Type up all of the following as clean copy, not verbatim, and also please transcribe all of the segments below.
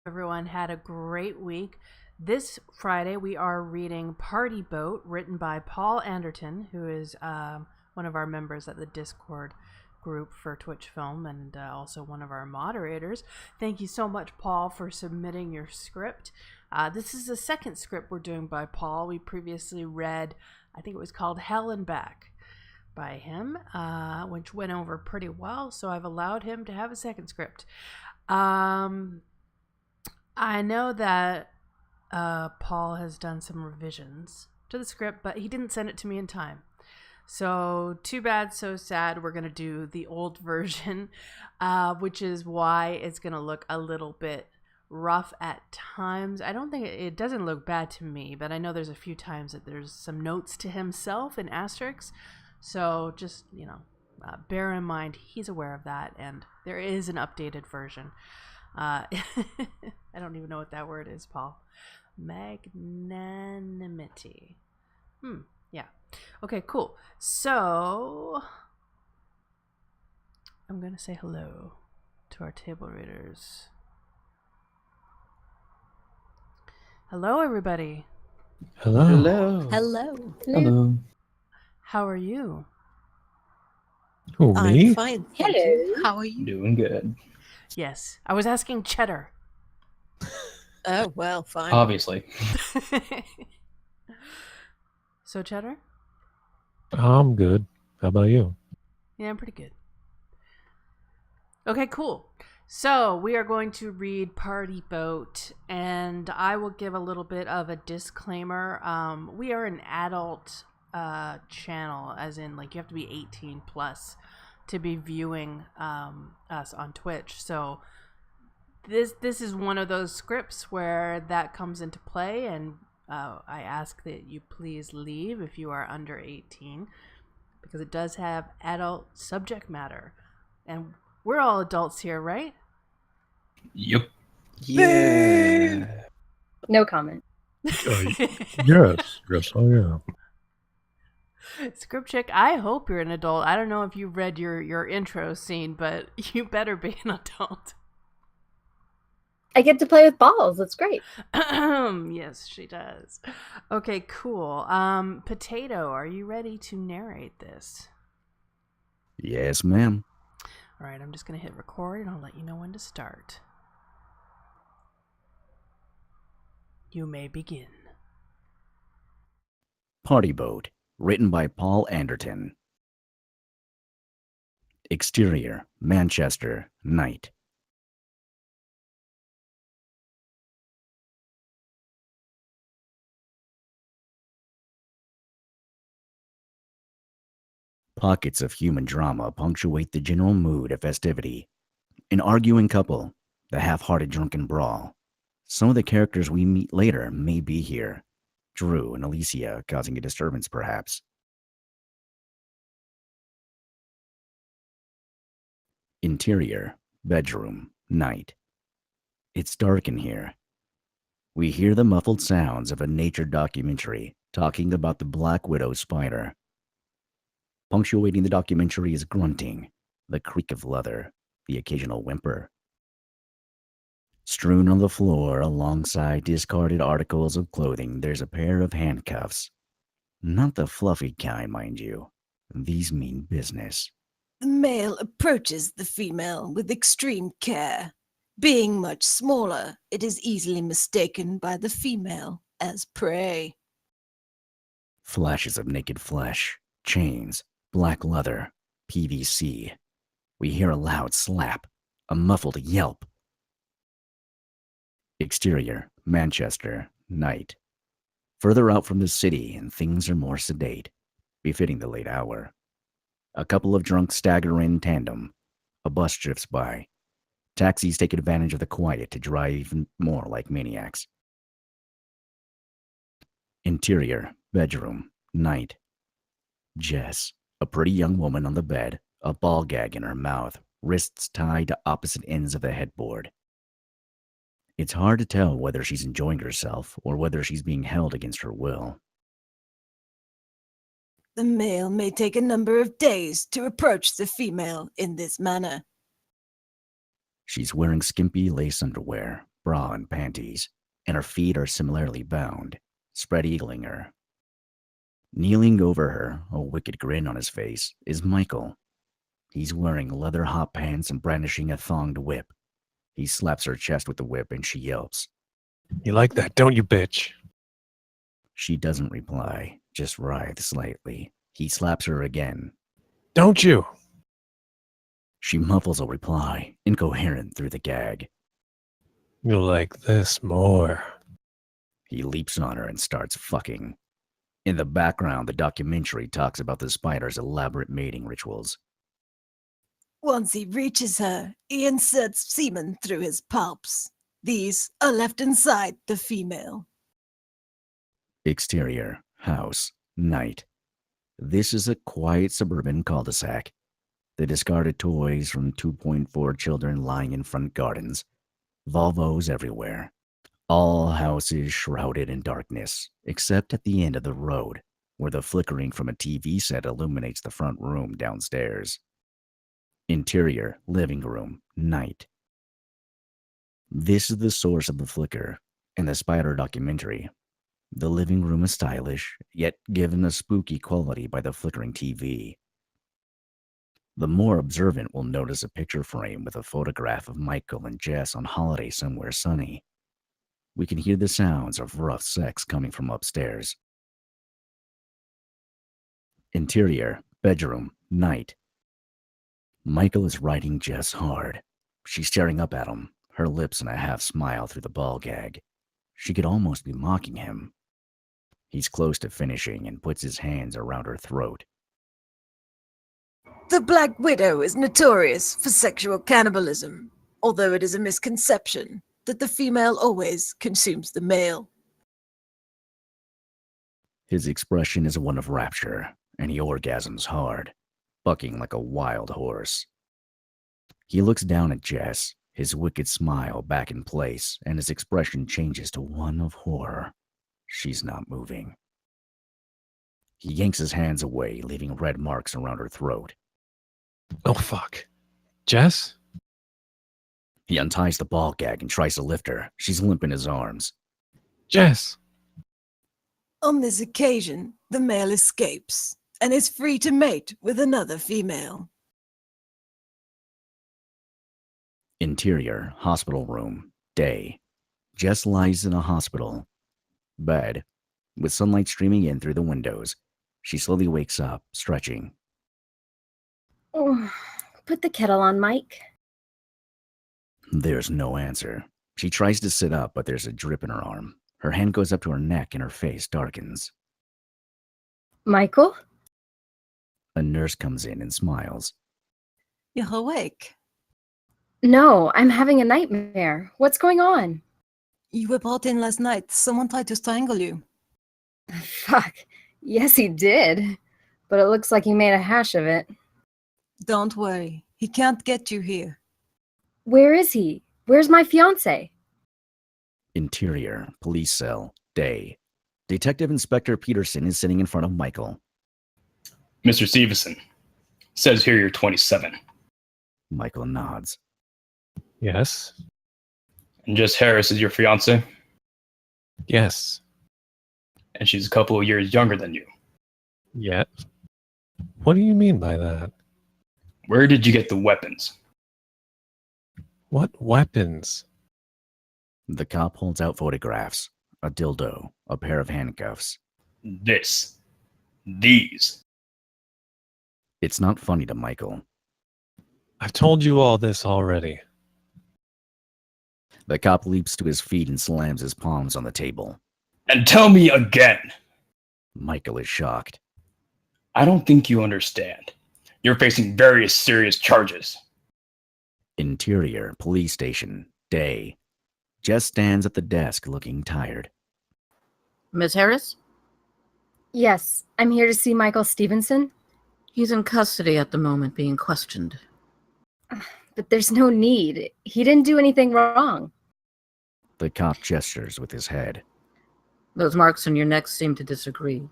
Everyone had a great week. This Friday, we are reading Party Boat, written by Paul Anderton, who is one of our members at the Discord group for Twitch Film and also one of our moderators. Thank you so much, Paul, for submitting your script. This is the second script we're doing by Paul. We previously read, I think it was called Hell and Back by him, which went over pretty well, so I've allowed him to have a second script. I know that Paul has done some revisions to the script, but he didn't send it to me in time. So, too bad, so sad. We're going to do the old version, which is why it's going to look a little bit rough at times. I don't think it doesn't look bad to me, but I know there's a few times that there's some notes to himself in asterisks. So, just, bear in mind, he's aware of that, and there is an updated version. I don't even know what that word is, Paul. Magnanimity. Yeah. Okay, cool. So, I'm going to say hello to our table readers. Hello, everybody. Hello. Hello. Hello. Hello. How are you? Who, me? I'm fine. Thank you. How are you? Doing good. Yes. I was asking Cheddar. Oh, well, fine. Obviously. So, Cheddar? I'm good. How about you? Yeah, I'm pretty good. Okay, cool. So we are going to read Party Boat, and I will give a little bit of a disclaimer. We are an adult channel, as in, like, you have to be 18 plus to be viewing us on Twitch. So this is one of those scripts where that comes into play, and I ask that you please leave if you are under 18, because it does have adult subject matter. And we're all adults here, right? Yep. Yeah. No comment. Yes. Yes, I am. Script Chick, I hope you're an adult. I don't know if you read your intro scene, but you better be an adult. I get to play with balls. That's great. Yes, she does. Okay, cool. Potato, are you ready to narrate this? Yes, ma'am. All right, I'm just going to hit record, and I'll let you know when to start. You may begin. Party Boat, written by Paul Anderton. Exterior, Manchester, night. Pockets of human drama punctuate the general mood of festivity. An arguing couple, the half-hearted drunken brawl. Some of the characters we meet later may be here. Drew and Alicia causing a disturbance, perhaps. Interior, bedroom, night. It's dark in here. We hear the muffled sounds of a nature documentary talking about the black widow spider. Punctuating the documentary is grunting, the creak of leather, the occasional whimper. Strewn on the floor alongside discarded articles of clothing, there's a pair of handcuffs. Not the fluffy kind, mind you. These mean business. The male approaches the female with extreme care. Being much smaller, it is easily mistaken by the female as prey. Flashes of naked flesh, chains, black leather, PVC. We hear a loud slap, a muffled yelp. Exterior, Manchester, night. Further out from the city, and things are more sedate, befitting the late hour. A couple of drunks stagger in tandem. A bus drifts by. Taxis take advantage of the quiet to drive even more like maniacs. Interior, bedroom, night. Jess, a pretty young woman on the bed, a ball gag in her mouth, wrists tied to opposite ends of the headboard. It's hard to tell whether she's enjoying herself or whether she's being held against her will. The male may take a number of days to approach the female in this manner. She's wearing skimpy lace underwear, bra and panties, and her feet are similarly bound, spread-eagling her. Kneeling over her, a wicked grin on his face, is Michael. He's wearing leather hot pants and brandishing a thonged whip. He slaps her chest with the whip and she yelps. You like that, don't you, bitch? She doesn't reply, just writhes slightly. He slaps her again. Don't you? She muffles a reply, incoherent through the gag. You like this more. He leaps on her and starts fucking. In the background, the documentary talks about the spider's elaborate mating rituals. Once he reaches her, he inserts semen through his palps. These are left inside the female. Exterior, house, night. This is a quiet suburban cul-de-sac. The discarded toys from 2.4 children lying in front gardens. Volvos everywhere. All houses shrouded in darkness, except at the end of the road, where the flickering from a TV set illuminates the front room downstairs. Interior, living room, night. This is the source of the flicker in the spider documentary. The living room is stylish, yet given a spooky quality by the flickering TV. The more observant will notice a picture frame with a photograph of Michael and Jess on holiday somewhere sunny. We can hear the sounds of rough sex coming from upstairs. Interior, bedroom, night. Michael is riding Jess hard. She's staring up at him, her lips in a half smile through the ball gag. She could almost be mocking him. He's close to finishing and puts his hands around her throat. The Black Widow is notorious for sexual cannibalism, although it is a misconception that the female always consumes the male. His expression is one of rapture, and he orgasms hard, bucking like a wild horse. He looks down at Jess, his wicked smile back in place, and his expression changes to one of horror. She's not moving. He yanks his hands away, leaving red marks around her throat. Oh, fuck. Jess? He unties the ball gag and tries to lift her. She's limp in his arms. Jess! On this occasion, the male escapes and is free to mate with another female. Interior, hospital room, day. Jess lies in a hospital bed, with sunlight streaming in through the windows. She slowly wakes up, stretching. Oh, put the kettle on, Mike. There's no answer. She tries to sit up, but there's a drip in her arm. Her hand goes up to her neck and her face darkens. Michael? A nurse comes in and smiles. You're awake. No, I'm having a nightmare. What's going on? You were brought in last night. Someone tried to strangle you. Fuck. Yes, he did. But it looks like he made a hash of it. Don't worry. He can't get you here. Where is he? Where's my fiance? Interior, police cell, day. Detective Inspector Peterson is sitting in front of Michael. Mr. Stevenson, says here you're 27. Michael nods. Yes? And Jess Harris is your fiance? Yes. And she's a couple of years younger than you. Yet? What do you mean by that? Where did you get the weapons? What weapons? The cop holds out photographs. A dildo, a pair of handcuffs. These. It's not funny to Michael. I've told you all this already. The cop leaps to his feet and slams his palms on the table. And tell me again. Michael is shocked. I don't think you understand. You're facing various serious charges. Interior, police station, day. Jess stands at the desk looking tired. Miss Harris? Yes, I'm here to see Michael Stevenson. He's in custody at the moment being questioned. But there's no need. He didn't do anything wrong. The cop gestures with his head. Those marks on your neck seem to disagree.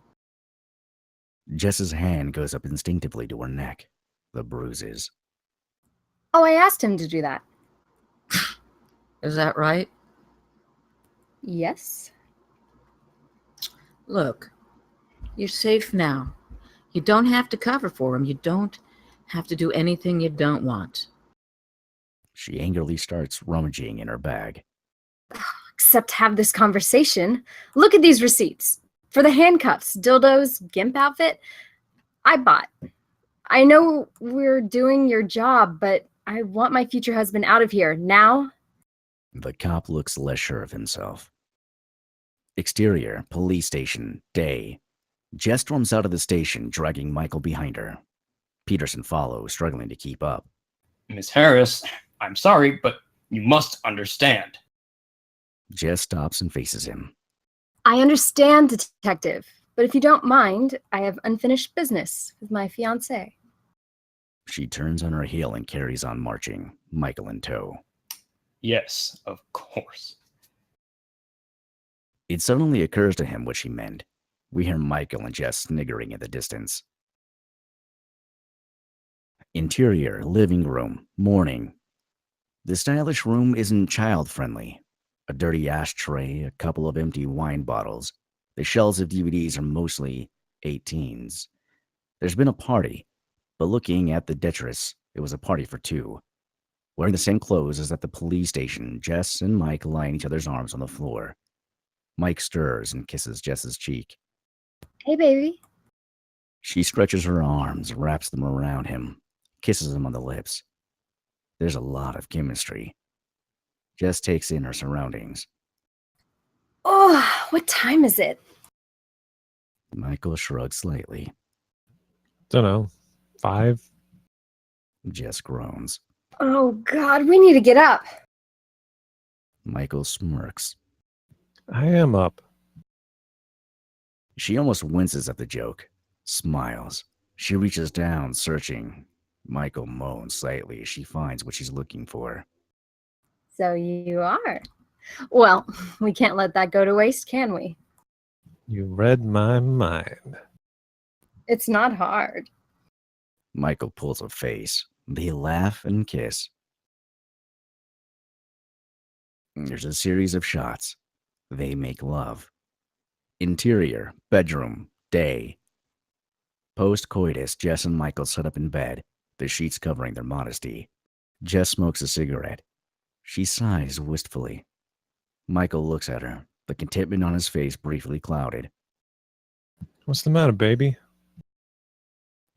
Jess's hand goes up instinctively to her neck. The bruises. Oh, I asked him to do that. Is that right? Yes? Look, you're safe now. You don't have to cover for him. You don't have to do anything you don't want. She angrily starts rummaging in her bag. Except have this conversation. Look at these receipts. For the handcuffs, dildos, gimp outfit, I bought. I know we're doing your job, but I want my future husband out of here now. The cop looks less sure of himself. Exterior, police station, day. Jess storms out of the station, dragging Michael behind her. Peterson follows, struggling to keep up. Miss Harris, I'm sorry, but you must understand. Jess stops and faces him. I understand, detective, but if you don't mind, I have unfinished business with my fiancé. She turns on her heel and carries on marching, Michael in tow. Yes, of course. It suddenly occurs to him what she meant. We hear Michael and Jess sniggering in the distance. Interior, living room, morning. The stylish room isn't child-friendly. A dirty ashtray, a couple of empty wine bottles. The shelves of DVDs are mostly 18s. There's been a party, but looking at the detritus, it was a party for two. Wearing the same clothes as at the police station, Jess and Mike lie in each other's arms on the floor. Mike stirs and kisses Jess's cheek. Hey, baby. She stretches her arms, wraps them around him, kisses him on the lips. There's a lot of chemistry. Jess takes in her surroundings. Oh, what time is it? Michael shrugs slightly. Dunno. 5? Jess groans. Oh, God, we need to get up. Michael smirks. I am up. She almost winces at the joke, smiles. She reaches down, searching. Michael moans slightly as she finds what she's looking for. So you are. Well, we can't let that go to waste, can we? You read my mind. It's not hard. Michael pulls a face. They laugh and kiss. There's a series of shots. They make love. Interior, bedroom, day. Post-coitus, Jess and Michael sit up in bed, the sheets covering their modesty. Jess smokes a cigarette. She sighs wistfully. Michael looks at her, the contentment on his face briefly clouded. What's the matter, baby?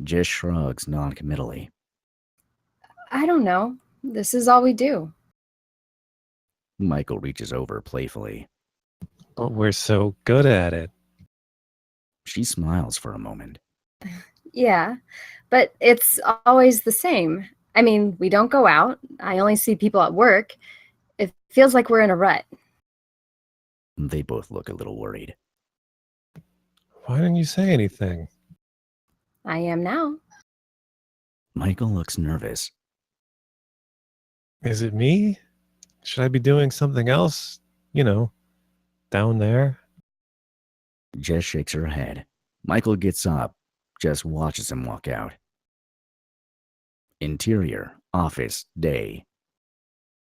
Jess shrugs non-committally. I don't know. This is all we do. Michael reaches over playfully. But we're so good at it. She smiles for a moment. Yeah, but it's always the same. I mean, we don't go out. I only see people at work. It feels like we're in a rut. They both look a little worried. Why didn't you say anything? I am now. Michael looks nervous. Is it me? Should I be doing something else? You know, down there? Jess shakes her head. Michael gets up. Jess watches him walk out. Interior, office, day.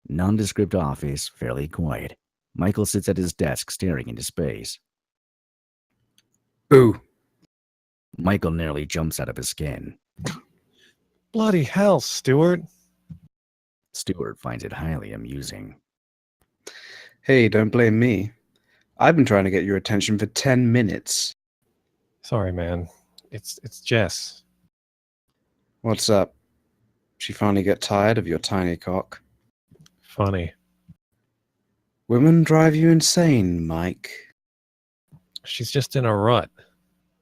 Nondescript office, fairly quiet. Michael sits at his desk staring into space. Boo. Michael nearly jumps out of his skin. Bloody hell, Stuart. Stuart finds it highly amusing. Hey, don't blame me. I've been trying to get your attention for 10 minutes. Sorry, man. It's Jess. What's up? She finally get tired of your tiny cock? Funny. Women drive you insane, Mike. She's just in a rut.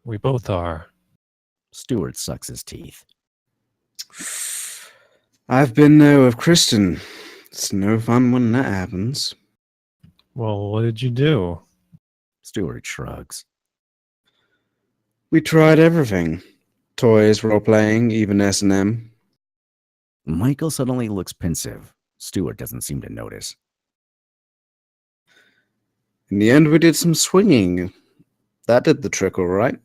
We both are. Stuart sucks his teeth. I've been there with Kristen. It's no fun when that happens. Well, what did you do? Stuart shrugs. We tried everything. Toys, role-playing, even S&M. Michael suddenly looks pensive. Stuart doesn't seem to notice. In the end, we did some swinging. That did the trick, all right.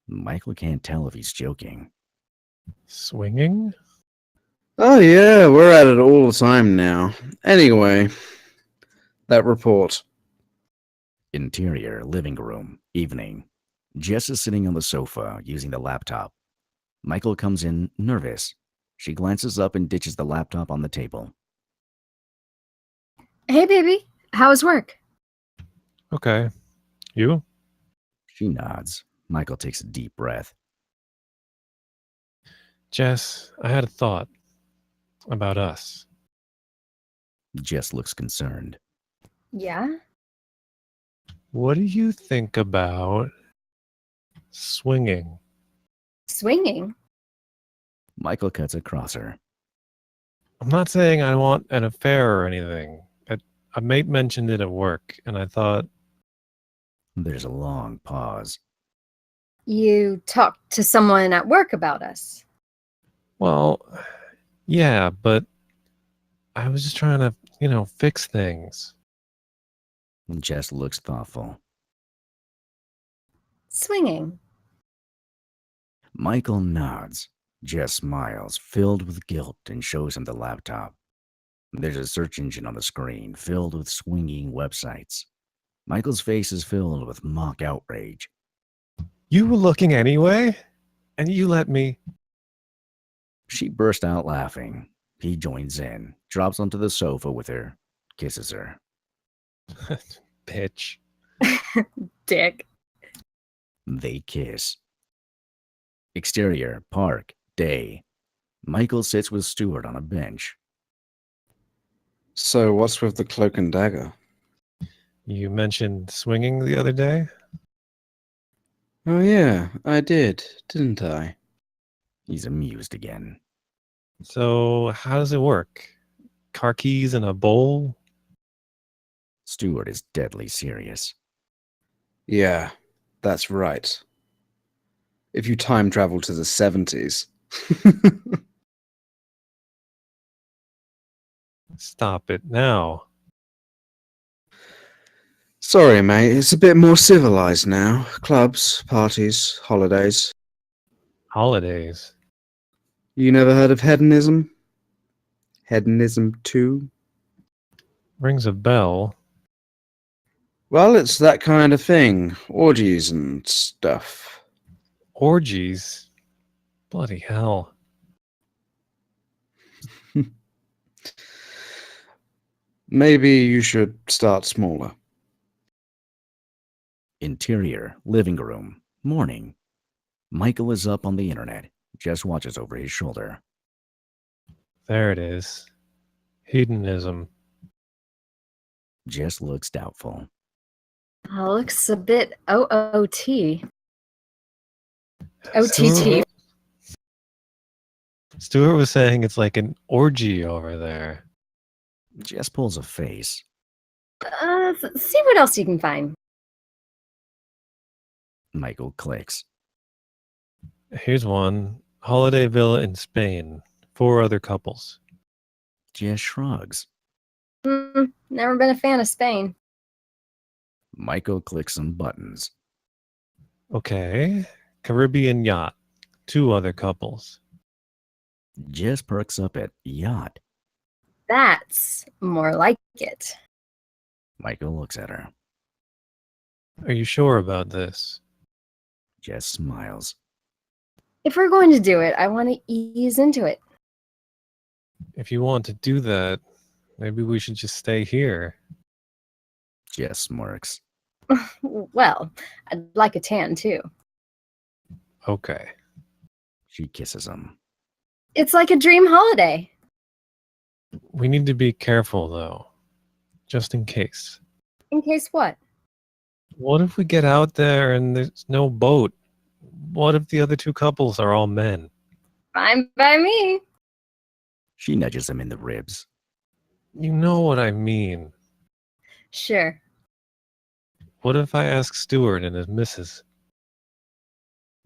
Michael can't tell if he's joking. Swinging? Oh yeah, we're at it all the time now. Anyway, that report. Interior living room, evening. Jess is sitting on the sofa using the laptop. Michael comes in, nervous. She glances up and ditches the laptop on the table. Hey, baby. How was work? Okay. You? She nods. Michael takes a deep breath. Jess, I had a thought about us. Jess looks concerned. Yeah? What do you think about swinging? Swinging? Michael cuts across her. I'm not saying I want an affair or anything. A mate mentioned it at work, and I thought, There's a long pause. You talked to someone at work about us. well, yeah, but I was just trying to, fix things. Jess looks thoughtful. Swinging. Michael nods. Jess smiles, filled with guilt, and shows him the laptop. There's a search engine on the screen, filled with swinging websites. Michael's face is filled with mock outrage. You were looking anyway, and you let me. She burst out laughing. He joins in, drops onto the sofa with her, kisses her. Bitch. Dick. They kiss. Exterior, park, day. Michael sits with Stuart on a bench. So, what's with the cloak and dagger? You mentioned swinging the other day? Oh, yeah, I did, didn't I? He's amused again. So, how does it work? Car keys in a bowl? Stuart is deadly serious. Yeah, that's right. If you time travel to the 70s. Stop it now. Sorry, mate, it's a bit more civilized now. Clubs, parties, holidays. Holidays. You never heard of hedonism? Hedonism 2? Rings a bell. Well, it's that kind of thing. Orgies and stuff. Orgies. Bloody hell. Maybe you should start smaller. Interior, living room, morning. Michael is up on the internet. Jess watches over his shoulder. There it is. Hedonism. Jess looks doubtful. Looks a bit OOT. OTT. Stuart was saying it's like an orgy over there. Jess pulls a face. See what else you can find. Michael clicks. Here's one. Holiday villa in Spain. 4 other couples. Jess shrugs. Never been a fan of Spain. Michael clicks some buttons. Okay. Caribbean yacht. 2 other couples. Jess perks up at yacht. That's more like it. Michael looks at her. Are you sure about this? Jess smiles. If we're going to do it, I want to ease into it. If you want to do that, maybe we should just stay here. Jess smirks. Well, I'd like a tan too. Okay. She kisses him. It's like a dream holiday. We need to be careful, though. Just in case. In case what? What if we get out there and there's no boat? What if the other 2 couples are all men? Fine by me. She nudges him in the ribs. You know what I mean. Sure. What if I ask Stuart and his missus?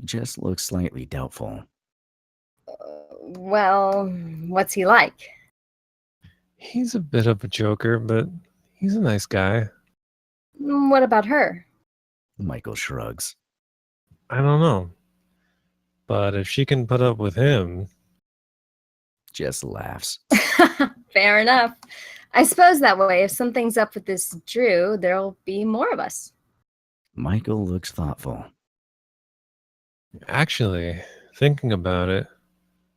Jess looks slightly doubtful. Well, what's he like? He's a bit of a joker, but he's a nice guy. What about her? Michael shrugs. I don't know. But if she can put up with him, Jess laughs. Fair enough. I suppose that way, if something's up with this Drew, there'll be more of us. Michael looks thoughtful. Actually, thinking about it,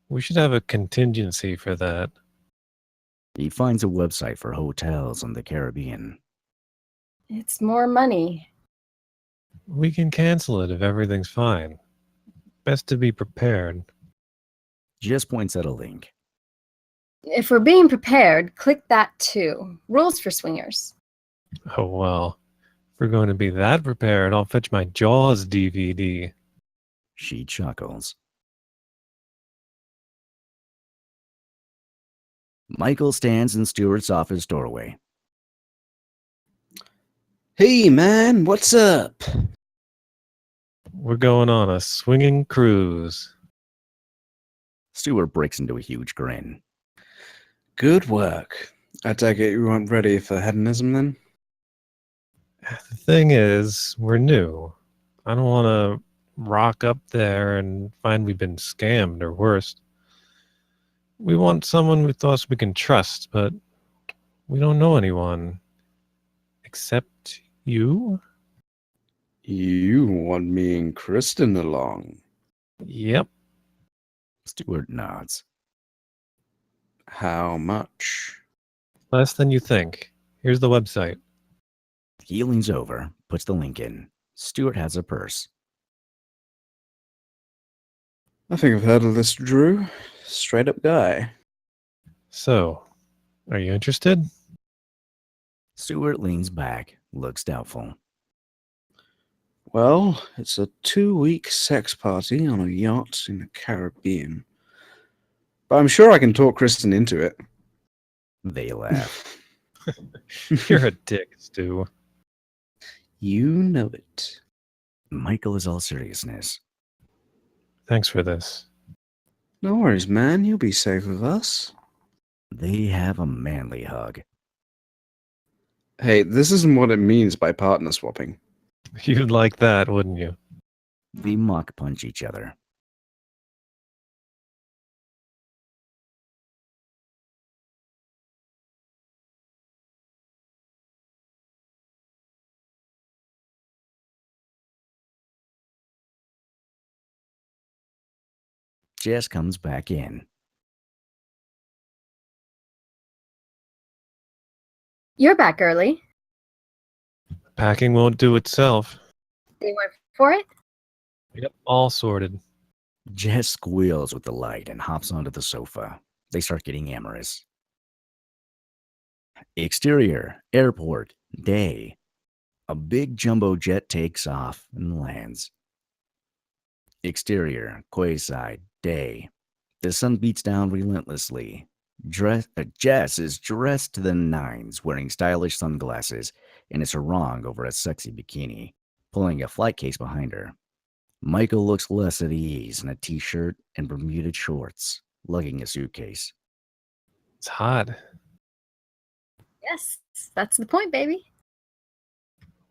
we should have a contingency for that. He finds a website for hotels in the Caribbean. It's more money. We can cancel it if everything's fine. Best to be prepared. Jess points at a link. If we're being prepared, click that too. Rules for swingers. Oh well. If we're going to be that prepared, I'll fetch my Jaws DVD. She chuckles. Michael stands in Stewart's office doorway. Hey, man, what's up? We're going on a swinging cruise. Stewart breaks into a huge grin. Good work. I take it you weren't ready for hedonism then? The thing is, we're new. I don't want to rock up there and find we've been scammed or worse. We want someone with us we can trust, but we don't know anyone. Except you? You want me and Kristen along? Yep. Stewart nods. How much? Less than you think. Here's the website. He leans over, puts the link in. Stewart has a purse. I think I've heard of this Drew. Straight up guy. So, are you interested? Stewart leans back, looks doubtful. Well, it's a 2-week sex party on a yacht in the Caribbean. But I'm sure I can talk Kristen into it. They laugh. You're a dick, Stu. You know it. Michael is all seriousness. Thanks for this. No worries, man. You'll be safe with us. They have a manly hug. Hey, this isn't what it means by partner swapping. You'd like that, wouldn't you? They mock punch each other. Jess comes back in. You're back early. Packing won't do itself. They went for it? Yep, all sorted. Jess squeals with delight and hops onto the sofa. They start getting amorous. Exterior, airport, day. A big jumbo jet takes off and lands. Exterior, quayside, day. The sun beats down relentlessly. Jess is dressed to the nines, wearing stylish sunglasses and a sarong over a sexy bikini, pulling a flight case behind her. Michael looks less at ease in a t-shirt and Bermuda shorts, lugging a suitcase. It's hot. Yes, that's the point, baby.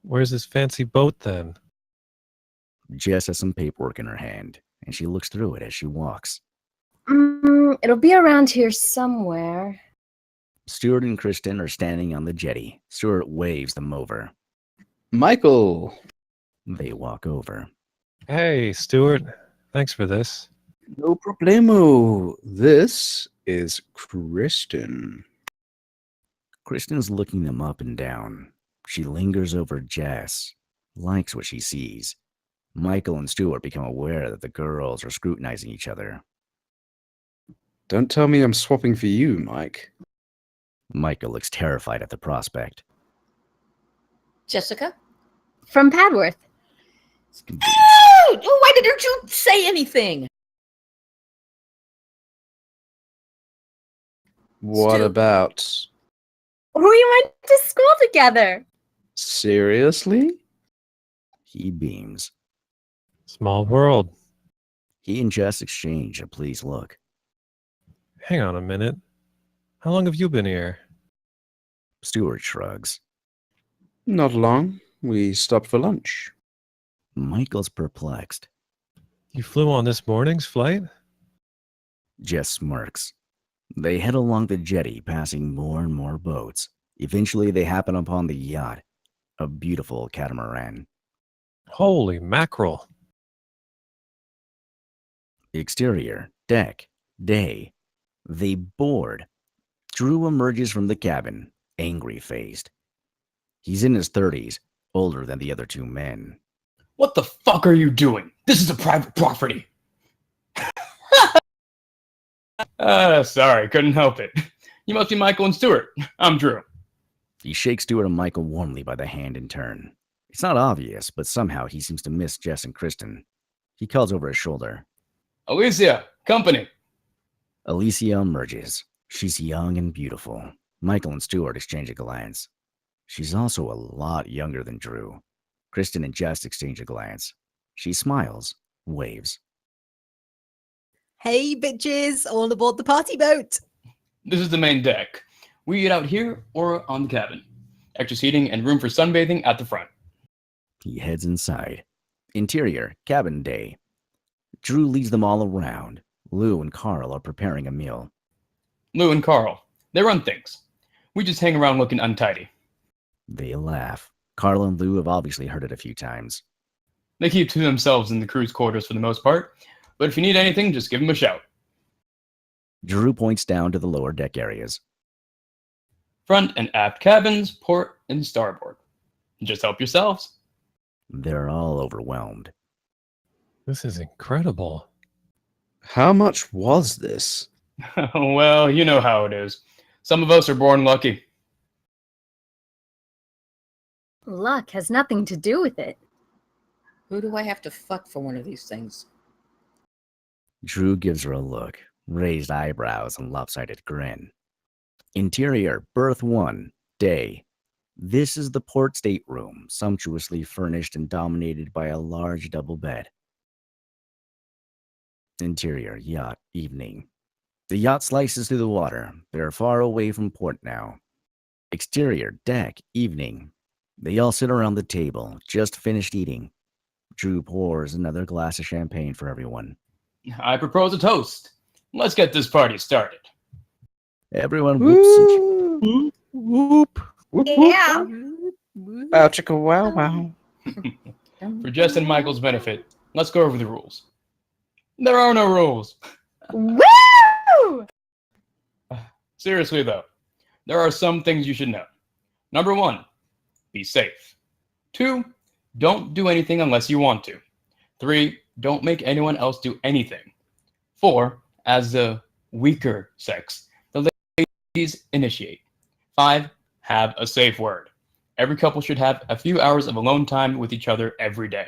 Where's this fancy boat then? Jess has some paperwork in her hand, and she looks through it as she walks. It'll be around here somewhere. Stewart and Kristen are standing on the jetty. Stewart waves them over. Michael! They walk over. Hey, Stuart. Thanks for this. No problemo. This is Kristen. Kristen's looking them up and down. She lingers over Jess, likes what she sees. Michael and Stewart become aware that the girls are scrutinizing each other. Don't tell me I'm swapping for you, Mike. Michael looks terrified at the prospect. Jessica? From Padworth. Oh, why didn't you say anything? What Stu. about? We went to school together. Seriously? He beams. Small world. He and Jess exchange a pleased look. Hang on a minute. How long have you been here? Stewart shrugs. Not long. We stopped for lunch. Michael's perplexed. You flew on this morning's flight? Jess smirks. They head along the jetty, passing more and more boats. Eventually, they happen upon the yacht, a beautiful catamaran. Holy mackerel. Exterior, deck, day. They board. Drew emerges from the cabin, angry-faced. He's in his 30s, older than the other two men. What the fuck are you doing? This is a private property. Sorry, couldn't help it. You must be Michael and Stuart. I'm Drew. He shakes Stuart and Michael warmly by the hand in turn. It's not obvious, but somehow he seems to miss Jess and Kristen. He calls over his shoulder. Alicia, company. Alicia emerges. She's young and beautiful. Michael and Stuart exchange a glance. She's also a lot younger than Drew. Kristen and Jess exchange a glance. She smiles, waves. Hey, bitches, all aboard the party boat. This is the main deck. We eat out here or on the cabin. Extra seating and room for sunbathing at the front. He heads inside. Interior, cabin day. Drew leads them all around. Lou and Carl are preparing a meal. Lou and Carl, they run things. We just hang around looking untidy. They laugh. Carl and Lou have obviously heard it a few times. They keep to themselves in the crew's quarters for the most part, but if you need anything, just give them a shout. Drew points down to the lower deck areas. Front and aft cabins, port and starboard. Just help yourselves. They're all overwhelmed. This is incredible. How much was this? Well, you know how it is. Some of us are born lucky. Luck has nothing to do with it. Who do I have to fuck for one of these things? Drew gives her a look, raised eyebrows and lopsided grin. Interior, berth 1, day. This is the port stateroom, sumptuously furnished and dominated by a large double bed. Interior, yacht, evening. The yacht slices through the water. They're far away from port now. Exterior, deck, evening. They all sit around the table, just finished eating. Drew pours another glass of champagne for everyone. I propose a toast. Let's get this party started. Everyone whoops and Whoop, whoop, whoop, Yeah. Bow chicka wow wow. For Jess and Michael's benefit, let's go over the rules. There are no rules. Woo! Seriously, though, there are some things you should know. Number 1, be safe. 2, don't do anything unless you want to. 3, don't make anyone else do anything. 4, as the weaker sex, the ladies initiate. 5, have a safe word. Every couple should have a few hours of alone time with each other every day.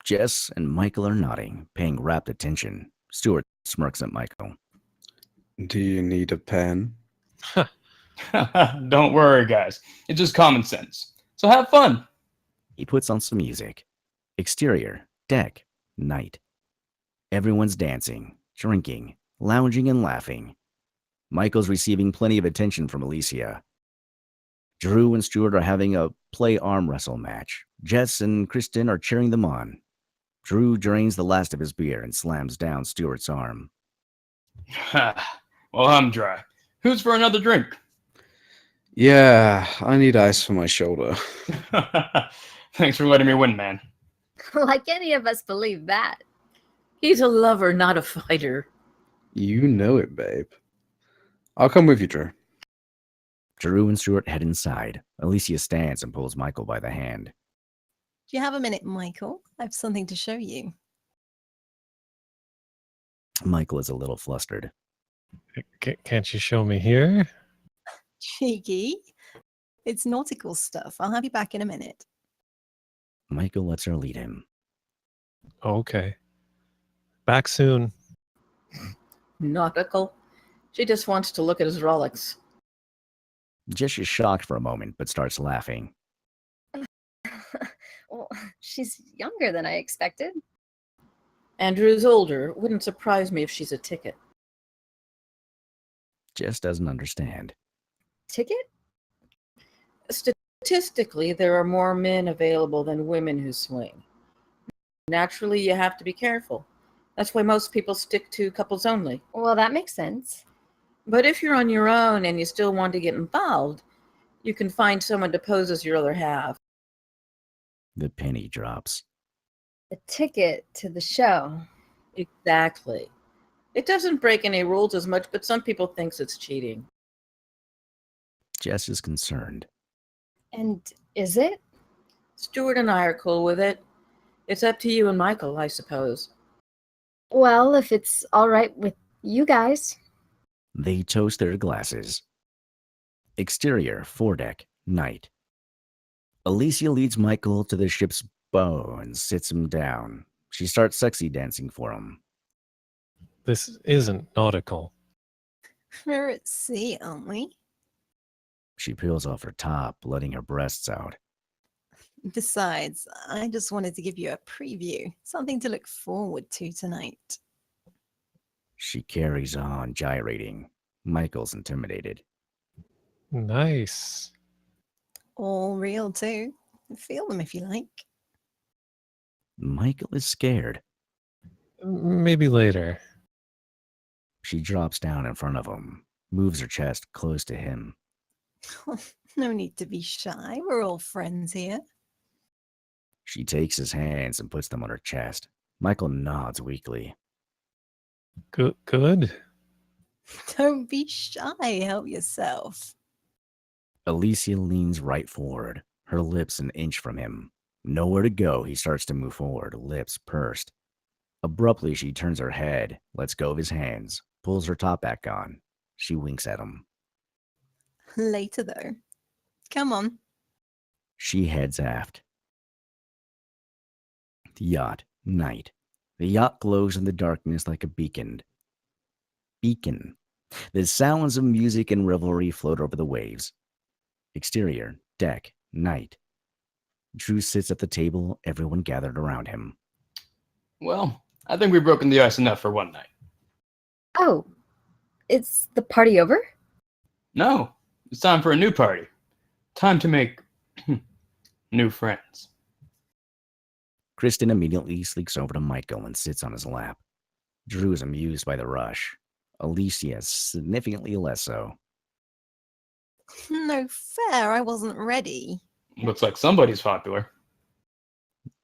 Jess and Michael are nodding, paying rapt attention. Stuart smirks at Michael. Do you need a pen? Don't worry, guys. It's just common sense. So have fun. He puts on some music. Exterior, deck, night. Everyone's dancing, drinking, lounging, and laughing. Michael's receiving plenty of attention from Alicia. Drew and Stuart are having a play arm wrestle match. Jess and Kristen are cheering them on. Drew drains the last of his beer and slams down Stuart's arm. Well, I'm dry. Who's for another drink? Yeah, I need ice for my shoulder. Thanks for letting me win, man. Like any of us believe that. He's a lover, not a fighter. You know it, babe. I'll come with you, Drew. Drew and Stuart head inside. Alicia stands and pulls Michael by the hand. Do you have a minute, Michael? I have something to show you. Michael is a little flustered. Can't you show me here? Cheeky. It's nautical stuff. I'll have you back in a minute. Michael lets her lead him. Okay. Back soon. Nautical. She just wants to look at his Rolex. Jess is shocked for a moment, but starts laughing. Well, she's younger than I expected. Andrew's older. Wouldn't surprise me if she's a ticket. Jess doesn't understand. Ticket? Statistically, there are more men available than women who swing. Naturally, you have to be careful. That's why most people stick to couples only. Well, that makes sense. But if you're on your own and you still want to get involved, you can find someone to pose as your other half. The penny drops. A ticket to the show. Exactly. It doesn't break any rules as much, but some people thinks it's cheating. Jess is concerned. And is it? Stuart and I are cool with it. It's up to you and Michael, I suppose. Well, if it's all right with you guys. They toast their glasses. Exterior, foredeck, night. Alicia leads Michael to the ship's bow and sits him down. She starts sexy dancing for him. This isn't nautical. We're at sea, aren't we? She peels off her top, letting her breasts out. Besides, I just wanted to give you a preview, something to look forward to tonight. She carries on, gyrating. Michael's intimidated. Nice. All real too. Feel them if you like. Michael is scared. Maybe later. She drops down in front of him, moves her chest close to him. No need to be shy. We're all friends here. She takes his hands and puts them on her chest. Michael nods weakly. Good. Good. Don't be shy. Help yourself. Alicia leans right forward, her lips an inch from him. Nowhere to go, he starts to move forward, lips pursed. Abruptly, she turns her head, lets go of his hands, pulls her top back on. She winks at him. Later, though. Come on. She heads aft. The yacht, night. The yacht glows in the darkness like a beacon. Beacon. The sounds of music and revelry float over the waves. Exterior, deck, night. Drew sits at the table, everyone gathered around him. Well, I think we've broken the ice enough for one night. Oh, is the party over? No, it's time for a new party. Time to make new friends. Kristen immediately sneaks over to Michael and sits on his lap. Drew is amused by the rush. Alicia significantly less so. No fair. I wasn't ready. Looks like somebody's popular.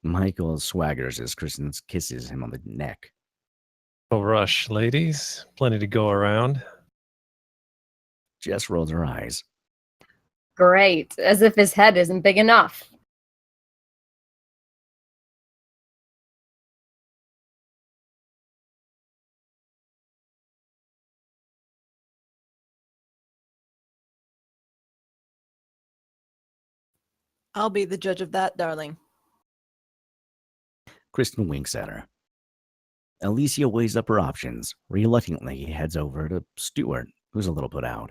Michael swaggers as Kristen kisses him on the neck. No rush, ladies. Plenty to go around. Jess rolls her eyes. Great, as if his head isn't big enough. I'll be the judge of that, darling. Kristen winks at her. Alicia weighs up her options, reluctantly heads over to Stuart, who's a little put out.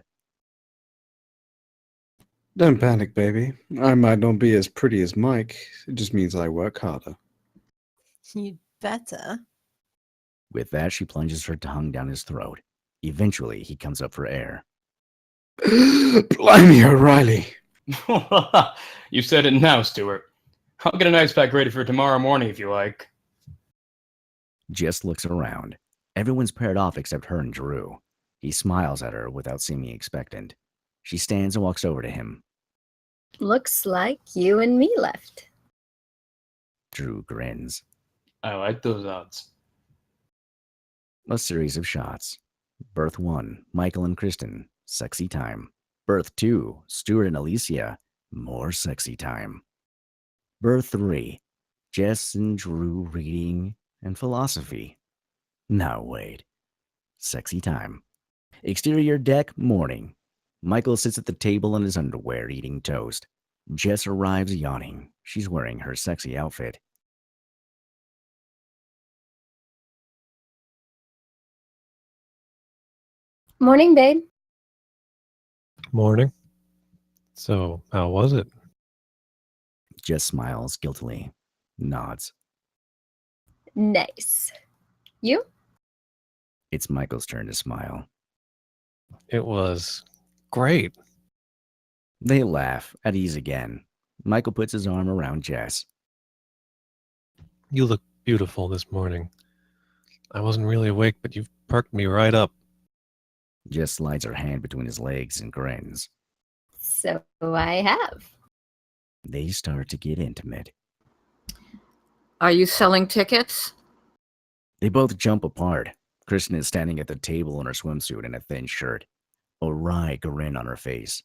Don't panic, baby. I might not be as pretty as Mike. It just means I work harder. You'd better. With that, she plunges her tongue down his throat. Eventually, he comes up for air. Blimey, O'Reilly. You said it now, Stuart. I'll get an ice pack ready for tomorrow morning if you like. Jess looks around. Everyone's paired off except her and Drew. He smiles at her without seeming expectant. She stands and walks over to him. Looks like you and me left. Drew grins. I like those odds. A series of shots. Berth 1, Michael and Kristen. Sexy time. Berth 2, Stuart and Alicia. More sexy time. Berth 3, Jess and Drew reading and philosophy. No, wait. Sexy time. Exterior deck, morning. Michael sits at the table in his underwear eating toast. Jess arrives yawning. She's wearing her sexy outfit. Morning, babe. Morning. So, how was it? Jess smiles guiltily. Nods. Nice. You? It's Michael's turn to smile. It was great. They laugh, at ease again. Michael puts his arm around Jess. You look beautiful this morning. I wasn't really awake, but you've perked me right up. Jess slides her hand between his legs and grins. So I have. They start to get intimate. Are you selling tickets? They both jump apart. Kristen is standing at the table in her swimsuit and a thin shirt, a wry grin on her face.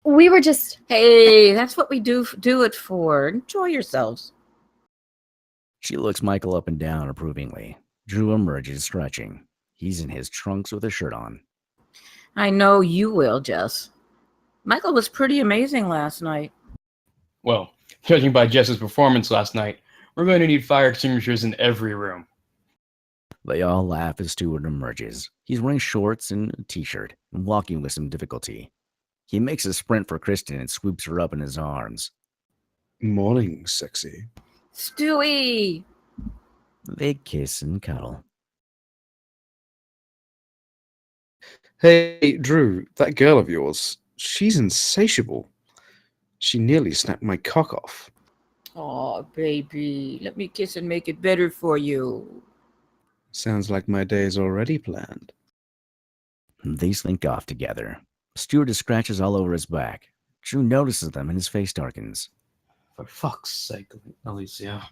We were just. Hey, that's what we do it for. Enjoy yourselves. She looks Michael up and down approvingly. Drew emerges stretching. He's in his trunks with a shirt on. I know you will, Jess. Michael was pretty amazing last night. Well, judging by Jess's performance last night, we're going to need fire extinguishers in every room. They all laugh as Stewart emerges. He's wearing shorts and a t-shirt and walking with some difficulty. He makes a sprint for Kristen and swoops her up in his arms. Morning, sexy. Stewie! They kiss and cuddle. Hey, Drew, that girl of yours, she's insatiable. She nearly snapped my cock off. Oh, baby, let me kiss and make it better for you. Sounds like my day's already planned. They slink off together. Stewart scratches all over his back. Drew notices them and his face darkens. For fuck's sake, Alicia.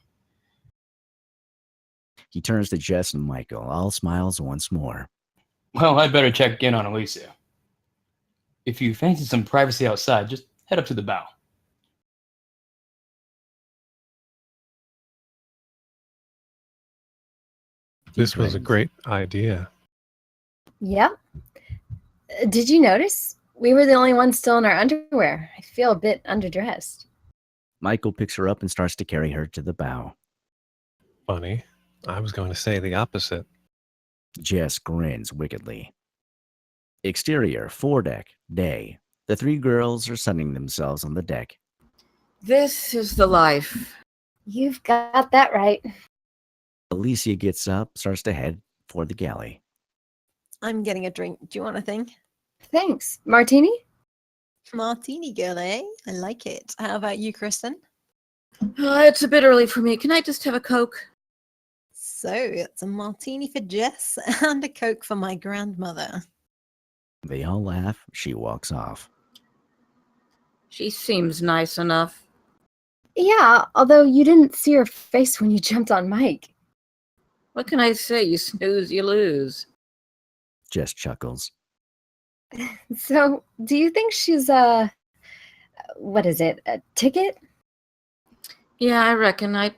He turns to Jess and Michael, all smiles once more. Well, I'd better check in on Alicia. If you fancy some privacy outside, just head up to the bow. This was a great idea. Yeah. Did you notice? We were the only ones still in our underwear. I feel a bit underdressed. Michael picks her up and starts to carry her to the bow. Funny. I was going to say the opposite. Jess grins wickedly. Exterior, foredeck, day. The three girls are sunning themselves on the deck. This is the life. You've got that right. Alicia gets up, starts to head for the galley. I'm getting a drink. Do you want a thing? Thanks. Martini? Martini girl, eh? I like it. How about you, Kristen? It's a bit early for me. Can I just have a Coke? So it's a martini for Jess and a Coke for my grandmother. They all laugh. She walks off. She seems nice enough. Yeah, although you didn't see her face when you jumped on Mike. What can I say? You snooze, you lose. Jess chuckles. So, do you think she's what is it? A ticket? Yeah, I reckon. I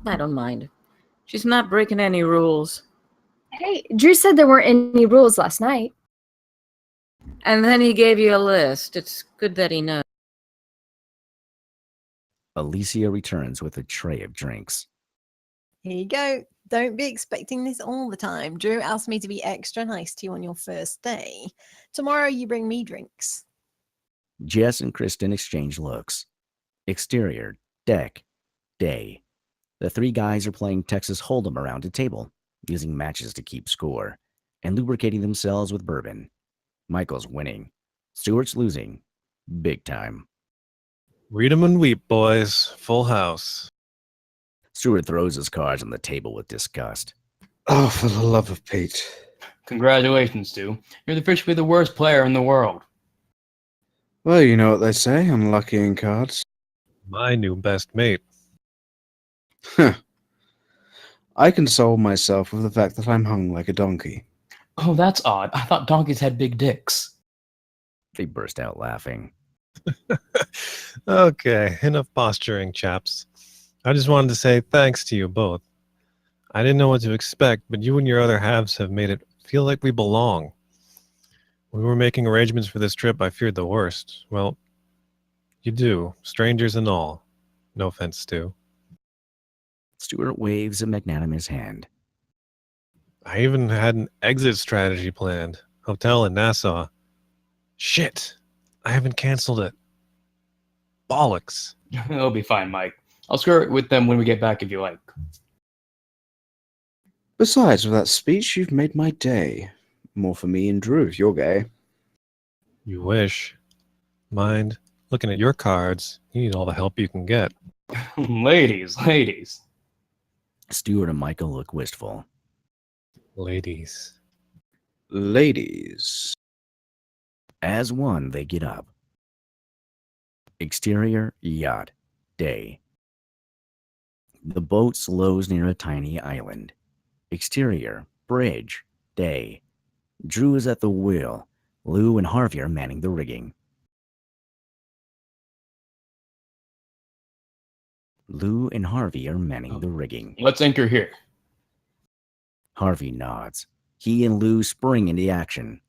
don't mind. She's not breaking any rules. Hey, Drew said there weren't any rules last night. And then he gave you a list. It's good that he knows. Alicia returns with a tray of drinks. Here you go. Don't be expecting this all the time. Drew asked me to be extra nice to you on your first day. Tomorrow you bring me drinks. Jess and Kristen exchange looks. Exterior, deck, day. The three guys are playing Texas Hold'em around a table, using matches to keep score, and lubricating themselves with bourbon. Michael's winning. Stewart's losing. Big time. Read 'em and weep, boys. Full house. Stewart throws his cards on the table with disgust. Oh, for the love of Pete. Congratulations, Stu. You're officially the worst player in the world. Well, you know what they say, unlucky in cards. My new best mate. Huh. I console myself with the fact that I'm hung like a donkey. Oh, that's odd. I thought donkeys had big dicks. They burst out laughing. Okay, enough posturing, chaps. I just wanted to say thanks to you both. I didn't know what to expect, but you and your other halves have made it feel like we belong. When we were making arrangements for this trip, I feared the worst. Well, you do, strangers and all. No offense, Stu. Stewart waves a magnanimous hand. I even had an exit strategy planned. Hotel in Nassau. Shit, I haven't canceled it. Bollocks. It'll be fine, Mike. I'll skirt with them when we get back if you like. Besides, with that speech, you've made my day. More for me and Drew if you're gay. You wish. Mind, looking at your cards, you need all the help you can get. Ladies. Stewart and Michael look wistful. Ladies. Ladies. As one, they get up. Exterior, yacht, day. The boat slows near a tiny island. Exterior, bridge, day. Drew is at the wheel. Lou and Harvey are manning the rigging. Lou and Harvey are manning the rigging. Let's anchor here. Harvey nods. He and Lou spring into action.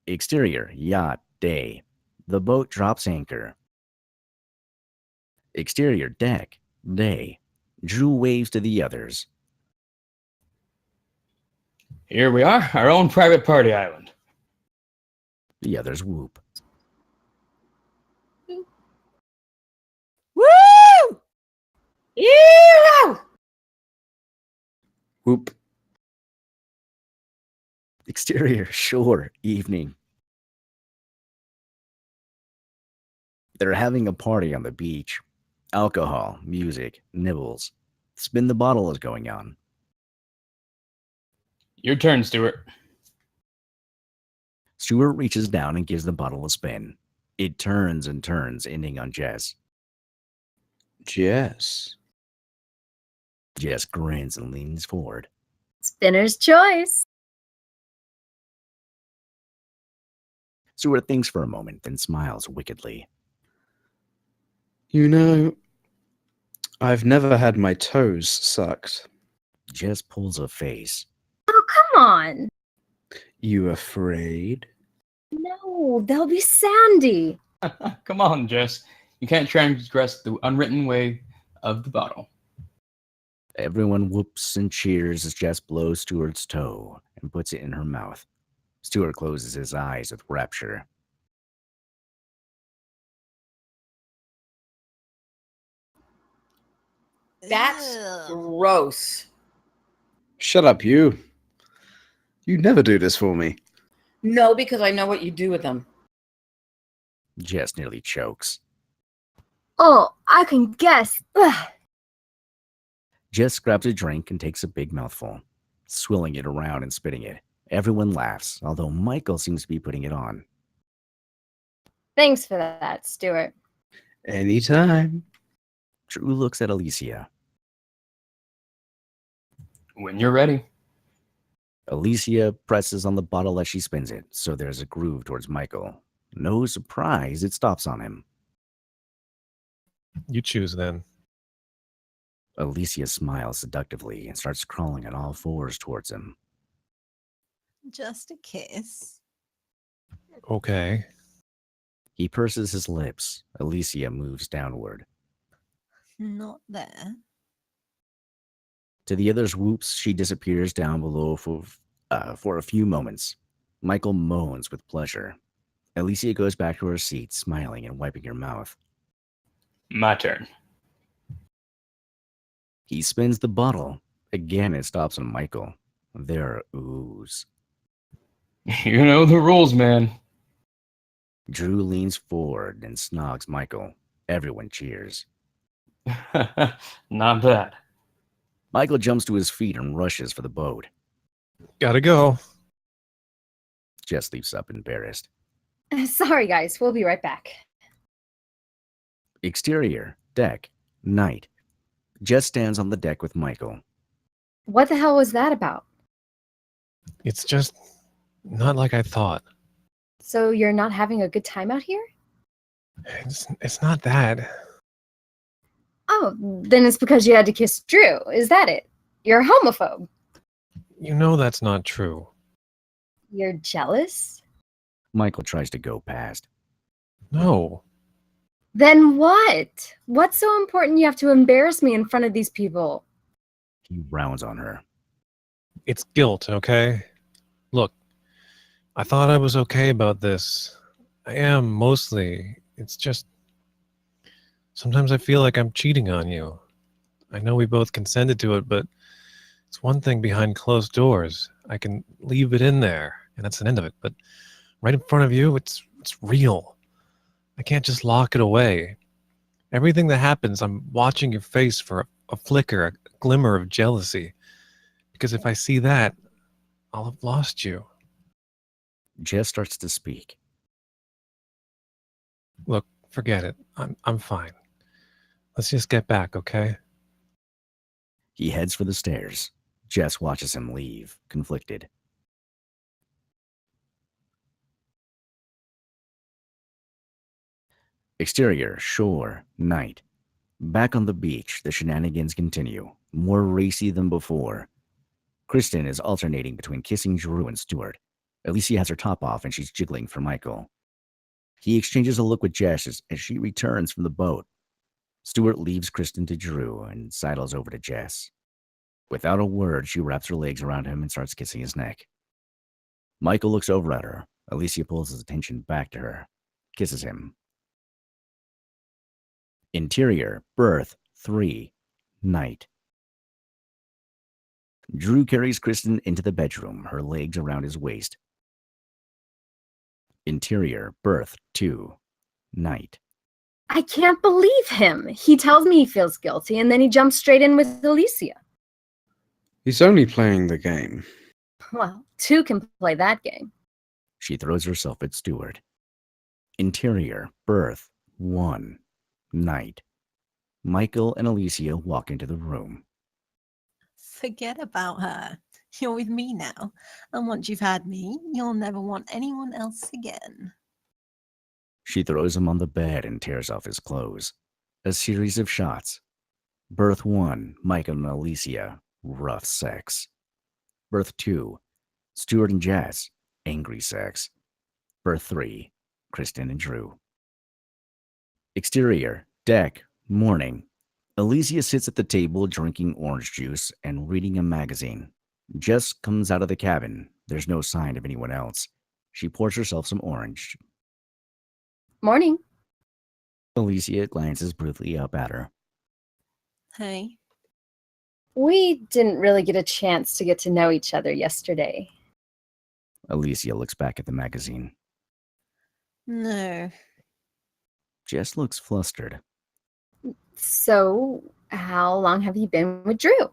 Exterior, yacht, day. The boat drops anchor. Exterior, deck, day. Drew waves to the others. Here we are, our own private party island. The others whoop. Woo! Ew! Whoop. Exterior, shore, evening. They're having a party on the beach. Alcohol, music, nibbles. Spin the bottle is going on. Your turn, Stuart. Stuart reaches down and gives the bottle a spin. It turns and turns, ending on Jess. Jess. Jess grins and leans forward. Spinner's choice. Stuart thinks for a moment, then smiles wickedly. You know, I've never had my toes sucked. Jess pulls a face. Oh, come on. You afraid? No, they'll be sandy. Come on, Jess. You can't transgress the unwritten way of the bottle. Everyone whoops and cheers as Jess blows Stuart's toe and puts it in her mouth. Stuart closes his eyes with rapture. That's Ugh. gross. Shut up, you. You never do this for me. No, because I know what you do with them. Jess nearly chokes. Oh, I can guess. Ugh. Jess grabs a drink and takes a big mouthful, swilling it around and spitting it. Everyone laughs, although Michael seems to be putting it on. Thanks for that, Stuart. Anytime. Drew looks at Alicia. When you're ready. Alicia presses on the bottle as she spins it, so there's a groove towards Michael. No surprise, it stops on him. You choose then. Alicia smiles seductively and starts crawling on all fours towards him. Just a kiss. Okay. He purses his lips. Alicia moves downward. Not there. To the other's whoops, she disappears down below for a few moments. Michael moans with pleasure. Alicia goes back to her seat, smiling and wiping her mouth. My turn. He spins the bottle. Again, it stops on Michael. There are oohs. You know the rules, man. Drew leans forward and snogs Michael. Everyone cheers. Not bad. Michael jumps to his feet and rushes for the boat. Gotta go. Jess leaps up embarrassed. Sorry, guys. We'll be right back. Exterior, deck, night. Jess stands on the deck with Michael. What the hell was that about? It's just not like I thought. So you're not having a good time out here? It's not that. Oh, then it's because you had to kiss Drew. Is that it? You're a homophobe. You know that's not true. You're jealous? Michael tries to go past. No. Then what? What's so important you have to embarrass me in front of these people? He rounds on her. It's guilt, okay? Look, I thought I was okay about this. I am, mostly. It's just... sometimes I feel like I'm cheating on you. I know we both consented to it, but it's one thing behind closed doors. I can leave it in there, and that's the end of it. But right in front of you, it's real. I can't just lock it away. Everything that happens, I'm watching your face for a flicker, a glimmer of jealousy. Because if I see that, I'll have lost you. Jess starts to speak. Look, forget it. I'm fine. Let's just get back, okay? He heads for the stairs. Jess watches him leave, conflicted. Exterior, shore, night. Back on the beach, the shenanigans continue, more racy than before. Kristen is alternating between kissing Drew and Stuart. Alicia has her top off and she's jiggling for Michael. He exchanges a look with Jess as she returns from the boat. Stuart leaves Kristen to Drew and sidles over to Jess. Without a word, she wraps her legs around him and starts kissing his neck. Michael looks over at her. Alicia pulls his attention back to her, kisses him. Interior, berth 3, night. Drew carries Kristen into the bedroom, her legs around his waist. Interior, berth 2, night. I can't believe him. He tells me he feels guilty, and then he jumps straight in with Alicia. He's only playing the game. Well, two can play that game. She throws herself at Stuart. Interior, berth 1, night. Michael and Alicia walk into the room. Forget about her. You're with me now. And once you've had me, you'll never want anyone else again. She throws him on the bed and tears off his clothes. A series of shots. Berth 1, Michael and Alicia, rough sex. Berth 2, Stuart and Jess, angry sex. Berth 3, Kristen and Drew. Exterior, deck, morning. Alicia sits at the table drinking orange juice and reading a magazine. Jess comes out of the cabin. There's no sign of anyone else. She pours herself some orange. Morning. Alicia glances briefly up at her. Hey, We didn't really get a chance to get to know each other yesterday. Alicia looks back at the magazine. no. Jess looks flustered. So, how long have you been with Drew?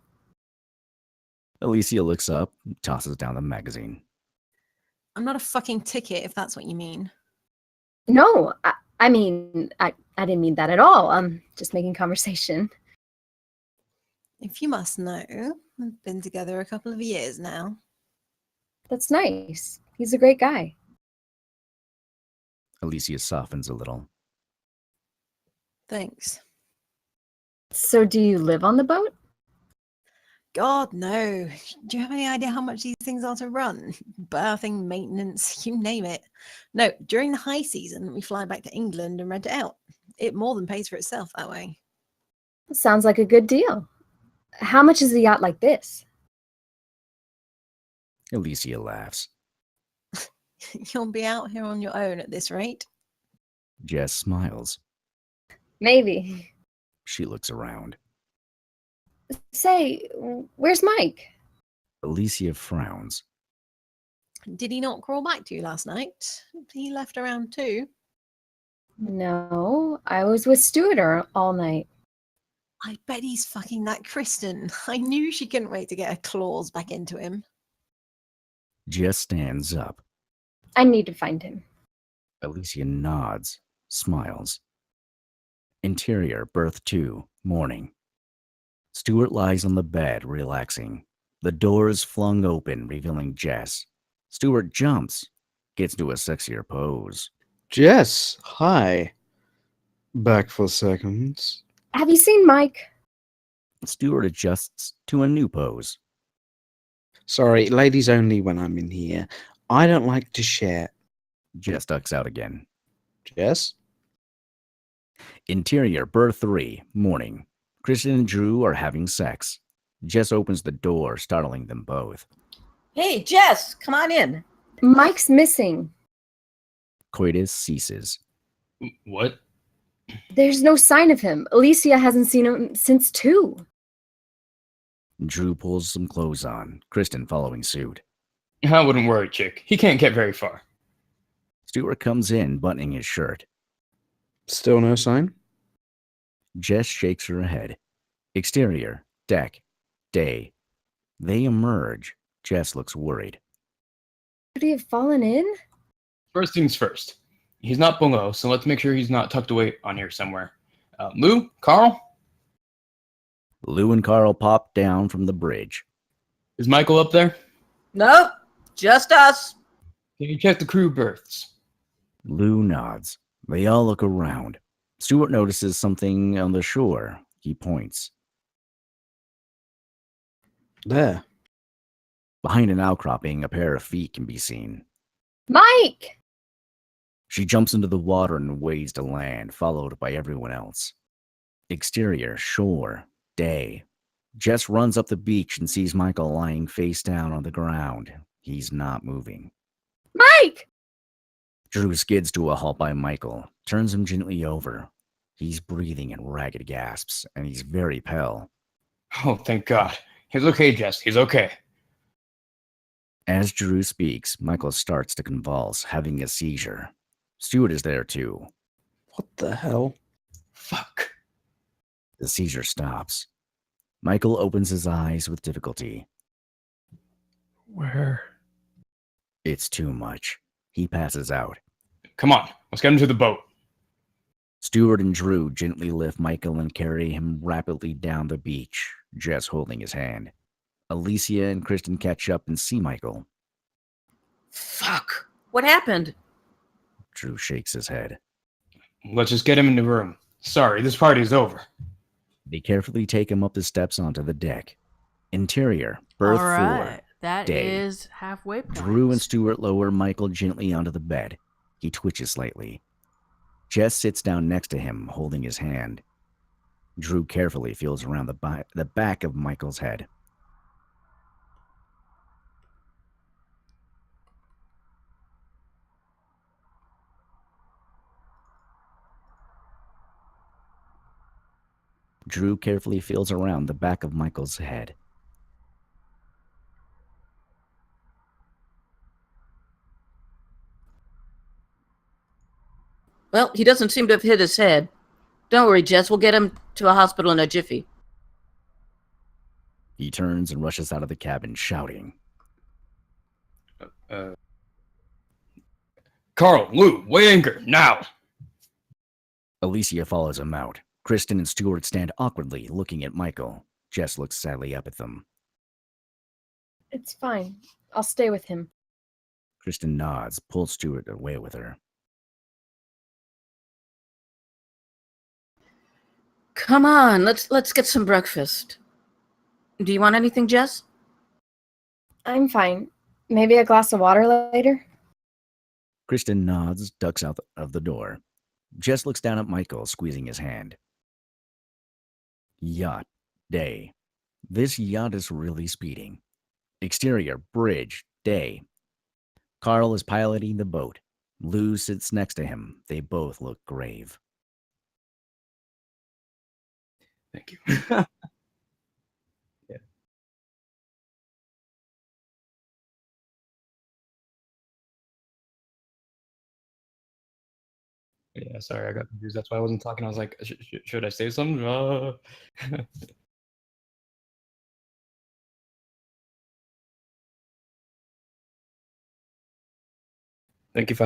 Alicia looks up, tosses down the magazine. I'm not a fucking ticket, if that's what you mean. No, I mean, I didn't mean that at all. I'm just making conversation. If you must know, we've been together a couple of years now. That's nice. He's a great guy. Alicia softens a little. Thanks. So, do you live on the boat? God, no. Do you have any idea how much these things are to run? Berthing, maintenance, you name it. No, during the high season, we fly back to England and rent it out. It more than pays for itself that way. Sounds like a good deal. How much is a yacht like this? Alicia laughs. You'll be out here on your own at this rate. Jess smiles. Maybe. She looks around. Say, where's Mike? Alicia frowns. Did he not crawl back to you last night? He left around 2. No, I was with Stuart all night. I bet he's fucking that Kristen. I knew she couldn't wait to get her claws back into him. Jess stands up. I need to find him. Alicia nods, smiles. Interior, berth 2, morning. Stuart lies on the bed, relaxing. The door is flung open, revealing Jess. Stuart jumps, gets to a sexier pose. Jess, hi. Back for seconds. Have you seen Mike? Stuart adjusts to a new pose. Sorry, ladies only when I'm in here. I don't like to share. Jess ducks out again. Jess? Interior, berth 3, morning. Kristen and Drew are having sex. Jess opens the door, startling them both. Hey, Jess, come on in. Mike's missing. Coitus ceases. What? There's no sign of him. Alicia hasn't seen him since 2. Drew pulls some clothes on, Kristen following suit. I wouldn't worry, chick. He can't get very far. Stuart comes in, buttoning his shirt. Still no sign? Jess shakes her head. Exterior, deck, day. They emerge. Jess looks worried. Could he have fallen in? First things first. He's not below, so let's make sure he's not tucked away on here somewhere. Lou, Carl, Lou and Carl pop down from the bridge. is Michael up there? Nope, just us. Can you check the crew berths? Lou nods. They all look around. Stuart notices something on the shore. He points. There. Behind an outcropping, a pair of feet can be seen. Mike! She jumps into the water and wades to land, followed by everyone else. Exterior, shore, day. Jess runs up the beach and sees Michael lying face down on the ground. He's not moving. Mike! Drew skids to a halt by Michael, turns him gently over. He's breathing in ragged gasps, and he's very pale. Oh, thank God. He's okay, Jess. He's okay. As Drew speaks, Michael starts to convulse, having a seizure. Stuart is there too. What the hell? Fuck. The seizure stops. Michael opens his eyes with difficulty. Where? It's too much. He passes out. Come on, let's get him to the boat. Stuart and Drew gently lift Michael and carry him rapidly down the beach, Jess holding his hand. Alicia and Kristen catch up and see Michael. Fuck. What happened? Drew shakes his head. Let's just get him in the room. Sorry, this party's over. They carefully take him up the steps onto the deck. Interior, berth All right. 4. That Day. is halfway point. Drew and Stuart lower Michael gently onto the bed. He twitches slightly. Jess sits down next to him, holding his hand. Drew carefully feels around the back of Michael's head. Drew carefully feels around the back of Michael's head. Well, he doesn't seem to have hit his head. Don't worry, Jess. We'll get him to a hospital in a jiffy. He turns and rushes out of the cabin, shouting. Carl, Lou, weigh anchor, now! Alicia follows him out. Kristen and Stuart stand awkwardly, looking at Michael. Jess looks sadly up at them. It's fine. I'll stay with him. Kristen nods, pulls Stuart away with her. Come on, let's get some breakfast. Do you want anything, Jess? I'm fine. Maybe a glass of water later? Kristen nods, ducks out of the door. Jess looks down at Michael, squeezing his hand. Yacht. Day. This yacht is really speeding. Exterior. Bridge. Day. Carl is piloting the boat. Lou sits next to him. They both look grave. Thank you. Yeah, sorry, I got confused. That's why I wasn't talking. I was like, should I say something? Thank you.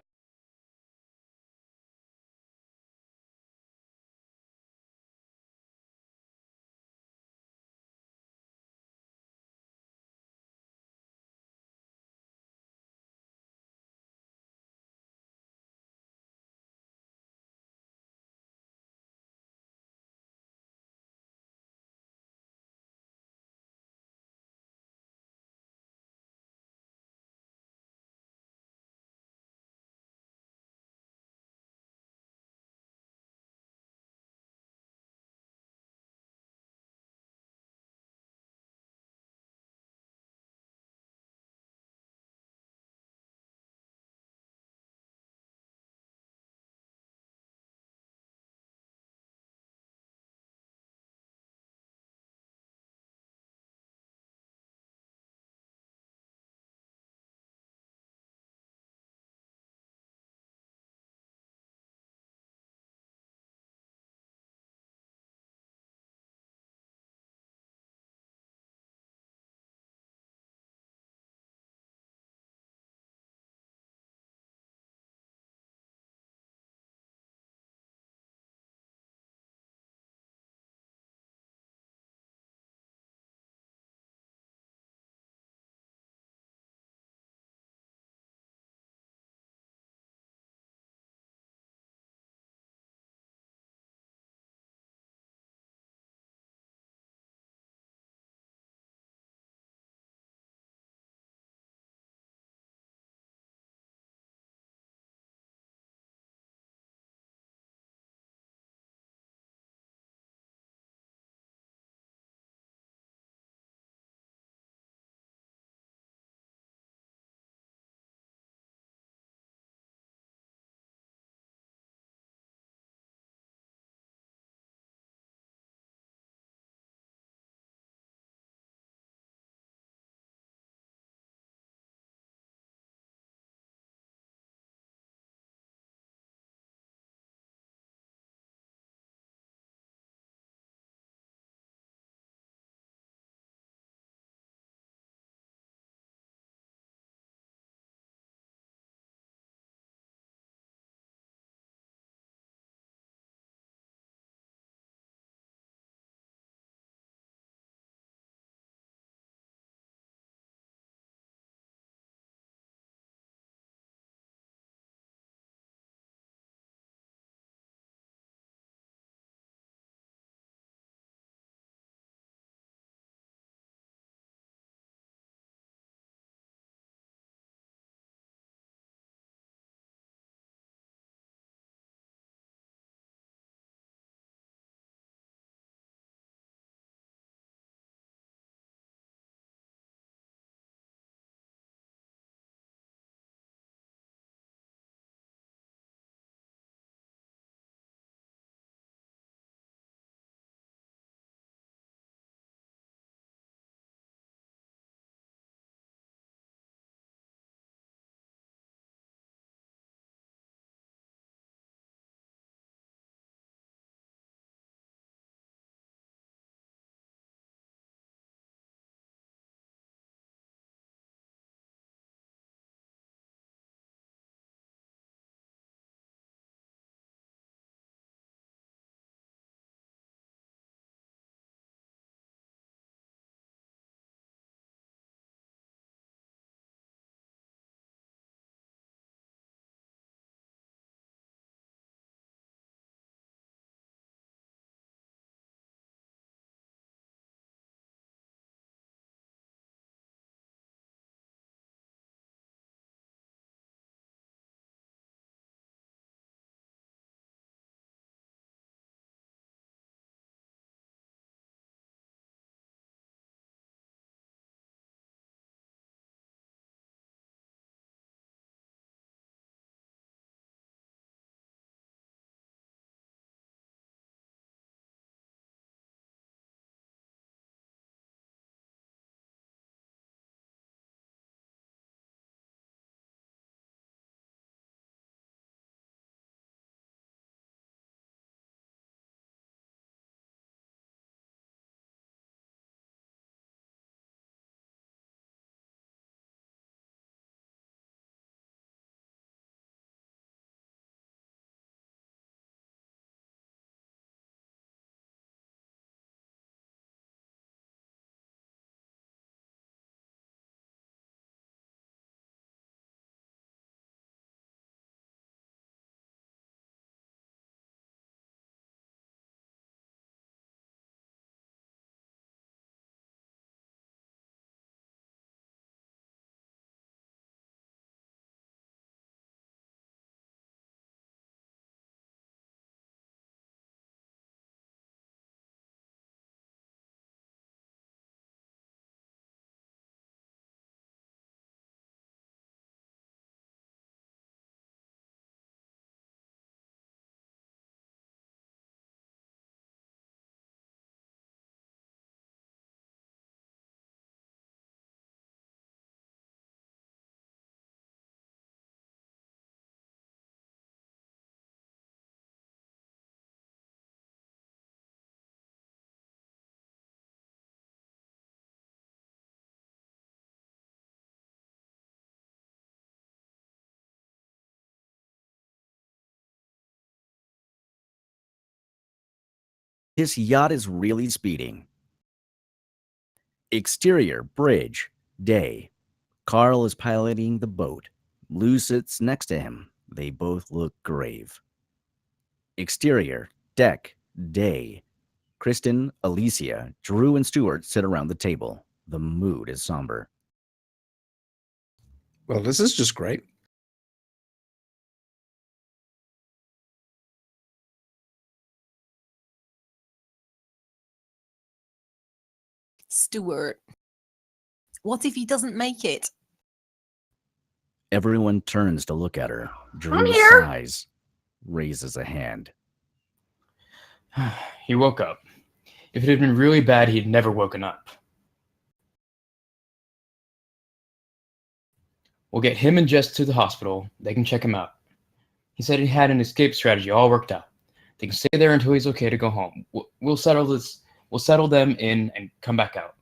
His yacht is really speeding. Exterior, bridge, day. Carl is piloting the boat. Lou sits next to him. They both look grave. Exterior, deck, day. Kristen, Alicia, Drew, and Stuart sit around the table. The mood is somber. Well, this is just great. Stuart, what if he doesn't make it? Everyone turns to look at her. Drew here. sighs, raises a hand. He woke up. If it had been really bad, he'd never woken up. We'll get him and Jess to the hospital. They can check him out. He said he had an escape strategy all worked out. They can stay there until he's okay to go home. We'll settle this. We'll settle them in and come back out,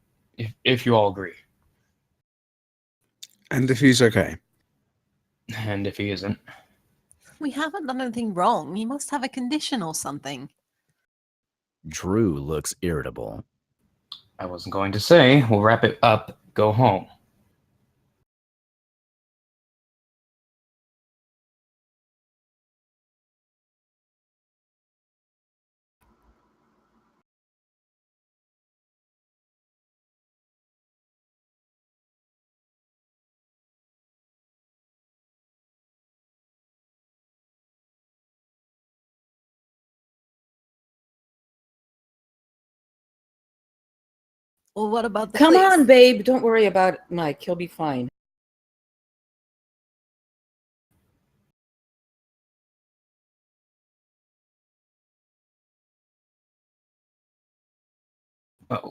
if you all agree. And if he's okay. And if he isn't. We haven't done anything wrong. He must have a condition or something. Drew looks irritable. I wasn't going to say, we'll wrap it up, go home. Well, what about the Come police? on, babe. Don't worry about Mike. He'll be fine.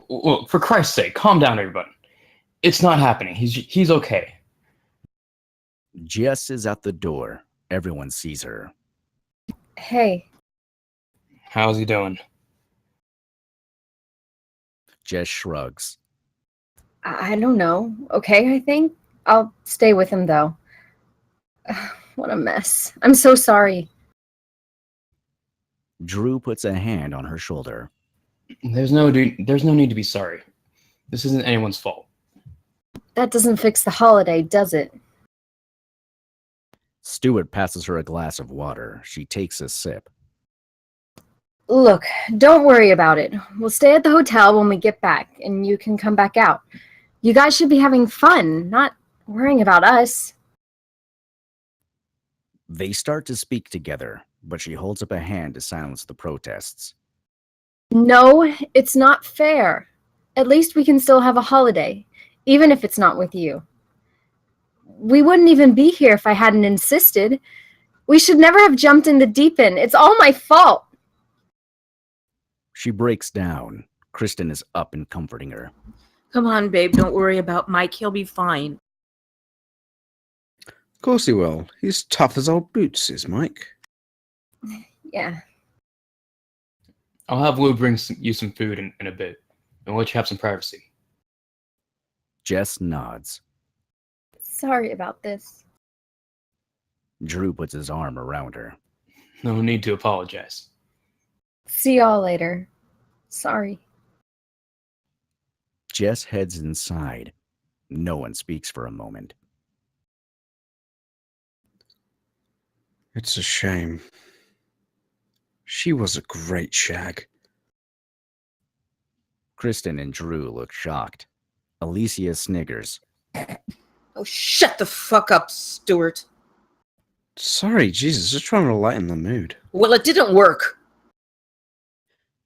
Well, for Christ's sake, calm down, everybody. It's not happening. He's okay. Jess is at the door. Everyone sees her. Hey, How's he doing? Jess shrugs. I don't know. Okay, I think. I'll stay with him, though. What a mess. I'm so sorry. Drew puts a hand on her shoulder. There's no need to be sorry. This isn't anyone's fault. That doesn't fix the holiday, does it? Stuart passes her a glass of water. She takes a sip. Look, don't worry about it. We'll stay at the hotel when we get back, and you can come back out. You guys should be having fun, not worrying about us. They start to speak together, but she holds up a hand to silence the protests. No, it's not fair. At least we can still have a holiday, even if it's not with you. We wouldn't even be here if I hadn't insisted. We should never have jumped in the deep end. It's all my fault. She breaks down. Kristen is up and comforting her. Come on, babe. Don't worry about Mike. He'll be fine. Of course he will. He's tough as old boots, is Mike. Yeah. I'll have Lou bring you some food in a bit, and let you have some privacy. Jess nods. Sorry about this. Drew puts his arm around her. No need to apologize. See y'all later. Sorry. Jess heads inside. No one speaks for a moment. It's a shame. She was a great shag. Kristen and Drew look shocked. Alicia sniggers. Oh, shut the fuck up, Stuart. Sorry, Jesus, just trying to lighten the mood. Well, it didn't work.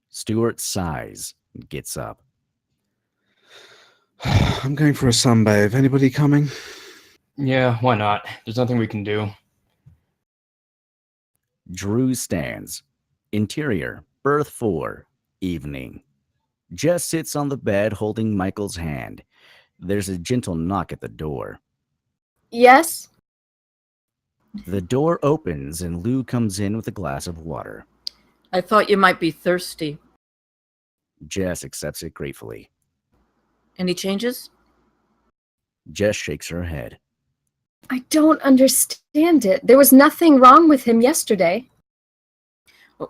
Stuart sighs and gets up. I'm going for a sunbathe. Anybody coming? Yeah, why not? There's nothing we can do. Drew stands. Interior, berth 4, evening. Jess sits on the bed holding Michael's hand. There's a gentle knock at the door. Yes? The door opens and Lou comes in with a glass of water. I thought you might be thirsty. Jess accepts it gratefully. Any changes? Jess shakes her head. I don't understand it. There was nothing wrong with him yesterday.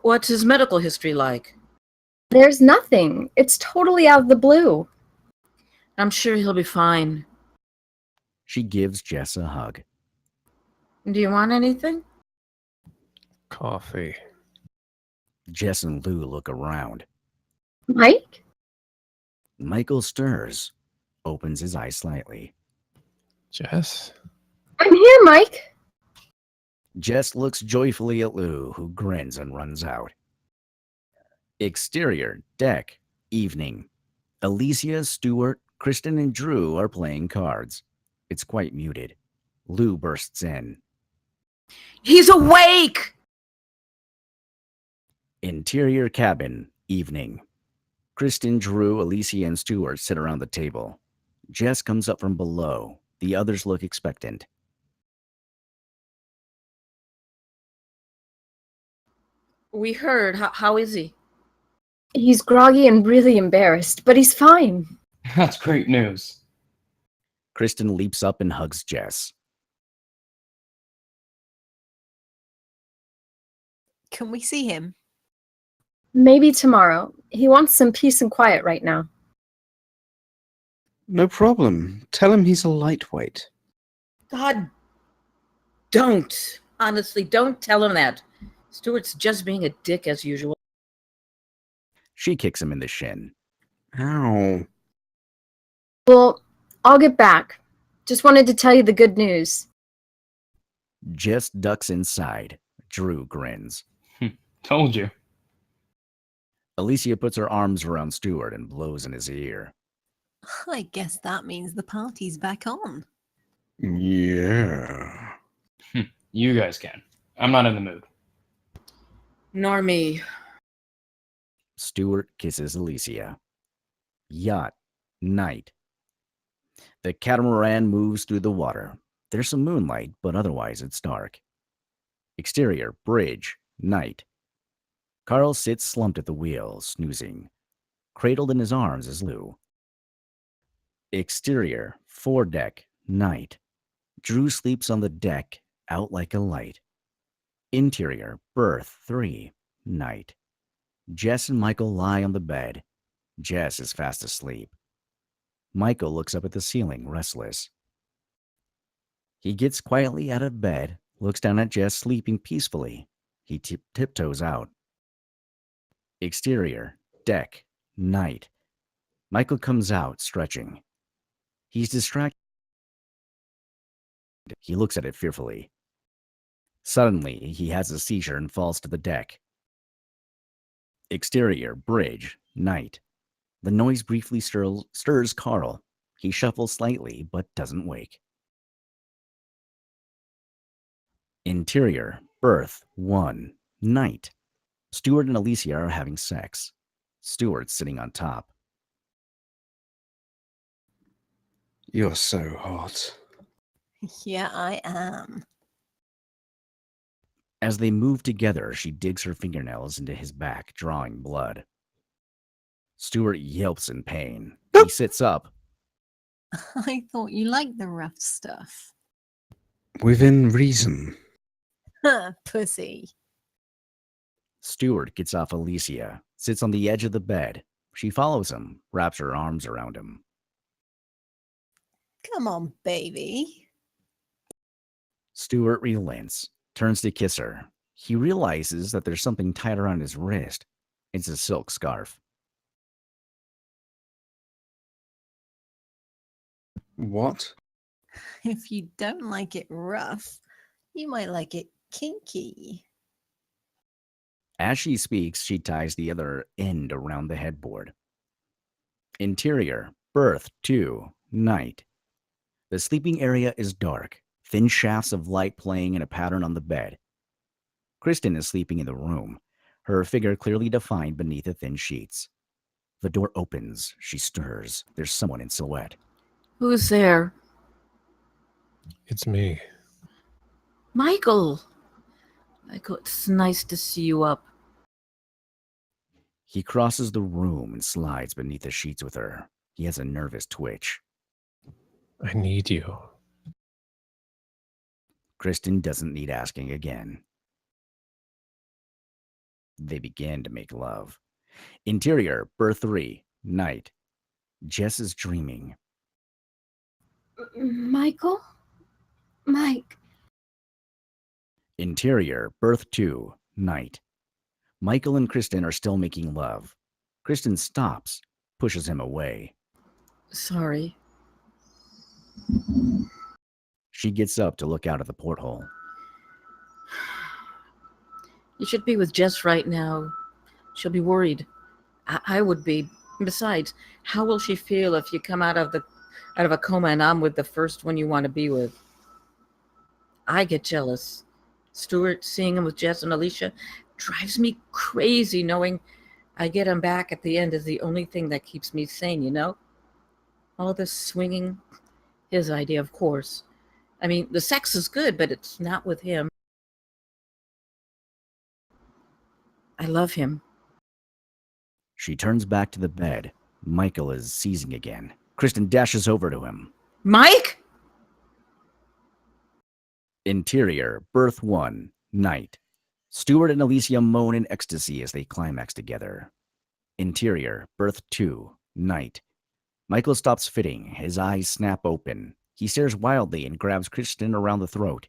What's his medical history like? There's nothing. It's totally out of the blue. I'm sure he'll be fine. She gives Jess a hug. Do you want anything? Coffee. Jess and Lou look around. Mike? Michael stirs, opens his eyes slightly. Jess? I'm here, Mike. Jess looks joyfully at Lou, who grins and runs out. Exterior, deck, evening. Alicia, Stuart, Kristen, and Drew are playing cards. It's quite muted. Lou bursts in. He's awake! Interior cabin, evening. Kristen, Drew, Alicia, and Stuart sit around the table. Jess comes up from below. The others look expectant. We heard. How is he? He's groggy and really embarrassed, but he's fine. That's great news. Kristen leaps up and hugs Jess. Can we see him? Maybe tomorrow. He wants some peace and quiet right now. No problem. Tell him he's a lightweight. God, don't. Honestly, don't tell him that. Stuart's just being a dick as usual. She kicks him in the shin. Ow. Well, I'll get back. Just wanted to tell you the good news. Jess ducks inside. Drew grins. Told you. Alicia puts her arms around Stuart and blows in his ear. I guess that means the party's back on. Yeah. You guys can. I'm not in the mood. Nor me. Stuart kisses Alicia. Yacht. Night. The catamaran moves through the water. There's some moonlight, but otherwise it's dark. Exterior. Bridge. Night. Carl sits slumped at the wheel, snoozing. Cradled in his arms is Lou. Exterior. Foredeck. Night. Drew sleeps on the deck, out like a light. Interior. Berth 3. Night. Jess and Michael lie on the bed. Jess is fast asleep. Michael looks up at the ceiling, restless. He gets quietly out of bed, looks down at Jess sleeping peacefully. He tiptoes out. Exterior, deck, night. Michael comes out, stretching. He's distracted. He looks at it fearfully. Suddenly, he has a seizure and falls to the deck. Exterior, bridge, night. The noise briefly stirs Carl. He shuffles slightly, but doesn't wake. Interior, berth, 1, night. Stuart and Alicia are having sex. Stuart's sitting on top. You're so hot. Yeah, I am. As they move together, she digs her fingernails into his back, drawing blood. Stuart yelps in pain. He sits up. I thought you liked the rough stuff. Within reason. Huh, pussy. Stuart gets off Alicia, sits on the edge of the bed. She follows him, wraps her arms around him. Come on, baby. Stuart relents, turns to kiss her. He realizes that there's something tied around his wrist. It's a silk scarf. What? If you don't like it rough, you might like it kinky. As she speaks, she ties the other end around the headboard. Interior, berth 2, night. The sleeping area is dark, thin shafts of light playing in a pattern on the bed. Kristen is sleeping in the room, her figure clearly defined beneath the thin sheets. The door opens. She stirs. There's someone in silhouette. Who's there? It's me. Michael. Michael, it's nice to see you up. He crosses the room and slides beneath the sheets with her. He has a nervous twitch. I need you. Kristen doesn't need asking again. They begin to make love. Interior, berth 3, night. Jess is dreaming. Michael? Mike. Interior, berth 2, night. Michael and Kristen are still making love. Kristen stops, pushes him away. Sorry. She gets up to look out of the porthole. You should be with Jess right now. She'll be worried. I would be. Besides, how will she feel if you come out of a coma and I'm with the first one you want to be with? I get jealous. Stuart seeing him with Jess and Alicia drives me crazy, knowing I get him back at the end is the only thing that keeps me sane, you know? All this swinging, his idea, of course. I mean, the sex is good, but it's not with him. I love him. She turns back to the bed. Michael is seizing again. Kristen dashes over to him. Mike? Interior, berth 1, night. Stuart and Alicia moan in ecstasy as they climax together. Interior, berth 2, night. Michael stops fitting. His eyes snap open. He stares wildly and grabs Kristen around the throat.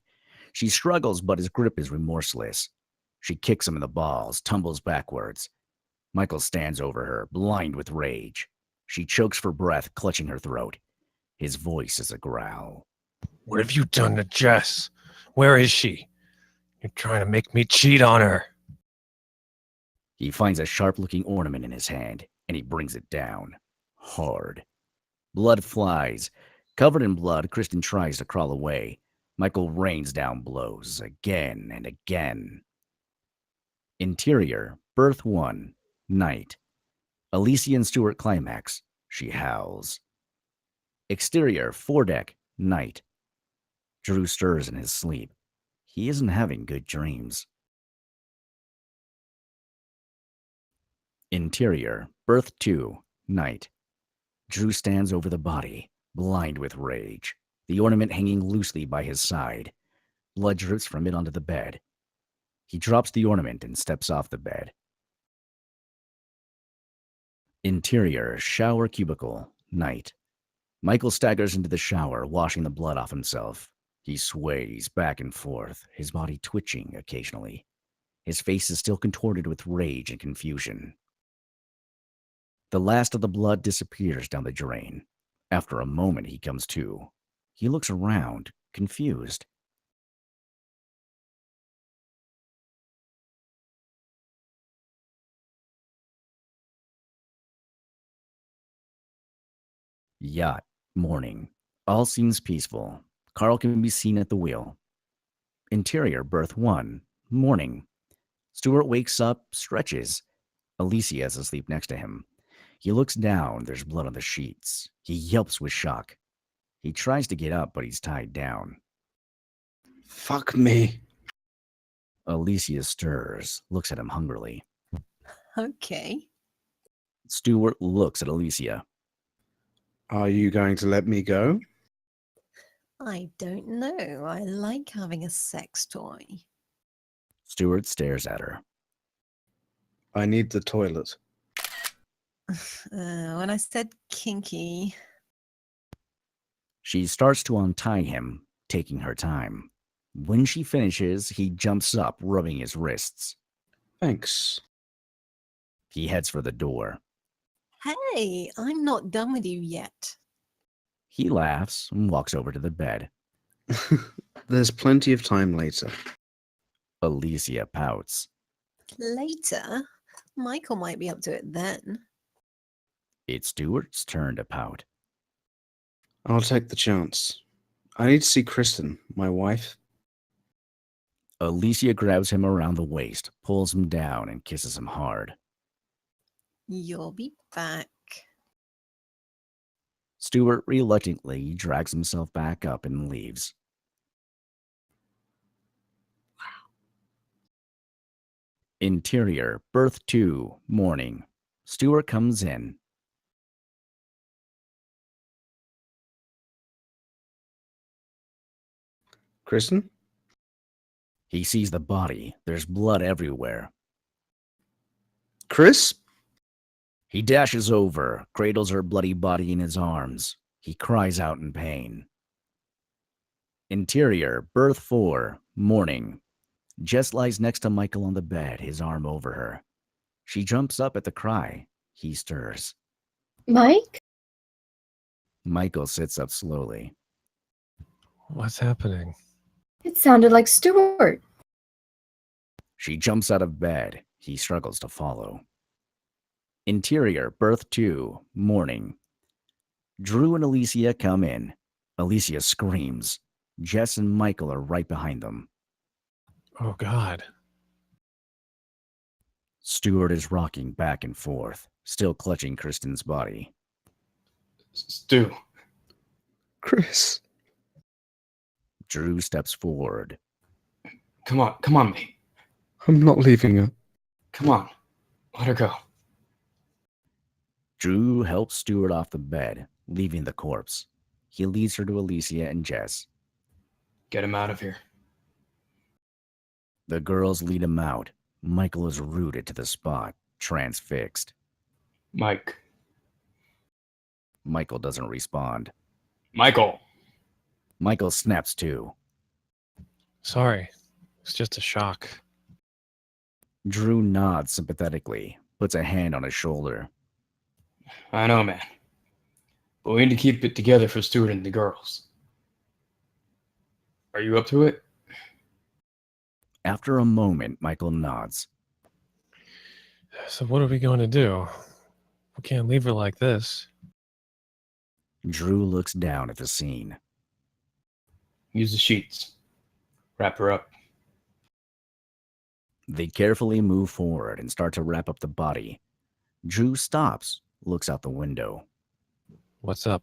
She struggles, but his grip is remorseless. She kicks him in the balls, tumbles backwards. Michael stands over her, blind with rage. She chokes for breath, clutching her throat. His voice is a growl. What have you done to Jess? Where is she? You're trying to make me cheat on her. He finds a sharp-looking ornament in his hand, and he brings it down. Hard. Blood flies. Covered in blood, Kristen tries to crawl away. Michael rains down blows again and again. Interior, berth 1, night. Alicia and Stuart climax. She howls. Exterior, foredeck, night. Drew stirs in his sleep. He isn't having good dreams. Interior, berth 2, night. Drew stands over the body, blind with rage, the ornament hanging loosely by his side. Blood drips from it onto the bed. He drops the ornament and steps off the bed. Interior, shower cubicle, night. Michael staggers into the shower, washing the blood off himself. He sways back and forth, his body twitching occasionally. His face is still contorted with rage and confusion. The last of the blood disappears down the drain. After a moment, he comes to. He looks around, confused. Yacht, morning. All seems peaceful. Carl can be seen at the wheel. Interior, berth 1, morning. Stuart wakes up, stretches. Alicia is asleep next to him. He looks down, there's blood on the sheets. He yelps with shock. He tries to get up, but he's tied down. Fuck me. Alicia stirs, looks at him hungrily. Okay. Stuart looks at Alicia. Are you going to let me go? I don't know. I like having a sex toy. Stuart stares at her. I need the toilet. When I said kinky, She starts to untie him, taking her time. When she finishes, he jumps up, rubbing his wrists. Thanks. He heads for the door. hey, I'm not done with you yet. He laughs and walks over to the bed. There's plenty of time later. Alicia pouts. Later, Michael might be up to it then. It's Stuart's turn to pout. I'll take the chance. I need to see Kristen, my wife. Alicia grabs him around the waist, pulls him down, and kisses him hard. You'll be back. Stuart reluctantly drags himself back up and leaves. Interior, berth 2, morning. Stuart comes in. Kristen? He sees the body. There's blood everywhere. Chris? He dashes over, cradles her bloody body in his arms. He cries out in pain. Interior, berth 4, morning. Jess lies next to Michael on the bed, his arm over her. She jumps up at the cry. He stirs. Mike? Michael sits up slowly. What's happening? It sounded like Stuart. She jumps out of bed. He struggles to follow. Interior, berth 2, morning. Drew and Alicia come in. Alicia screams. Jess and Michael are right behind them. Oh, God. Stuart is rocking back and forth, still clutching Kristen's body. Stu, Chris. Drew steps forward. come on, mate. I'm not leaving her. Come on. Let her go. Drew helps Stuart off the bed, leaving the corpse. He leads her to Alicia and Jess. Get him out of here. The girls lead him out. Michael is rooted to the spot, transfixed. Mike. Michael doesn't respond. Michael. Michael snaps too. Sorry. It's just a shock. Drew nods sympathetically, puts a hand on his shoulder. I know, man. But we need to keep it together for Stuart and the girls. Are you up to it? After a moment, Michael nods. So what are we going to do? We can't leave her like this. Drew looks down at the scene. Use the sheets. Wrap her up. They carefully move forward and start to wrap up the body. Drew stops, looks out the window. What's up?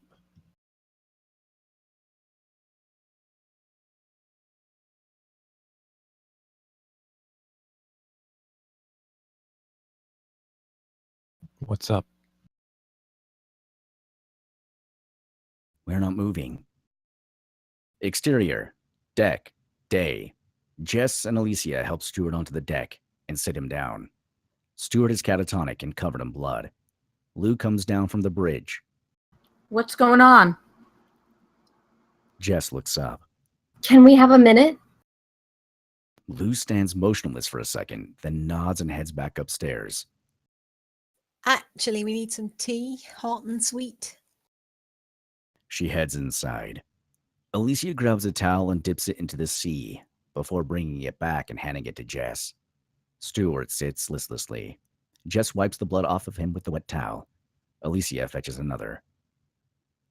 What's up? We're not moving. Exterior, deck, day. Jess and Alicia help Stuart onto the deck and sit him down. Stuart is catatonic and covered in blood. Lou comes down from the bridge. What's going on? Jess looks up. Can we have a minute? Lou stands motionless for a second, then nods and heads back upstairs. Actually, we need some tea, hot and sweet. She heads inside. Alicia grabs a towel and dips it into the sea before bringing it back and handing it to Jess. Stuart sits listlessly. Jess wipes the blood off of him with the wet towel. Alicia fetches another.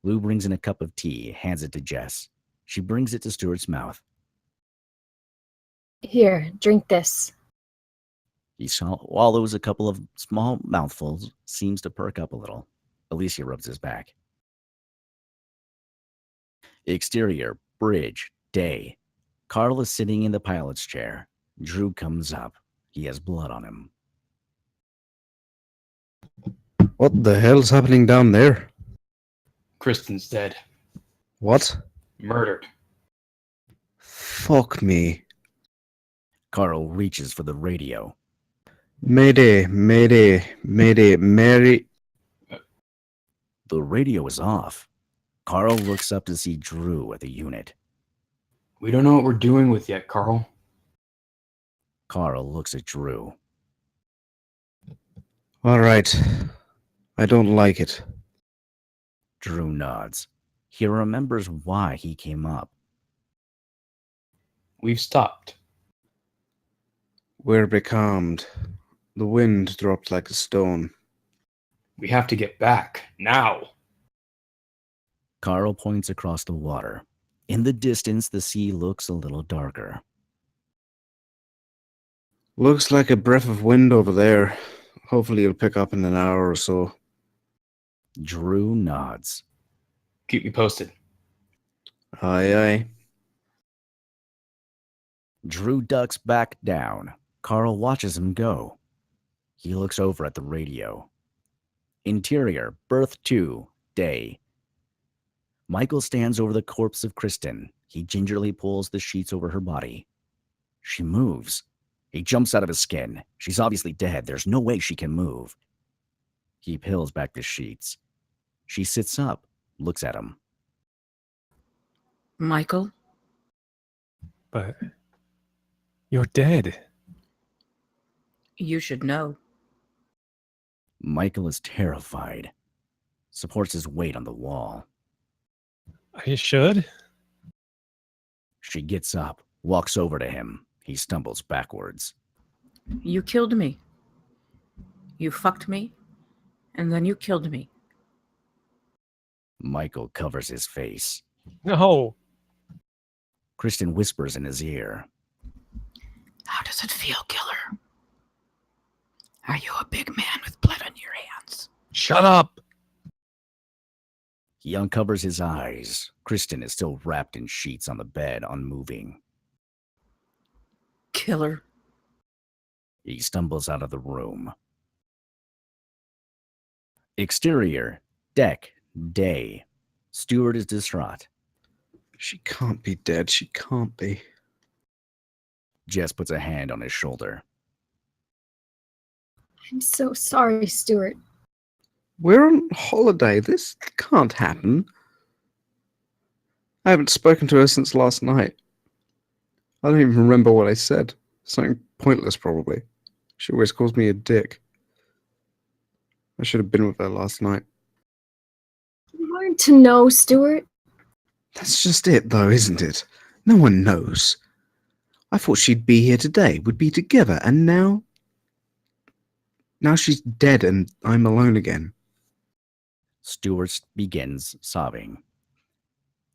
Lou brings in a cup of tea, hands it to Jess. She brings it to Stuart's mouth. Here, drink this. He swallows a couple of small mouthfuls, seems to perk up a little. Alicia rubs his back. Exterior, bridge, day. Carl is sitting in the pilot's chair. Drew comes up. He has blood on him. What the hell's happening down there? Kristen's dead. What? Murdered. Fuck me. Carl reaches for the radio. Mayday, mayday, mayday, Mary. The radio is off. Carl looks up to see Drew at the unit. We don't know what we're doing with yet, Carl. Carl looks at Drew. All right. I don't like it. Drew nods. He remembers why he came up. We've stopped. We're becalmed. The wind dropped like a stone. We have to get back. Now. Carl points across the water. In the distance, the sea looks a little darker. Looks like a breath of wind over there. Hopefully it'll pick up in an hour or so. Drew nods. Keep me posted. Aye, aye. Drew ducks back down. Carl watches him go. He looks over at the radio. Interior, berth 2, day. Michael stands over the corpse of Kristen. He gingerly pulls the sheets over her body. She moves. He jumps out of his skin. She's obviously dead. There's no way she can move. He peels back the sheets. She sits up, looks at him. Michael, But you're dead. you should know. Michael is terrified, supports his weight on the wall. I should? She gets up, walks over to him. He stumbles backwards. You killed me. You fucked me, and then you killed me. Michael covers his face. No. Kristen whispers in his ear. How does it feel, killer? Are you a big man with blood on your hands? Shut up. He uncovers his eyes. Kristen is still wrapped in sheets on the bed, unmoving. Killer. He stumbles out of the room. Exterior, deck, day. Stewart is distraught. She can't be dead. She can't be. Jess puts a hand on his shoulder. I'm so sorry, Stuart. We're on holiday. This can't happen. I haven't spoken to her since last night. I don't even remember what I said. Something pointless, probably. She always calls me a dick. I should have been with her last night. Hard to know, Stuart. That's just it, though, isn't it? No one knows. I thought she'd be here today. We'd be together, and now... Now she's dead and I'm alone again. Stewart begins sobbing.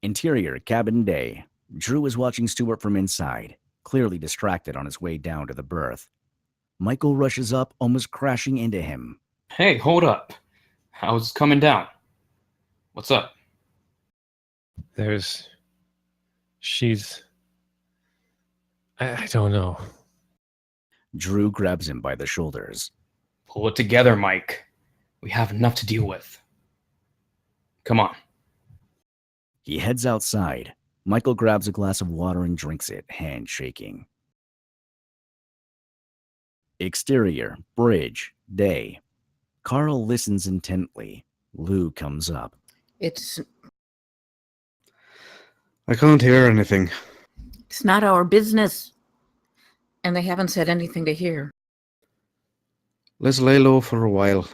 Interior, cabin day. Drew is watching Stewart from inside, clearly distracted on his way down to the berth. Michael rushes up, almost crashing into him. Hey, hold up. I was coming down. What's up? She's... I don't know. Drew grabs him by the shoulders. Pull it together, Mike. We have enough to deal with. Come on. He heads outside. Michael grabs a glass of water and drinks it, hand shaking. Exterior, bridge, day. Carl listens intently. Lou comes up. It's I can't hear anything. not our business. And they haven't said anything to hear. Let's lay low for a while.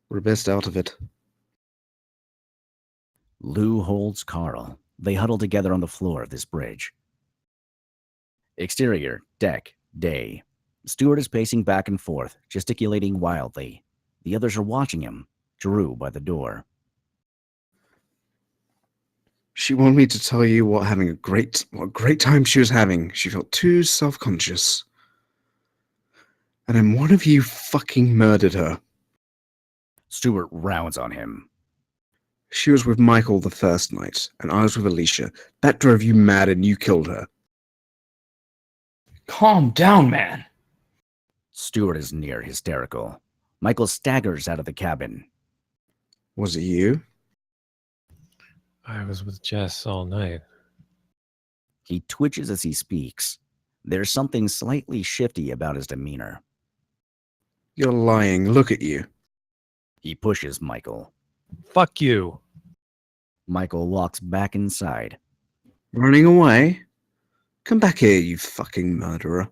We're best out of it. Lou holds Carl. They huddle together on the floor of this bridge. Exterior, deck, day. Stewart is pacing back and forth, gesticulating wildly. The others are watching him. Drew by the door. She wanted me to tell you what a great time she was having. She felt too self-conscious. And then one of you fucking murdered her. Stewart rounds on him. She was with Michael the first night, and I was with Alicia. That drove you mad and you killed her. Calm down, man. Stewart is near hysterical. Michael staggers out of the cabin. Was it you? I was with Jess all night. He twitches as he speaks. There's something slightly shifty about his demeanor. You're lying. Look at you. He pushes Michael. Fuck you. Michael walks back inside. Running away? Come back here, you fucking murderer.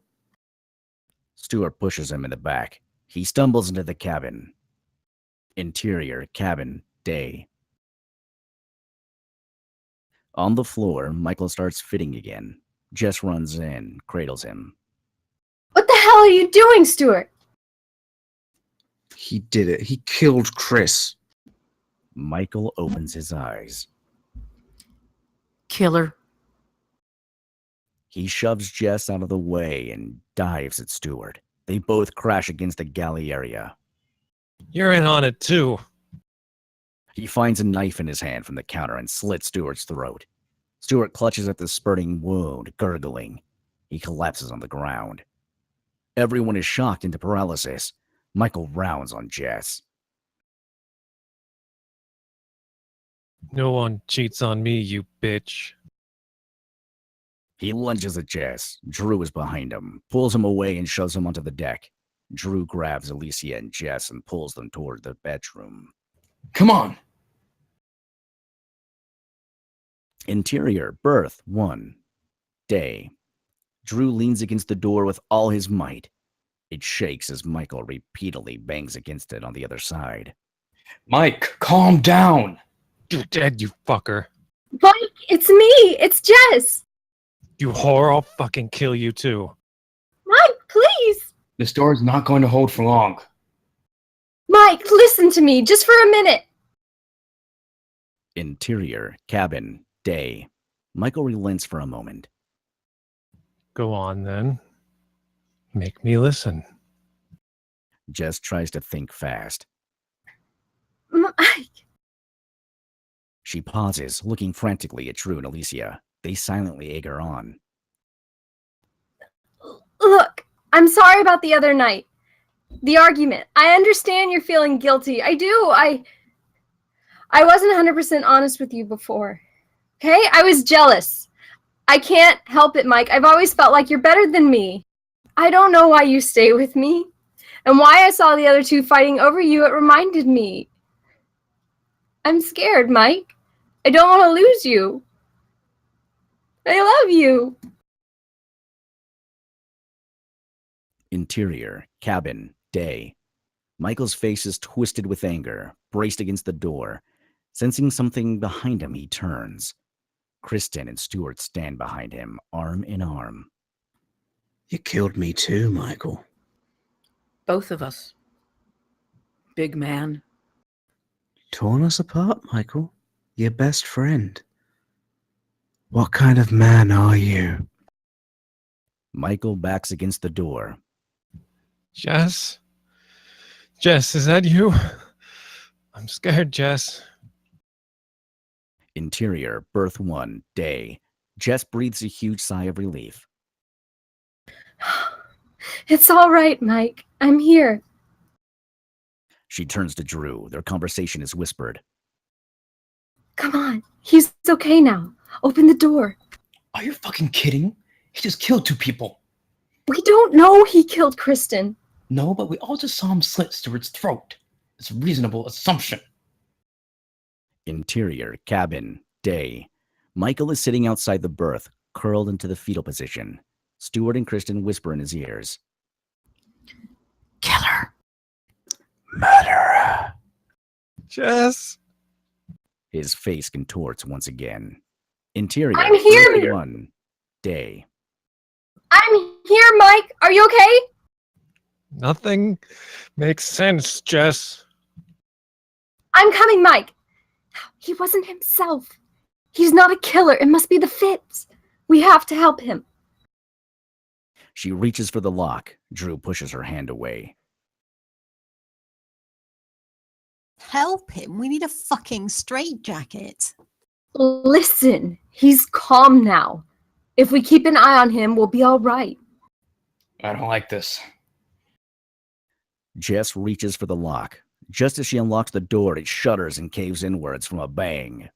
Stewart pushes him in the back. He stumbles into the cabin. Interior, cabin, day. On the floor, Michael starts fitting again. Jess runs in, cradles him. What the hell are you doing, Stuart? He did it. He killed Chris. Michael opens his eyes. Killer. He shoves Jess out of the way and dives at Stewart. They both crash against the galley area. You're in on it too. He finds a knife in his hand from the counter and slits Stewart's throat. Stewart clutches at the spurting wound, gurgling. He collapses on the ground. Everyone is shocked into paralysis. Michael rounds on Jess. No one cheats on me, you bitch. He lunges at Jess. Drew is behind him, pulls him away and shoves him onto the deck. Drew grabs Alicia and Jess and pulls them toward the bedroom. Come on. Interior, berth 1, day. Drew leans against the door with all his might. It shakes as Michael repeatedly bangs against it on the other side. Mike, calm down. You're dead, you fucker. Mike, it's me. It's Jess. You whore, I'll fucking kill you too. Mike, please. This door is not going to hold for long. Mike, listen to me just for a minute. Interior, cabin, day. Michael relents for a moment. Go on then. Make me listen. Jess tries to think fast. Mike. She pauses, looking frantically at Drew and Alicia. They silently egg her on. Look, I'm sorry about the other night. The argument. I understand you're feeling guilty. I do. I wasn't 100% honest with you before. Okay? I was jealous. I can't help it, Mike. I've always felt like you're better than me. I don't know why you stay with me. And why I saw the other two fighting over you, it reminded me. I'm scared, Mike. I don't want to lose you. I love you. Interior, cabin, day. Michael's face is twisted with anger, braced against the door. Sensing something behind him, he turns. Kristen and Stuart stand behind him, arm in arm. You killed me too, Michael. Both of us. Big man. Torn us apart, Michael. Your best friend. What kind of man are you? Michael backs against the door. Jess? Jess, is that you? I'm scared, Jess. Interior, berth 1, day. Jess breathes a huge sigh of relief. It's all right, Mike. I'm here. She turns to Drew. Their conversation is whispered. Come on. He's okay now. Open the door. Are you fucking kidding? He just killed 2 people. We don't know he killed Kristen. No, but we all just saw him slit Stuart's throat. It's a reasonable assumption. Interior, cabin, day. Michael is sitting outside the berth, curled into the fetal position. Stuart and Kristen whisper in his ears. Killer. Murderer. Jess? His face contorts once again. Interior, I'm here. berth 1, day. I'm here, Mike. Are you okay? Nothing makes sense, Jess. I'm coming, Mike. He wasn't himself. He's not a killer. It must be the fits. We have to help him. She reaches for the lock. Drew pushes her hand away. Help him? We need a fucking straitjacket. Listen, he's calm now. If we keep an eye on him, we'll be all right. I don't like this. Jess reaches for the lock. Just as she unlocks the door, it shudders and caves inwards from a bang.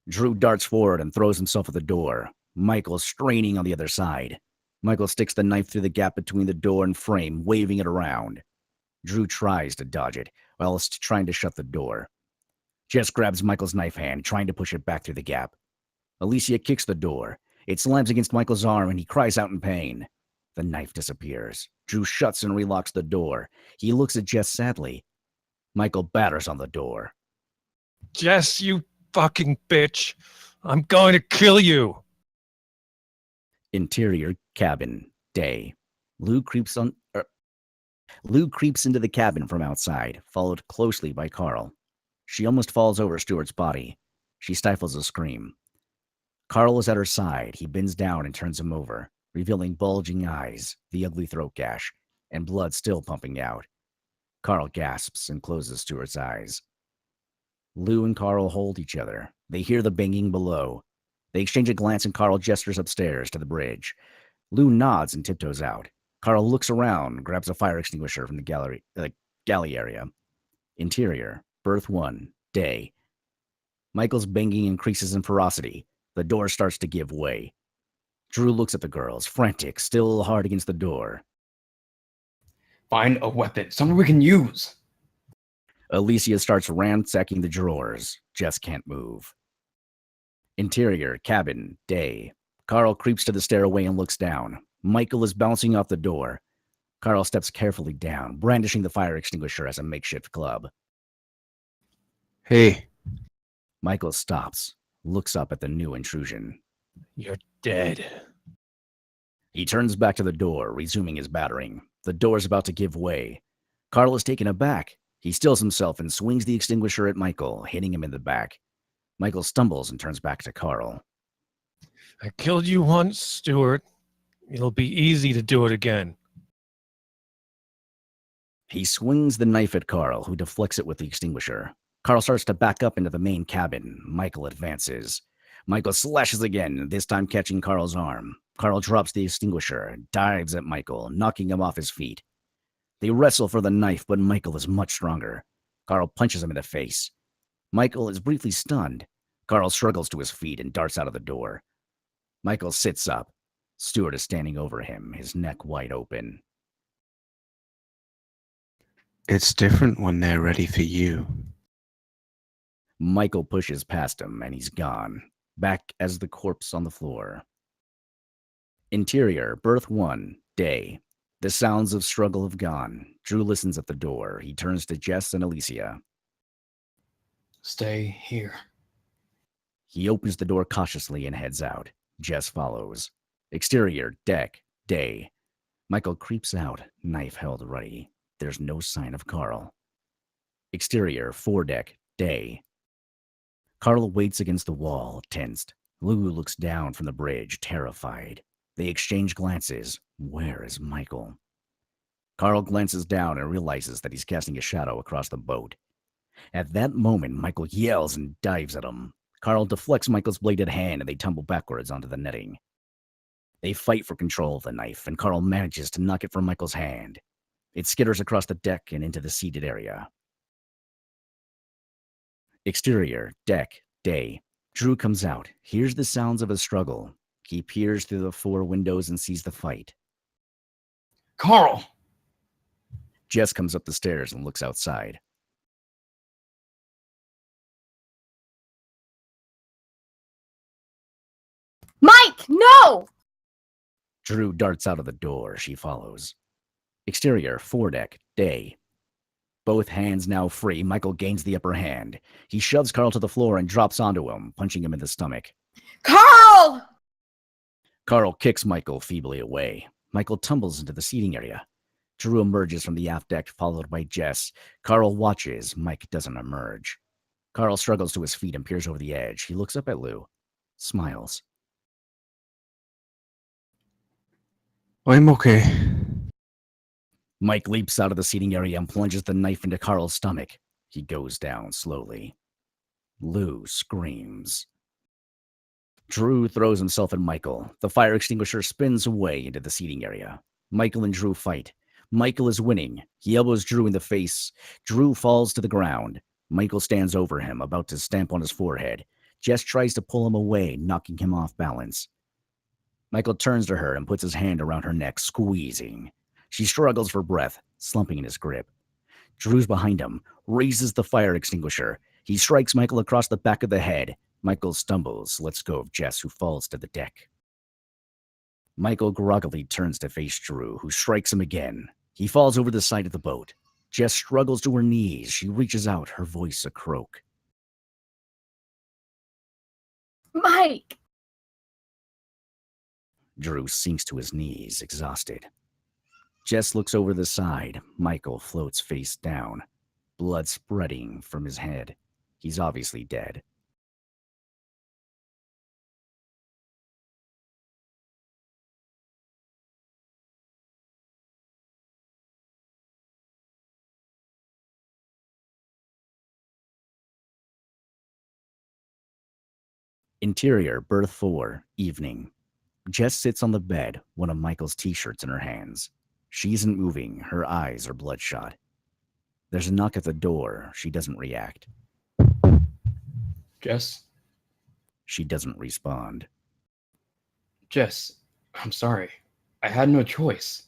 Drew darts forward and throws himself at the door. Michael straining on the other side. Michael sticks the knife through the gap between the door and frame, waving it around. Drew tries to dodge it, whilst trying to shut the door. Jess grabs Michael's knife hand, trying to push it back through the gap. Alicia kicks the door. It slams against Michael's arm and he cries out in pain. The knife disappears. Drew shuts and relocks the door. He looks at Jess sadly. Michael batters on the door. Jess, you fucking bitch. I'm going to kill you. Interior, cabin, day. Lou creeps into the cabin from outside, followed closely by Carl. She almost falls over Stuart's body. She stifles a scream. Carl is at her side. He bends down and turns him over, revealing bulging eyes, the ugly throat gash, and blood still pumping out. Carl gasps and closes Stuart's eyes. Lou and Carl hold each other. They hear the banging below. They exchange a glance and Carl gestures upstairs to the bridge. Lou nods and tiptoes out. Carl looks around, grabs a fire extinguisher from the galley area. Interior, berth 1, day. Michael's banging increases in ferocity. The door starts to give way. Drew looks at the girls, frantic, still hard against the door. Find a weapon, something we can use. Alicia starts ransacking the drawers. Jess can't move. Interior, cabin, day. Carl creeps to the stairway and looks down. Michael is bouncing off the door. Carl steps carefully down, brandishing the fire extinguisher as a makeshift club. Hey, Michael stops, looks up at the new intrusion. You're dead. He turns back to the door, resuming his battering. The door's about to give way. Carl is taken aback. He stills himself and swings the extinguisher at Michael, hitting him in the back. Michael stumbles and turns back to Carl. I killed you once, Stuart. It'll be easy to do it again. He swings the knife at Carl, who deflects it with the extinguisher. Carl starts to back up into the main cabin. Michael advances. Michael slashes again, this time catching Carl's arm. Carl drops the extinguisher, dives at Michael, knocking him off his feet. They wrestle for the knife, but Michael is much stronger. Carl punches him in the face. Michael is briefly stunned. Carl struggles to his feet and darts out of the door. Michael sits up. Stuart is standing over him, his neck wide open. it's different when they're ready for you. Michael pushes past him, and he's gone, back as the corpse on the floor. Interior, berth 1, day. The sounds of struggle have gone. Drew listens at the door. He turns to Jess and Alicia. Stay here. He opens the door cautiously and heads out. Jess follows. Exterior, deck, day. Michael creeps out, knife held ready. There's no sign of Carl. Exterior, foredeck, day. Carl waits against the wall, tensed. Lou looks down from the bridge, terrified. They exchange glances. Where is Michael? Carl glances down and realizes that he's casting a shadow across the boat. At that moment, Michael yells and dives at him. Carl deflects Michael's bladed hand and they tumble backwards onto the netting. They fight for control of the knife, and Carl manages to knock it from Michael's hand. It skitters across the deck and into the seated area. Exterior, deck, day. Drew comes out, hears the sounds of a struggle. He peers through the 4 windows and sees the fight. Carl! Jess comes up the stairs and looks outside. Mike, no! Drew darts out of the door. She follows. Exterior, foredeck, day. Both hands now free, Michael gains the upper hand. He shoves Carl to the floor and drops onto him, punching him in the stomach. Carl! Carl kicks Michael feebly away. Michael tumbles into the seating area. Drew emerges from the aft deck, followed by Jess. Carl watches. Mike doesn't emerge. Carl struggles to his feet and peers over the edge. He looks up at Lou. Smiles. I'm okay. Mike leaps out of the seating area and plunges the knife into Carl's stomach. He goes down slowly. Lou screams. Drew throws himself at Michael. The fire extinguisher spins away into the seating area. Michael and Drew fight. Michael is winning. He elbows Drew in the face. Drew falls to the ground. Michael stands over him, about to stamp on his forehead. Jess tries to pull him away, knocking him off balance. Michael turns to her and puts his hand around her neck, squeezing. She struggles for breath, slumping in his grip. Drew's behind him, raises the fire extinguisher. He strikes Michael across the back of the head. Michael stumbles, lets go of Jess, who falls to the deck. Michael groggily turns to face Drew, who strikes him again. He falls over the side of the boat. Jess struggles to her knees. She reaches out, her voice a croak. Mike! Drew sinks to his knees, exhausted. Jess looks over the side. Michael floats face down, blood spreading from his head. He's obviously dead. Interior, berth 4, evening. Jess sits on the bed, one of Michael's t-shirts in her hands. She isn't moving. Her eyes are bloodshot. There's a knock at the door. She doesn't react. Jess? She doesn't respond. Jess, I'm sorry. I had no choice.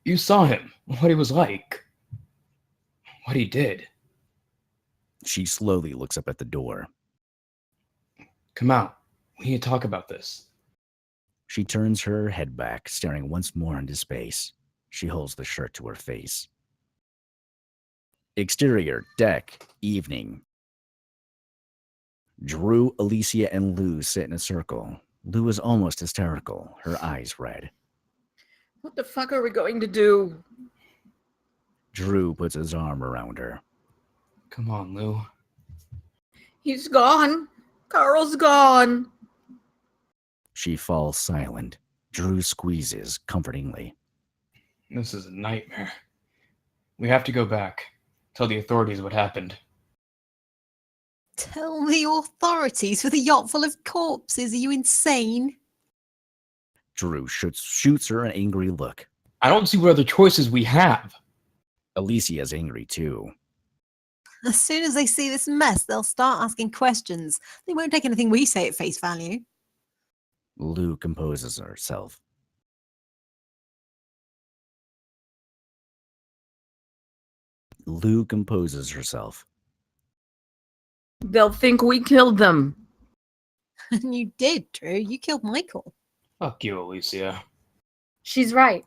You saw him, what he was like, what he did. She slowly looks up at the door. Come out. We need to talk about this. She turns her head back, staring once more into space. She holds the shirt to her face. Exterior, deck, evening. Drew, Alicia, and Lou sit in a circle. Lou is almost hysterical, her eyes red. What the fuck are we going to do? Drew puts his arm around her. Come on, Lou. He's gone. Carl's gone. She falls silent. Drew squeezes comfortingly. This is a nightmare. We have to go back. Tell the authorities what happened. Tell the authorities with a yacht full of corpses. Are you insane? Drew shoots her an angry look. I don't see what other choices we have. Alicia's angry too. As soon as they see this mess, they'll start asking questions. They won't take anything we say at face value. Lou composes herself. Lou composes herself. They'll think we killed them. And you did, Drew. You killed Michael. Fuck you, Alicia. She's right.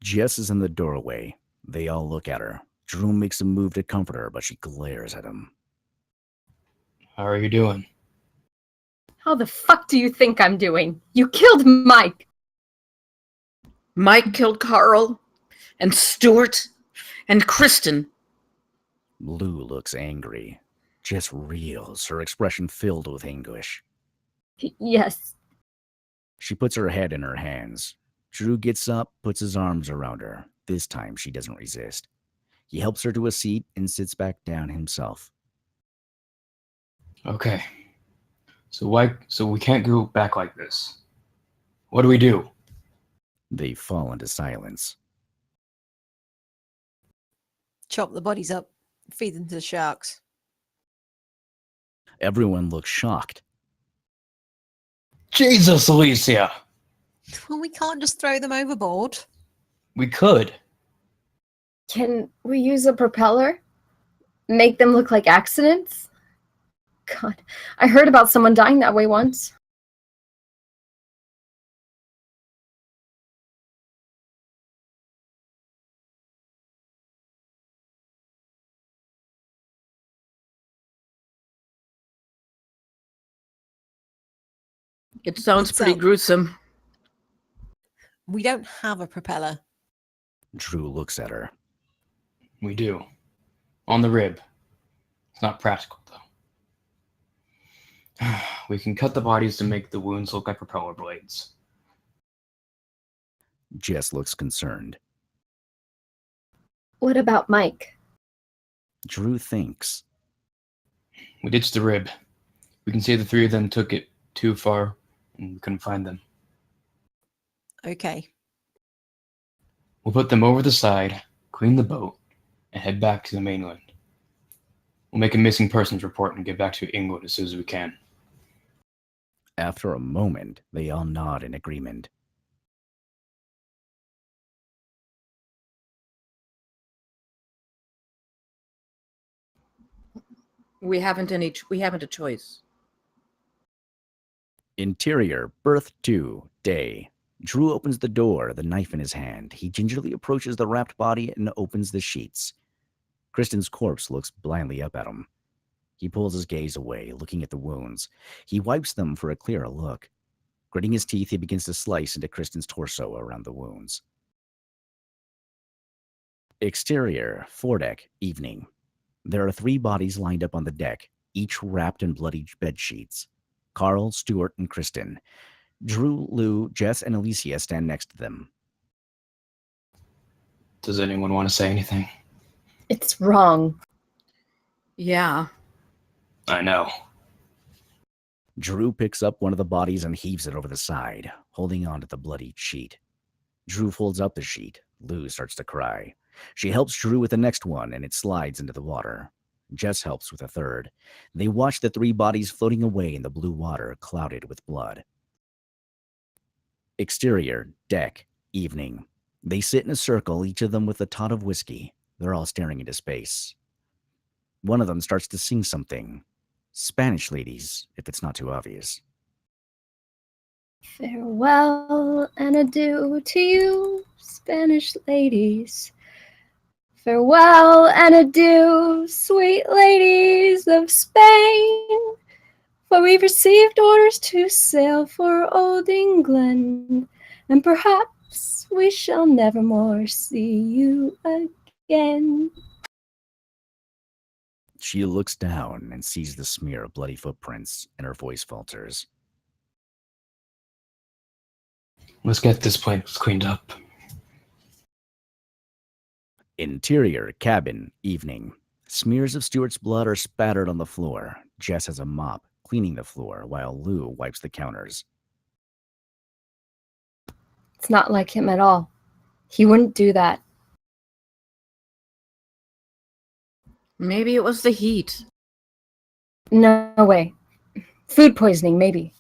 Jess is in the doorway. They all look at her. Drew makes a move to comfort her, but she glares at him. How are you doing? How the fuck do you think I'm doing? You killed Mike. Mike killed Carl and Stuart and Kristen. Lou looks angry. Jess reels, her expression filled with anguish. Yes. She puts her head in her hands. Drew gets up, puts his arms around her. This time she doesn't resist. He helps her to a seat and sits back down himself. Okay. So we can't go back like this. What do we do? They fall into silence. Chop the bodies up, feed them to the sharks. Everyone looks shocked. Jesus, Alicia! Well, we can't just throw them overboard. We could. Can we use a propeller? Make them look like accidents? God, I heard about someone dying that way once. It sounds pretty So- gruesome. We don't have a propeller. Drew looks at her. We do. On the rib. It's not practical, though. We can cut the bodies to make the wounds look like propeller blades. Jess looks concerned. What about Mike? Drew thinks. We ditched the rib. We can say the three of them took it too far and we couldn't find them. Okay. We'll put them over the side, clean the boat, and head back to the mainland. We'll make a missing persons report and get back to England as soon as we can. After a moment, they all nod in agreement. We haven't a choice. Interior, berth 2, day. Drew opens the door, the knife in his hand. He gingerly approaches the wrapped body and opens the sheets. Kristen's corpse looks blindly up at him. He pulls his gaze away, looking at the wounds. He wipes them for a clearer look. Gritting his teeth, he begins to slice into Kristen's torso around the wounds. Exterior, foredeck, evening. There are 3 bodies lined up on the deck, each wrapped in bloody bed sheets. Carl, Stuart, and Kristen. Drew, Lou, Jess, and Alicia stand next to them. Does anyone want to say anything? It's wrong. Yeah. I know. Drew picks up one of the bodies and heaves it over the side, holding on to the bloodied sheet. Drew folds up the sheet. Lou starts to cry. She helps Drew with the next one, and it slides into the water. Jess helps with a third. They watch the 3 bodies floating away in the blue water, clouded with blood. Exterior, deck, evening. They sit in a circle, each of them with a tot of whiskey. They're all staring into space. One of them starts to sing something. Spanish ladies, if it's not too obvious. Farewell and adieu to you, Spanish ladies. Farewell and adieu, sweet ladies of Spain. For we've received orders to sail for old England, and perhaps we shall never more see you again. She looks down and sees the smear of bloody footprints, and her voice falters. Let's get this place cleaned up. Interior cabin, evening. Smears of Stuart's blood are spattered on the floor. Jess has a mop, cleaning the floor, while Lou wipes the counters. It's not like him at all. He wouldn't do that. Maybe it was the heat. No way. Food poisoning, maybe.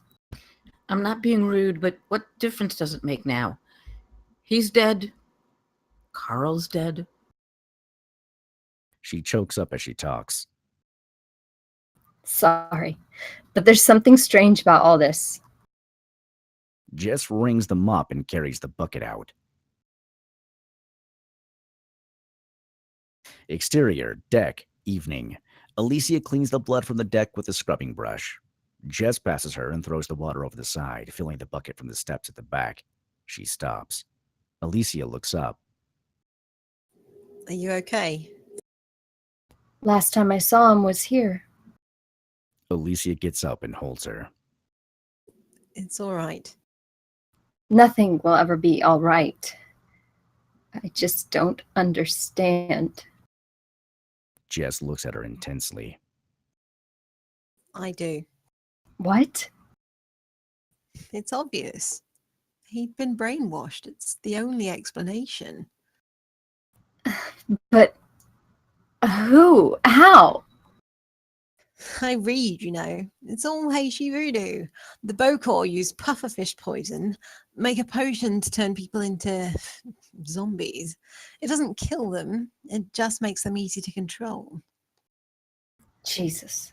I'm not being rude, but what difference does it make now? He's dead. Carl's dead. She chokes up as she talks. Sorry, but there's something strange about all this. Jess rings the mop and carries the bucket out. Exterior, deck, evening. Alicia cleans the blood from the deck with a scrubbing brush. Jess passes her and throws the water over the side, filling the bucket from the steps at the back. She stops. Alicia looks up. Are you okay? Last time I saw him was here. Alicia gets up and holds her. It's all right. Nothing will ever be all right. I just don't understand. Jess looks at her intensely. I do. What? It's obvious. He'd been brainwashed. It's the only explanation. But who? How? I read, you know. It's all Heishi voodoo. The Bokor use pufferfish poison, make a potion to turn people into zombies. It doesn't kill them, it just makes them easy to control. Jesus.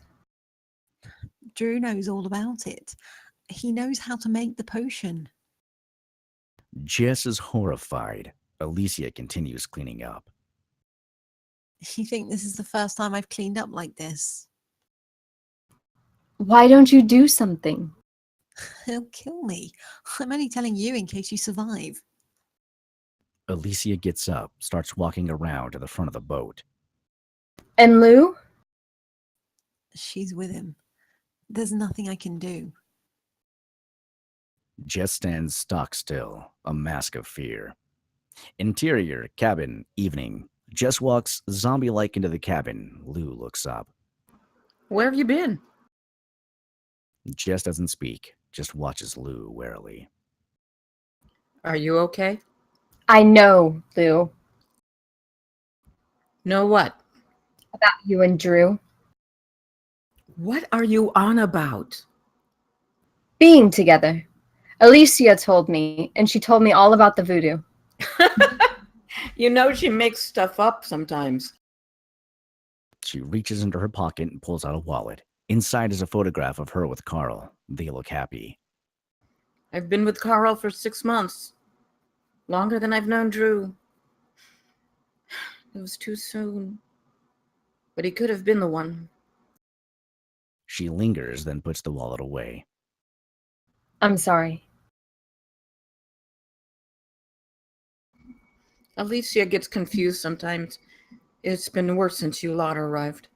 Drew knows all about it. He knows how to make the potion. Jess is horrified. Alicia continues cleaning up. You think this is the first time I've cleaned up like this? Why don't you do something? He'll kill me. I'm only telling you in case you survive. Alicia gets up, starts walking around to the front of the boat. And Lou? She's with him. There's nothing I can do. Jess stands stock still, a mask of fear. Interior, cabin, evening. Jess walks zombie-like into the cabin. Lou looks up. Where have you been? Jess doesn't speak, just watches Lou warily. Are you okay? I know, Lou. Know what? About you and Drew. What are you on about? Being together. Alicia told me, and she told me all about the voodoo. You know she makes stuff up sometimes. She reaches into her pocket and pulls out a wallet. Inside is a photograph of her with Carl. They look happy. I've been with Carl for 6 months. Longer than I've known Drew. It was too soon. But he could have been the one. She lingers, then puts the wallet away. I'm sorry. Alicia gets confused sometimes. It's been worse since you lot arrived.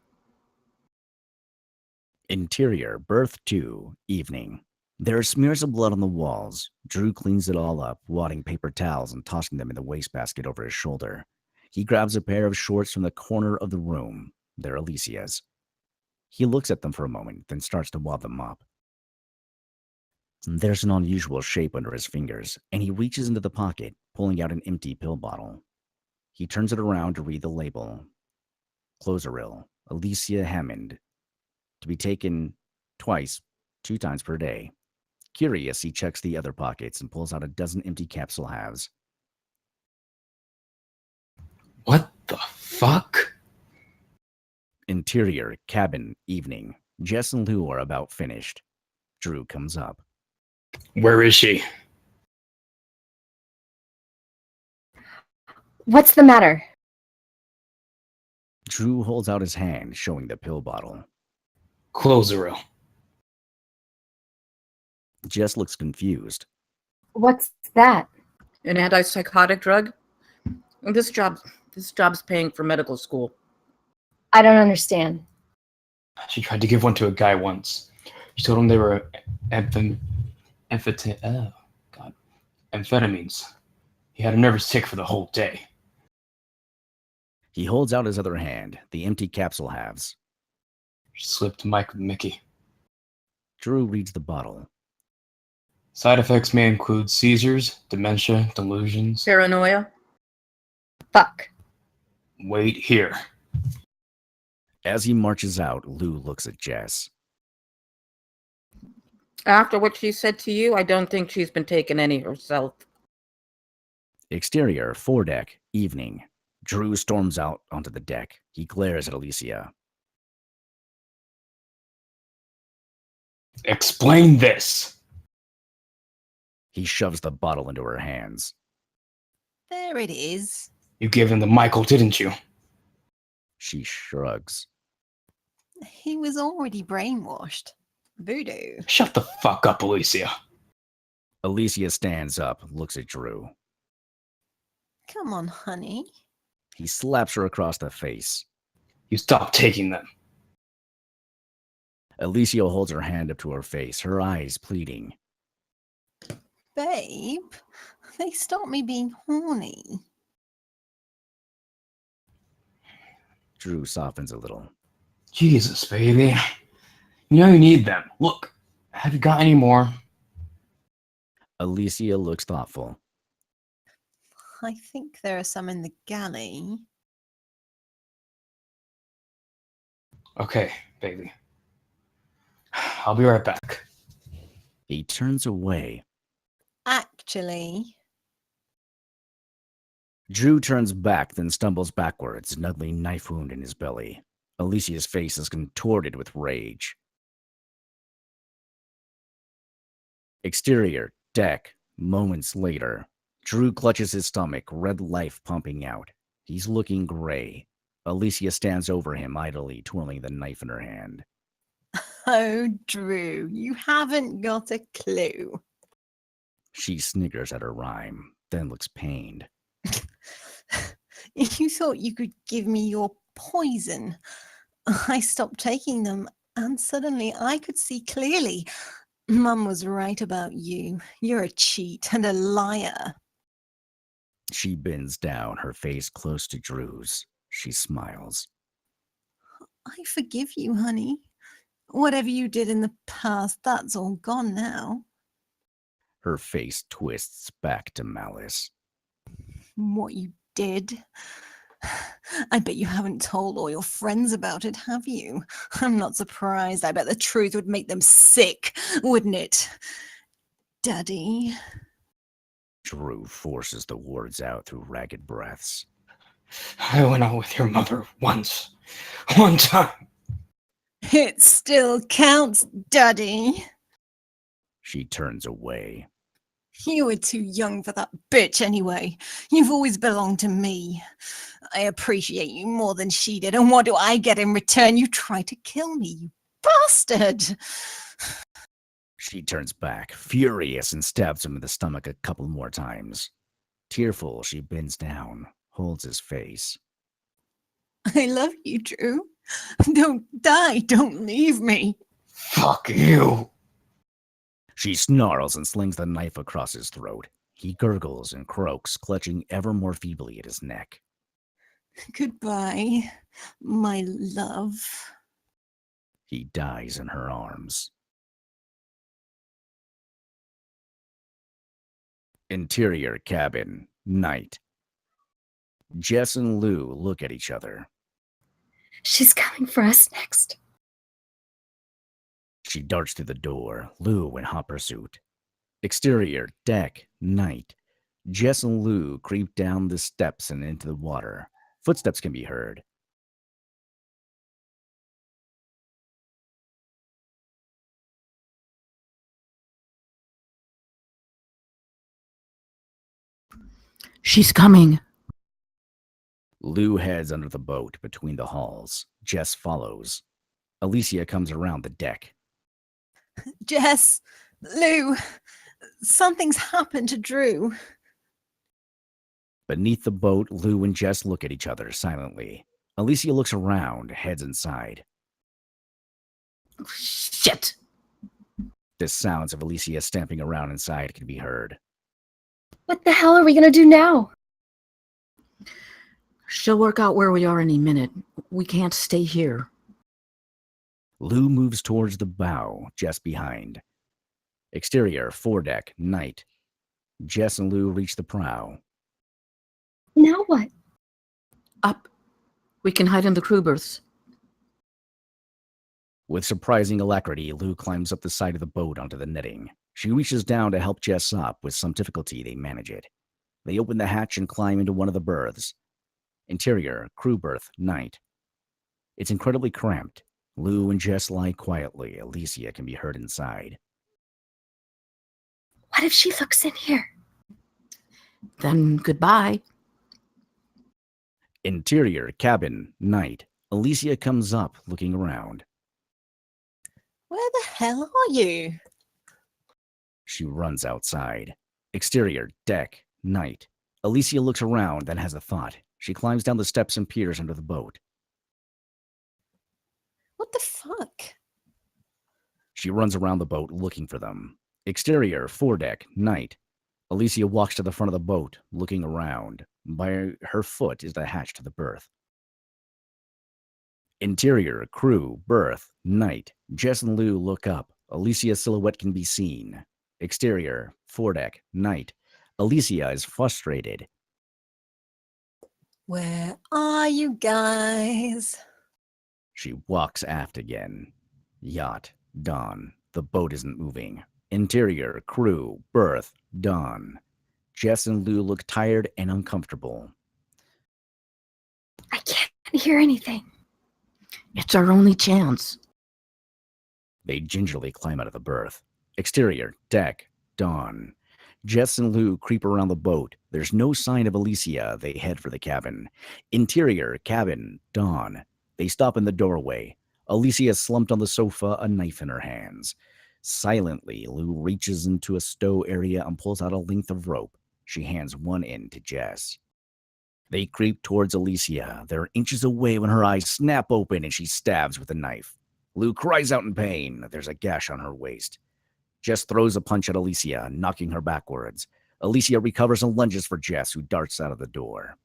Interior, berth 2, evening. There are smears of blood on the walls. Drew cleans it all up, wadding paper towels and tossing them in the wastebasket over his shoulder. He grabs a pair of shorts from the corner of the room. They're Alicia's. He looks at them for a moment, then starts to wad them up. There's an unusual shape under his fingers, and he reaches into the pocket, pulling out an empty pill bottle. He turns it around to read the label. Clozaril, Alicia Hammond. To be taken twice, 2 times per day. Curious, he checks the other pockets and pulls out a dozen empty capsule halves. What the fuck? Interior, cabin, evening. Jess and Lou are about finished. Drew comes up. Where is she? What's the matter? Drew holds out his hand, showing the pill bottle. Clozaril. Jess looks confused. What's that? An antipsychotic drug? This job's paying for medical school. I don't understand. She tried to give one to a guy once. She told him they were amphetamines. He had a nervous tick for the whole day. He holds out his other hand, the empty capsule halves. She slipped Mike with Mickey. Drew reads the bottle. Side effects may include seizures, dementia, delusions. Paranoia? Fuck. Wait here. As he marches out, Lou looks at Jess. After what she said to you, I don't think she's been taking any herself. Exterior, foredeck, evening. Drew storms out onto the deck. He glares at Alicia. Explain this. He shoves the bottle into her hands. There it is. You gave him to Michael, didn't you? She shrugs. He was already brainwashed. Voodoo. Shut the fuck up, Alicia. Alicia stands up, looks at Drew. Come on, honey. He slaps her across the face. You stop taking them. Alicia holds her hand up to her face, her eyes pleading. Babe, they stopped me being horny. Drew softens a little. Jesus, baby. You know you need them. Look, have you got any more? Alicia looks thoughtful. I think there are some in the galley. Okay, baby. I'll be right back. He turns away. Actually, Drew turns back, then stumbles backwards, an ugly knife wound in his belly. Alicia's face is contorted with rage. Exterior, deck, moments later. Drew clutches his stomach, red life pumping out. He's looking gray. Alicia stands over him, idly twirling the knife in her hand. oh, Drew, you haven't got a clue. She sniggers at her rhyme, then looks pained. You thought you could give me your poison. I stopped taking them, and suddenly I could see clearly. Mum was right about you. You're a cheat and a liar. She bends down, her face close to Drew's. She smiles. I forgive you, honey. Whatever you did in the past, that's all gone now. Her face twists back to malice. What you did? I bet you haven't told all your friends about it, have you? I'm not surprised. I bet the truth would make them sick, wouldn't it? Daddy. Drew forces the words out through ragged breaths. I went out with your mother once. One time. It still counts, Daddy. She turns away. You were too young for that bitch anyway. You've always belonged to me. I appreciate you more than she did. And what do I get in return? You tried to kill me, you bastard. She turns back, furious, and stabs him in the stomach a couple more times. Tearful, she bends down, holds his face. I love you, Drew. Don't die. Don't leave me. Fuck you. She snarls and slings the knife across his throat. He gurgles and croaks, clutching ever more feebly at his neck. Goodbye, my love. He dies in her arms. Interior cabin, night. Jess and Lou look at each other. She's coming for us next. She darts through the door, Lou in hot pursuit. Exterior, deck, night. Jess and Lou creep down the steps and into the water. Footsteps can be heard. She's coming. Lou heads under the boat between the hulls. Jess follows. Alicia comes around the deck. Jess, Lou, something's happened to Drew. Beneath the boat, Lou and Jess look at each other silently. Alicia looks around, heads inside. Shit. The sounds of Alicia stamping around inside can be heard. What the hell are we gonna do now? She'll work out where we are any minute. We can't stay here. Lou moves towards the bow, Jess behind. Exterior, foredeck, night. Jess and Lou reach the prow. Now what? Up. We can hide in the crew berths. With surprising alacrity, Lou climbs up the side of the boat onto the netting. She reaches down to help Jess up. With some difficulty, they manage it. They open the hatch and climb into one of the berths. Interior, crew berth, night. It's incredibly cramped. Lou and Jess lie quietly. Alicia can be heard inside. What if she looks in here? Then goodbye. Interior, cabin, night. Alicia comes up, looking around. Where the hell are you? She runs outside. Exterior, deck, night. Alicia looks around, then has a thought. She climbs down the steps and peers under the boat. What the fuck? She runs around the boat looking for them. Exterior, foredeck, night. Alicia walks to the front of the boat, looking around. By her foot is the hatch to the berth. Interior, crew, berth, night. Jess and Lou look up. Alicia's silhouette can be seen. Exterior, foredeck, night. Alicia is frustrated. Where are you guys? She walks aft again. Yacht, dawn. The boat isn't moving. Interior, crew, berth, dawn. Jess and Lou look tired and uncomfortable. I can't hear anything. It's our only chance. They gingerly climb out of the berth. Exterior, deck, dawn. Jess and Lou creep around the boat. There's no sign of Alicia. They head for the cabin. Interior, cabin, dawn. They stop in the doorway. Alicia is slumped on the sofa, a knife in her hands. Silently, Lou reaches into a stow area and pulls out a length of rope. She hands one end to Jess. They creep towards Alicia. They're inches away when her eyes snap open and she stabs with a knife. Lou cries out in pain. There's a gash on her waist. Jess throws a punch at Alicia, knocking her backwards. Alicia recovers and lunges for Jess, who darts out of the door.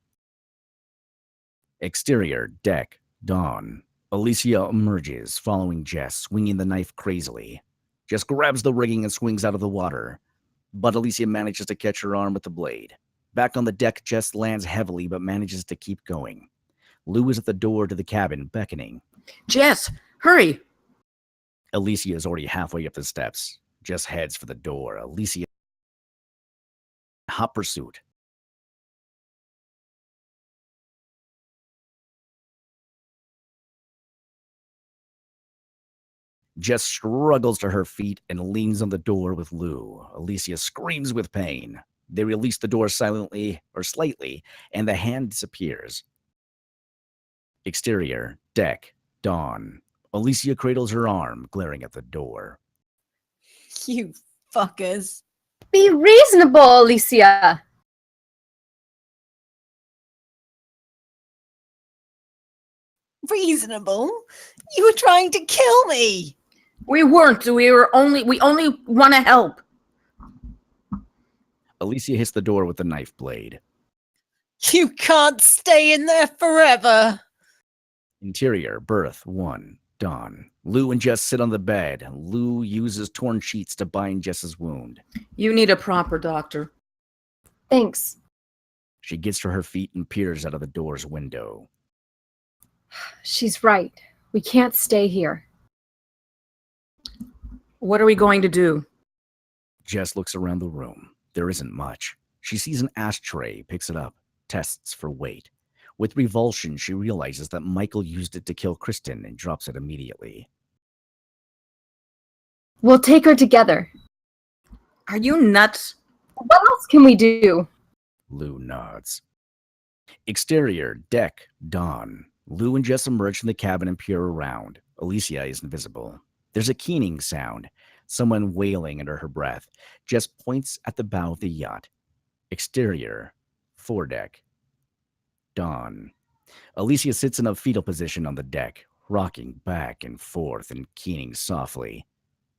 Exterior, deck, dawn. Alicia emerges, following Jess, swinging the knife crazily. Jess grabs the rigging and swings out of the water, but Alicia manages to catch her arm with the blade. Back on the deck, Jess lands heavily but manages to keep going. Lou is at the door to the cabin, beckoning. Jess, hurry! Alicia is already halfway up the steps. Jess heads for the door. Alicia, hot pursuit. Jess struggles to her feet and leans on the door with Lou. Alicia screams with pain. They release the door silently or slightly, and the hand disappears. Exterior, deck, dawn. Alicia cradles her arm, glaring at the door. You fuckers. Be reasonable, Alicia. Reasonable? You were trying to kill me. We weren't. We only want to help. Alicia hits the door with the knife blade. You can't stay in there forever. Interior, berth, 1, dawn. Lou and Jess sit on the bed. Lou uses torn sheets to bind Jess's wound. You need a proper doctor. Thanks. She gets to her feet and peers out of the door's window. She's right. We can't stay here. What are we going to do? Jess looks around the room. There isn't much. She sees an ashtray, picks it up, tests for weight. With revulsion, she realizes that Michael used it to kill Kristen and drops it immediately. We'll take her together. Are you nuts? What else can we do? Lou nods. Exterior, deck, dawn. Lou and Jess emerge from the cabin and peer around. Alicia is invisible. There's a keening sound, someone wailing under her breath. Jess points at the bow of the yacht. Exterior, foredeck. Dawn. Alicia sits in a fetal position on the deck, rocking back and forth and keening softly.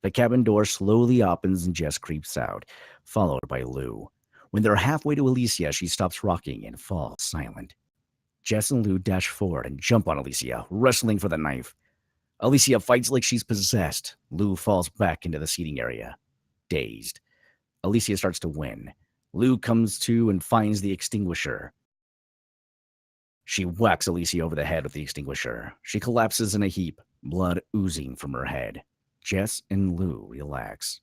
The cabin door slowly opens and Jess creeps out, followed by Lou. When they're halfway to Alicia, she stops rocking and falls silent. Jess and Lou dash forward and jump on Alicia, wrestling for the knife. Alicia fights like she's possessed. Lou falls back into the seating area, dazed. Alicia starts to win. Lou comes to and finds the extinguisher. She whacks Alicia over the head with the extinguisher. She collapses in a heap, blood oozing from her head. Jess and Lou relax.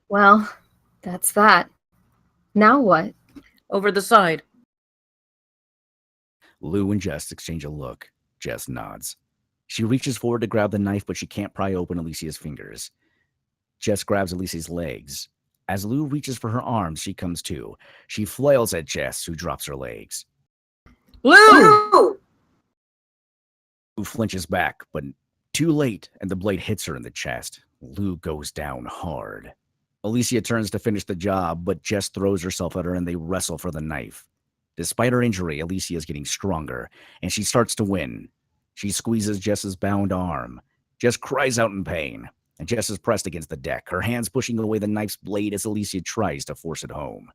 Well, that's that. Now what? Over the side. Lou and Jess exchange a look. Jess nods. She reaches forward to grab the knife, but she can't pry open Alicia's fingers. Jess grabs Alicia's legs. As Lou reaches for her arms, she comes to. She flails at Jess, who drops her legs. Lou! Lou flinches back, but too late, and the blade hits her in the chest. Lou goes down hard. Alicia turns to finish the job, but Jess throws herself at her and they wrestle for the knife. Despite her injury, Alicia is getting stronger, and she starts to win. She squeezes Jess's bound arm. Jess cries out in pain, and Jess is pressed against the deck, her hands pushing away the knife's blade as Alicia tries to force it home.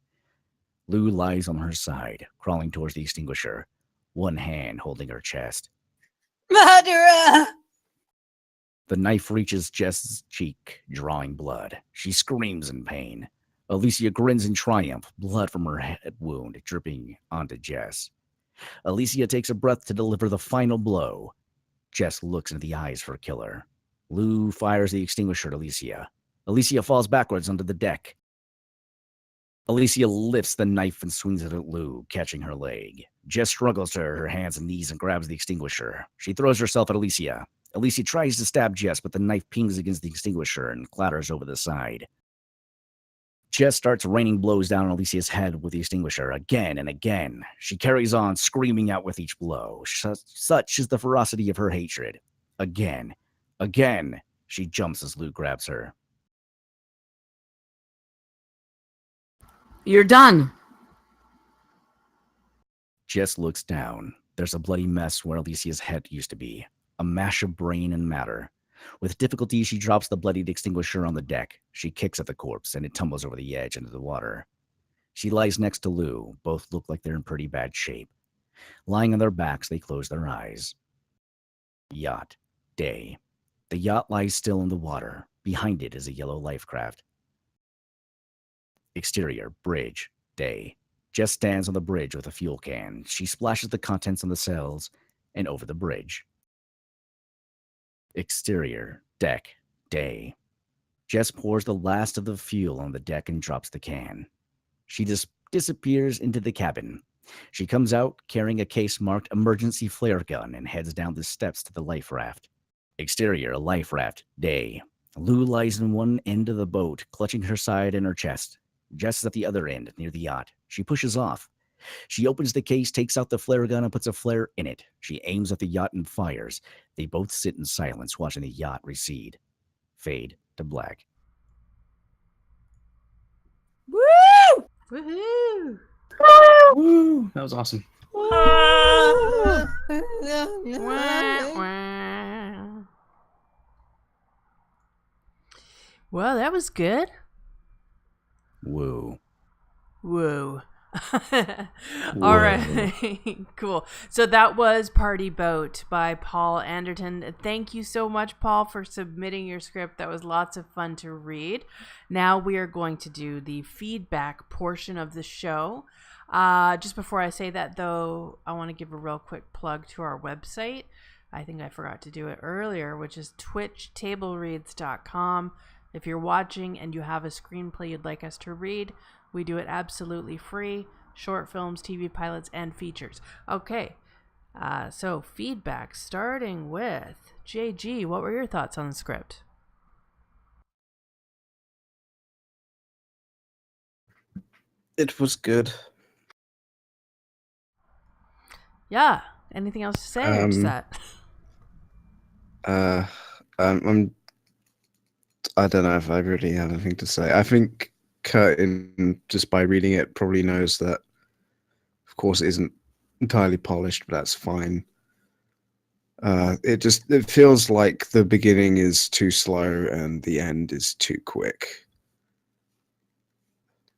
Lou lies on her side, crawling towards the extinguisher, one hand holding her chest. Murderer! The knife reaches Jess's cheek, drawing blood. She screams in pain. Alicia grins in triumph, blood from her head wound dripping onto Jess. Alicia takes a breath to deliver the final blow. Jess looks into the eyes for a killer. Lou fires the extinguisher at Alicia. Alicia falls backwards onto the deck. Alicia lifts the knife and swings it at Lou, catching her leg. Jess struggles to her hands and knees and grabs the extinguisher. She throws herself at Alicia. Alicia tries to stab Jess, but the knife pings against the extinguisher and clatters over the side. Jess starts raining blows down on Alicia's head with the extinguisher again and again. She carries on, screaming out with each blow. Such is the ferocity of her hatred. Again. She jumps as Lou grabs her. You're done. Jess looks down. There's a bloody mess where Alicia's head used to be. A mash of brain and matter. With difficulty, she drops the bloodied extinguisher on the deck. She kicks at the corpse, and it tumbles over the edge into the water. She lies next to Lou. Both look like they're in pretty bad shape. Lying on their backs, they close their eyes. Yacht. Day. The yacht lies still in the water. Behind it is a yellow life craft. Exterior. Bridge. Day. Jess stands on the bridge with a fuel can. She splashes the contents on the sails and over the bridge. Exterior, deck, day. Jess pours the last of the fuel on the deck and drops the can. She disappears into the cabin. She comes out carrying a case marked emergency flare gun and heads down the steps to the life raft. Exterior, life raft, day. Lou lies in one end of the boat, clutching her side and her chest. Jess is at the other end, near the yacht. She pushes off. She opens the case, takes out the flare gun, and puts a flare in it. She aims at the yacht and fires. They both sit in silence, watching the yacht recede. Fade to black. Woo! Woohoo! Woo! That was awesome. Wah, wah. Well, that was good. Woo. Woo. All right. Cool. So that was Party Boat by Paul Anderton. Thank you so much, Paul, for submitting your script. That was lots of fun to read. Now we are going to do the feedback portion of the show. Just before I say that, though, I want to give a real quick plug to our website. I think I forgot to do it earlier, which is twitchtablereads.com. If you're watching and you have a screenplay you'd like us to read, we do it absolutely free. short films, TV pilots, and features. Okay, so feedback, starting with JG. What were your thoughts on the script? It was good. Yeah. Anything else to say? Or just that? I don't know if I really have anything to say. I think Curtin, just by reading it, probably knows that, of course, it isn't entirely polished, but that's fine. It feels like the beginning is too slow and the end is too quick.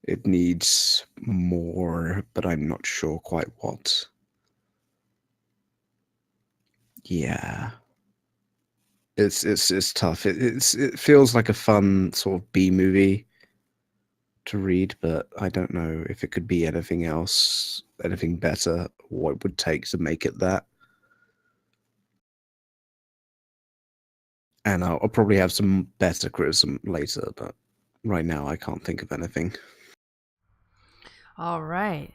It needs more, but I'm not sure quite what. Yeah. It's tough. It feels like a fun sort of B movie to read, but I don't know if it could be anything else, anything better, what it would take to make it that. And I'll probably have some better criticism later, but right now I can't think of anything. All right.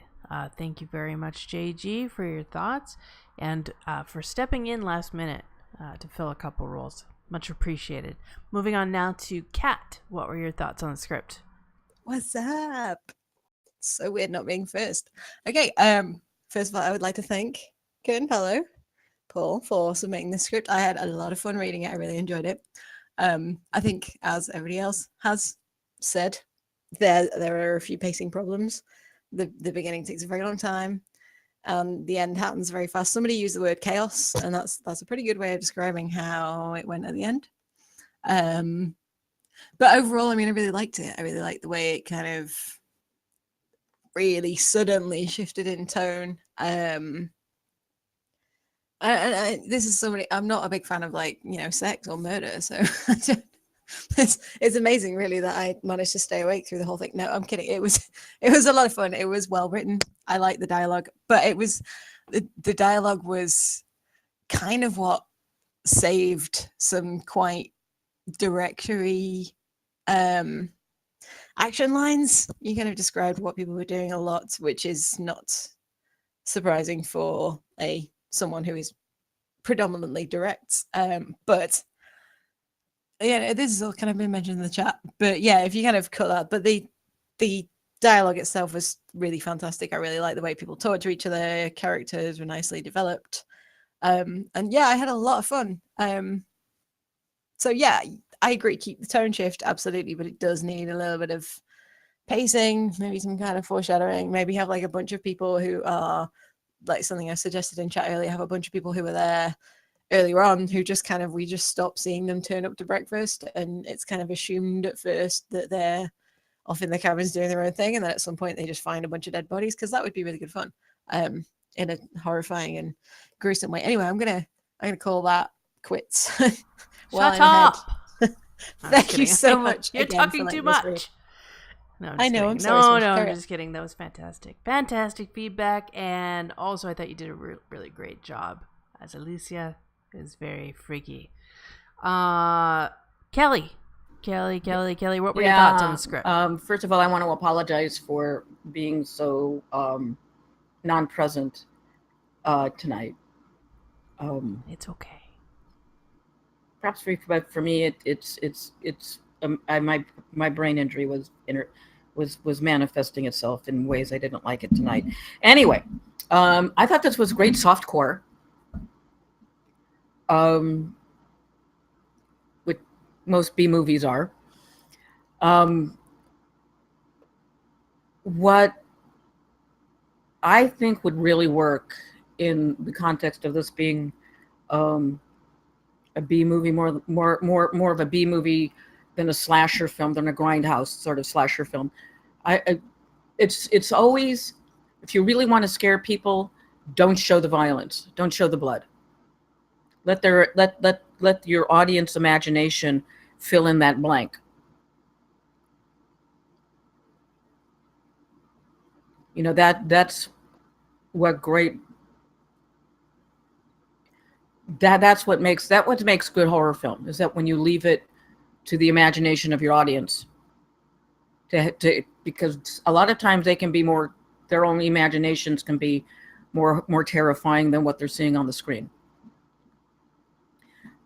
Thank you very much, JG, for your thoughts and for stepping in last minute to fill a couple roles. Much appreciated. Moving on now to Kat. What were your thoughts on the script? What's up? So weird not being first. Okay, first of all, I would like to thank Curtin Fellow, Paul, for submitting the script. I had a lot of fun reading it. I really enjoyed it. I think, as everybody else has said, there are a few pacing problems. The beginning takes a very long time, and the end happens very fast. Somebody used the word chaos, and that's a pretty good way of describing how it went at the end. But overall, I mean, I really liked it. I really liked the way it kind of really suddenly shifted in tone. This is somebody, I'm not a big fan of, like, you know, sex or murder, so it's amazing really that I managed to stay awake through the whole thing. No, I'm kidding. It was a lot of fun. It was well written. I liked the dialogue, but it was the dialogue was kind of what saved some quite directory action lines. You kind of described what people were doing a lot, which is not surprising for someone who is predominantly direct. But yeah, this has all kind of been mentioned in the chat. But yeah, if you kind of cut that, but the dialogue itself was really fantastic. I really like the way people talk to each other. Characters were nicely developed. And yeah, I had a lot of fun. So yeah, I agree. Keep the tone shift, absolutely, but it does need a little bit of pacing, maybe some kind of foreshadowing. Maybe have like a bunch of people who are, like something I suggested in chat earlier, have a bunch of people who were there earlier on who just kind of, we just stop seeing them turn up to breakfast, and it's kind of assumed at first that they're off in the cabins doing their own thing, and then at some point they just find a bunch of dead bodies, because that would be really good fun in a horrifying and gruesome way. Anyway, I'm gonna call that quits. Shut up. Thank you so much. You're talking too much. No, I know. Kidding. I'm sorry. No, I'm just kidding. That was fantastic. Fantastic feedback. And also, I thought you did a really great job as Alicia. Is very freaky. Kelly, what were your thoughts on the script? First of all, I want to apologize for being so non-present tonight. It's okay. Perhaps for me, my brain injury was manifesting itself in ways I didn't like it tonight. Anyway, I thought this was great softcore. Which most B movies are. What I think would really work in the context of this being a B movie, more of a B movie than a slasher film, than a grindhouse sort of slasher film. It's always, if you really want to scare people, don't show the violence, don't show the blood. Let your audience imagination fill in that blank. You know, that's what great. That's what makes good horror film, is that when you leave it to the imagination of your audience, because a lot of times they can be more their own imaginations can be more terrifying than what they're seeing on the screen.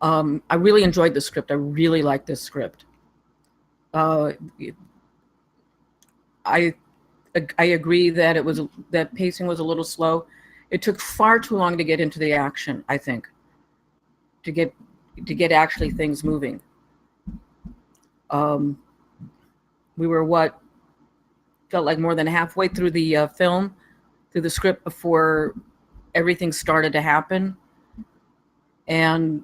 I really enjoyed the script. I really liked this script. I agree that that pacing was a little slow. It took far too long to get into the action, I think, to get actually things moving. We were felt like more than halfway through the film, through the script, before everything started to happen. And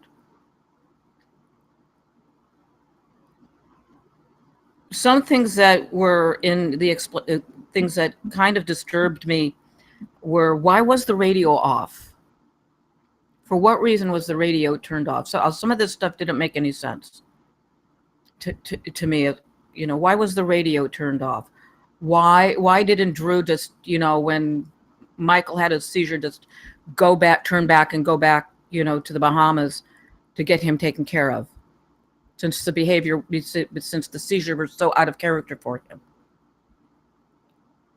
some things that were in the things that kind of disturbed me were, why was the radio off? For what reason was the radio turned off? So some of this stuff didn't make any sense to me. You know, why was the radio turned off? Why didn't Drew just, you know, when Michael had a seizure, just turn back and go back, you know, to the Bahamas to get him taken care of? Since the seizure was so out of character for him.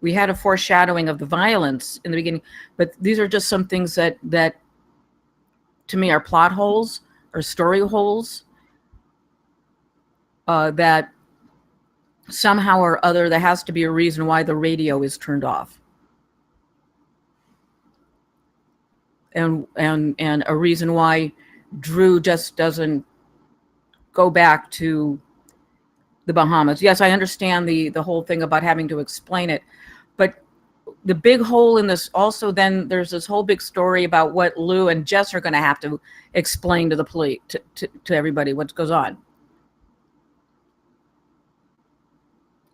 We had a foreshadowing of the violence in the beginning, but these are just some things that to me are plot holes or story holes that somehow or other there has to be a reason why the radio is turned off. And a reason why Drew just doesn't go back to the Bahamas. Yes, I understand the whole thing about having to explain it, but the big hole in this also, then there's this whole big story about what Lou and Jess are going to have to explain to the police, to everybody, what goes on.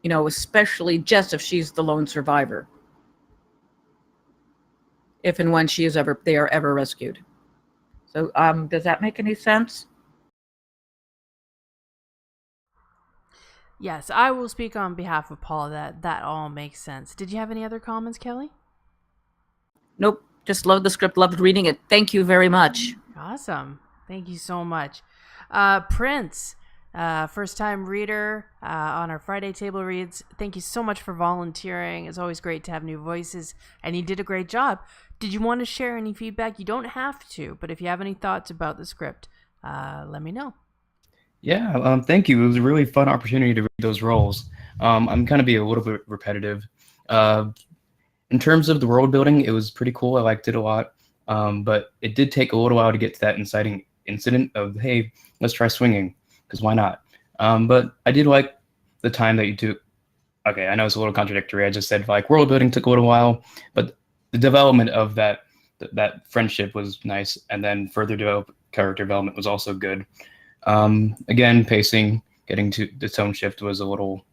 You know, especially Jess, if she's the lone survivor, if and when they are ever rescued. So, does that make any sense? Yes, I will speak on behalf of Paul that all makes sense. Did you have any other comments, Kelly? Nope. Just loved the script, loved reading it. Thank you very much. Awesome. Thank you so much. Prince, first-time reader on our Friday table reads. Thank you so much for volunteering. It's always great to have new voices, and you did a great job. Did you want to share any feedback? You don't have to, but if you have any thoughts about the script, let me know. Yeah, thank you. It was a really fun opportunity to read those roles. I'm kind of be a little bit repetitive. In terms of the world building, it was pretty cool. I liked it a lot. But it did take a little while to get to that inciting incident of, hey, let's try swinging, because why not? But I did like the time that you took. Okay, I know it's a little contradictory. I just said like world building took a little while, but the development of that friendship was nice, and then further character development was also good. Again, pacing, getting to the tone shift was a little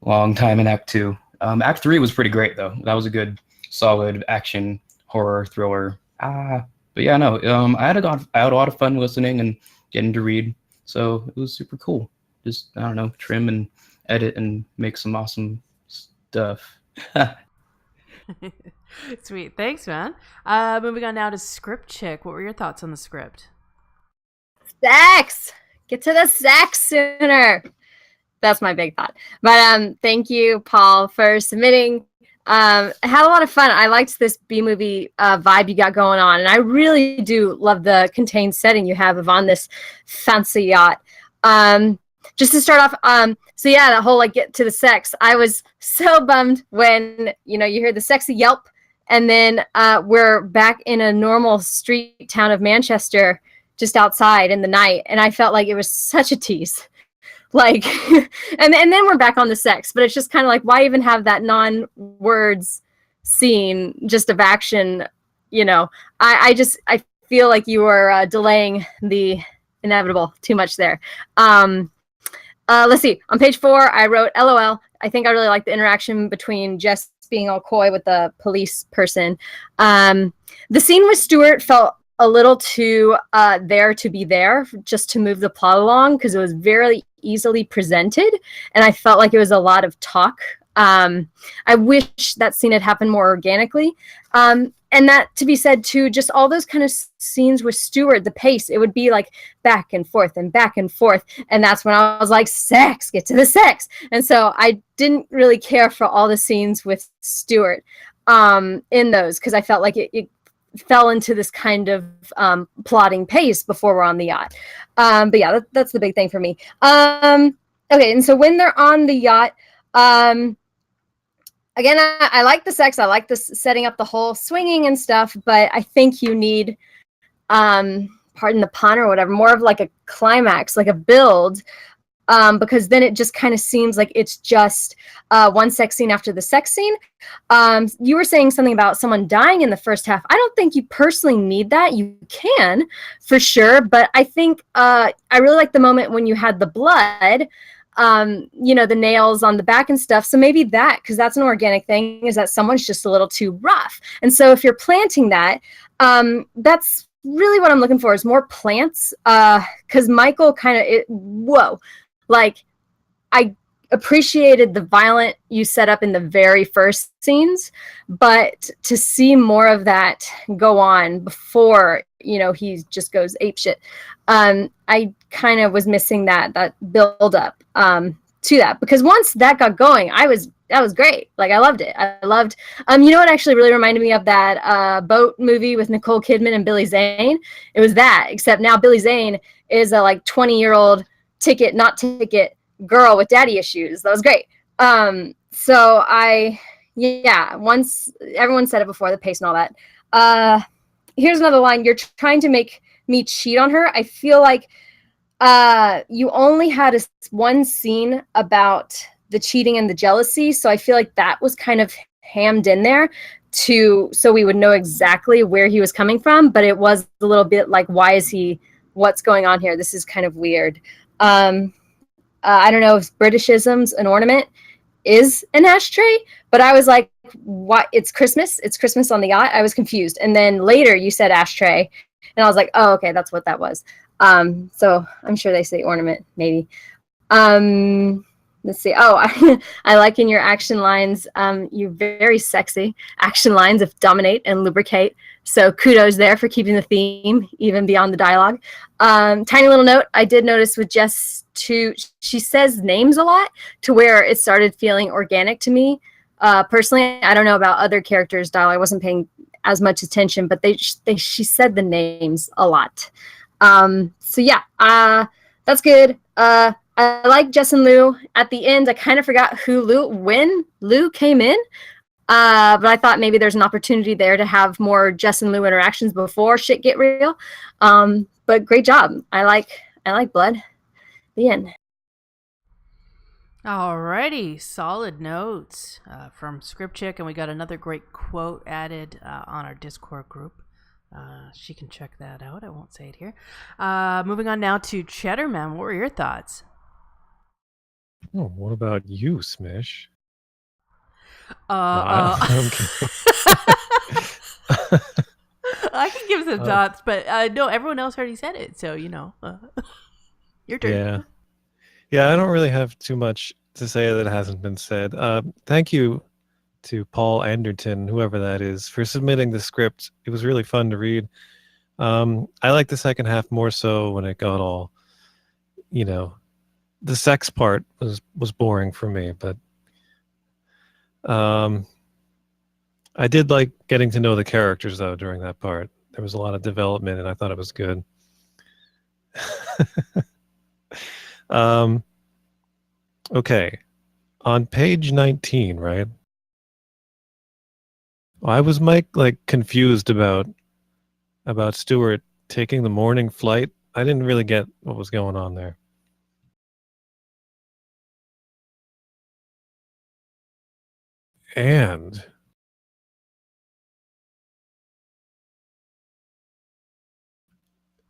long time in Act 2. Act 3 was pretty great, though. That was a good, solid action, horror, thriller. But yeah, no, I had a lot of fun listening and getting to read, so it was super cool. Just, I don't know, trim and edit and make some awesome stuff. Sweet. Thanks, man. Moving on now to Script Chick. What were your thoughts on the script? Sex! Get to the sex sooner. That's my big thought. But thank you, Paul, for submitting. I had a lot of fun. I liked this B-movie vibe you got going on, and I really do love the contained setting you have of on this fancy yacht. Just to start off, so yeah, that whole like get to the sex. I was so bummed when you hear the sexy yelp, and then we're back in a normal street town of Manchester, just outside in the night, and I felt like it was such a tease. Like, and then we're back on the sex, but it's just kind of like, why even have that non-words scene just of action? I feel like you are delaying the inevitable too much there. Let's see. On page 4, I wrote LOL. I think I really like the interaction between Jess being all coy with the police person. The scene with Stuart felt a little too there to be there, just to move the plot along, because it was very easily presented, and I felt like it was a lot of talk. I wish that scene had happened more organically. And and that to be said too, just all those kind of scenes with Stuart, the pace, it would be like back and forth and back and forth. And that's when I was like, sex, get to the sex. And so I didn't really care for all the scenes with Stuart in those, because I felt like it fell into this kind of plotting pace before we're on the yacht. But yeah, that's the big thing for me. Okay, and so when they're on the yacht, again, I like the sex. I like this setting up the whole swinging and stuff, but I think you need, pardon the pun or whatever, more of like a climax, like a build, because then it just kind of seems like it's just one sex scene after the sex scene. You were saying something about someone dying in the first half. I don't think you personally need that. You can, for sure, but I think I really like the moment when you had the blood, the nails on the back and stuff. So maybe that, because that's an organic thing, is that someone's just a little too rough. And so if you're planting that, that's really what I'm looking for, is more plants. Because Michael like, I appreciated the violent you set up in the very first scenes, but to see more of that go on before, he just goes apeshit. I kind of was missing that build up to that, because once that got going, that was great. Like, I loved it. I loved, what actually really reminded me of that boat movie with Nicole Kidman and Billy Zane? It was that, except now Billy Zane is a like 20-year-old not ticket girl with daddy issues. That was great. So once everyone said it before, the pace and all that. Here's another line. You're trying to make me cheat on her. I feel like you only had one scene about the cheating and the jealousy, so I feel like that was kind of hammed in there so we would know exactly where he was coming from, but it was a little bit like, what's going on here? This is kind of weird. I don't know if Britishisms, an ornament is an ashtray, but I was like, what? It's Christmas on the yacht. I was confused. And then later you said ashtray, and I was like, oh, okay, that's what that was. So I'm sure they say ornament, maybe. Let's see. Oh, I like in your action lines, you very sexy action lines of dominate and lubricate. So kudos there for keeping the theme even beyond the dialogue. Tiny little note, I did notice with Jess too, she says names a lot to where it started feeling organic to me. Personally, I don't know about other characters' dialogue. I wasn't paying as much attention, but she said the names a lot. So yeah, that's good. I like Jess and Lou. At the end, I kind of forgot when Lou came in. But I thought maybe there's an opportunity there to have more Jess and Lou interactions before shit get real. But great job. I like Blood. The end. Alrighty, solid notes from Script Chick, and we got another great quote added on our Discord group. She can check that out. I won't say it here. Moving on now to Cheddarman. What were your thoughts? Oh, what about you, Smish? I can give some thoughts, but no, everyone else already said it, so your turn. Yeah, I don't really have too much to say that hasn't been said. Thank you to Paul Anderton, whoever that is, for submitting the script. It was really fun to read. I like the second half more so when it got all, the sex part was boring for me, but I did like getting to know the characters though during that part. There was a lot of development and I thought it was good. Okay, on page 19, right? I was confused about Stuart taking the morning flight. I didn't really get what was going on there. And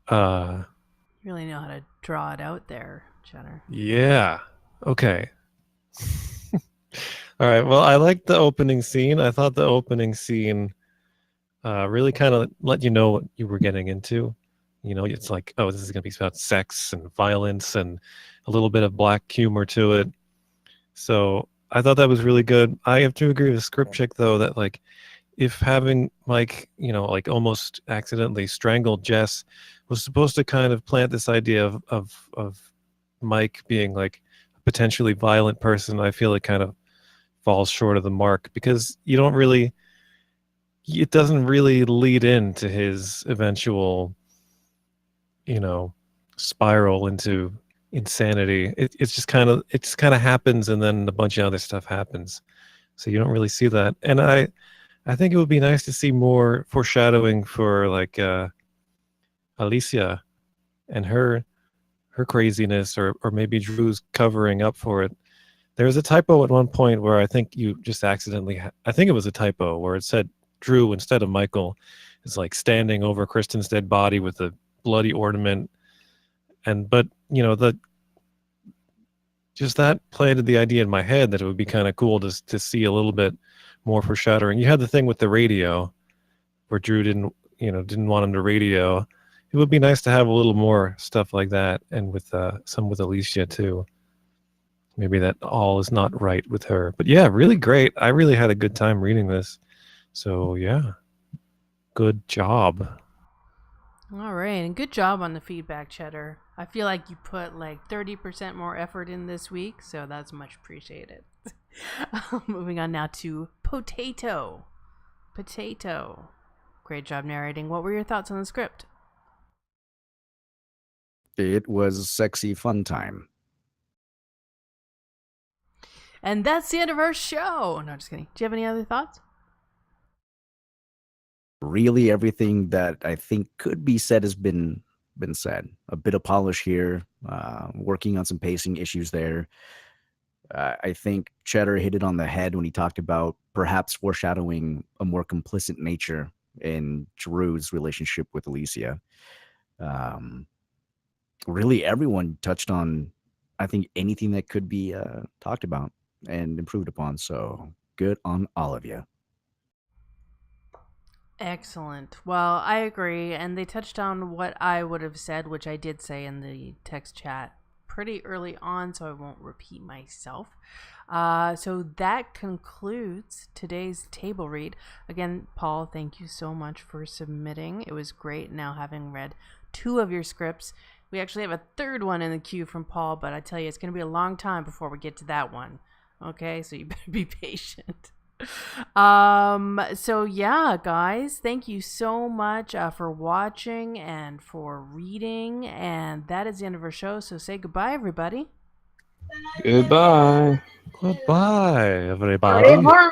you really know how to draw it out there, Cheddar. Yeah. Okay. All right. Well, I liked the opening scene. I thought the opening scene really kind of let you know what you were getting into. It's like, oh, this is going to be about sex and violence and a little bit of black humor to it. So I thought that was really good. I have to agree with Script Chick, though, that if having Mike, like almost accidentally strangled Jess was supposed to kind of plant this idea of Mike being like a potentially violent person. I feel it kind of falls short of the mark because it doesn't really lead into his eventual, spiral into insanity. It's just kind of happens, and then a bunch of other stuff happens. So you don't really see that. And I think it would be nice to see more foreshadowing for like Alicia and her craziness, or maybe Drew's covering up for it. There was a typo at one point where I think you just accidentally I think it was a typo where it said Drew instead of Michael is like standing over Kristen's dead body with a bloody ornament. But just that planted the idea in my head that it would be kind of cool to see a little bit more foreshadowing. You had the thing with the radio where Drew didn't want him to radio. It would be nice to have a little more stuff like that, and with some with Alicia too. Maybe that all is not right with her. But yeah, really great. I really had a good time reading this. So yeah, good job. All right, and good job on the feedback, Cheddar. I feel like you put like 30% more effort in this week, so that's much appreciated. Moving on now to Potato. Potato. Great job narrating. What were your thoughts on the script? It was sexy fun time. And that's the end of our show. No, just kidding. Do you have any other thoughts? Really, everything that I think could be said has been said. A bit of polish here, working on some pacing issues there. I think Cheddar hit it on the head when he talked about perhaps foreshadowing a more complicit nature in Drew's relationship with Alicia. Really, everyone touched on, I think, anything that could be talked about and improved upon. So good on all of you. Excellent. Well, I agree. And they touched on what I would have said, which I did say in the text chat pretty early on, so I won't repeat myself. So that concludes today's table read. Again, Paul, thank you so much for submitting. It was great now having read 2 of your scripts. We actually have a 3rd one in the queue from Paul, but I tell you, it's going to be a long time before we get to that one. Okay, so you better be patient. So yeah, guys, thank you so much for watching and for reading, and that is the end of our show. So say goodbye, everybody. Goodbye. Goodbye, everybody. Au revoir.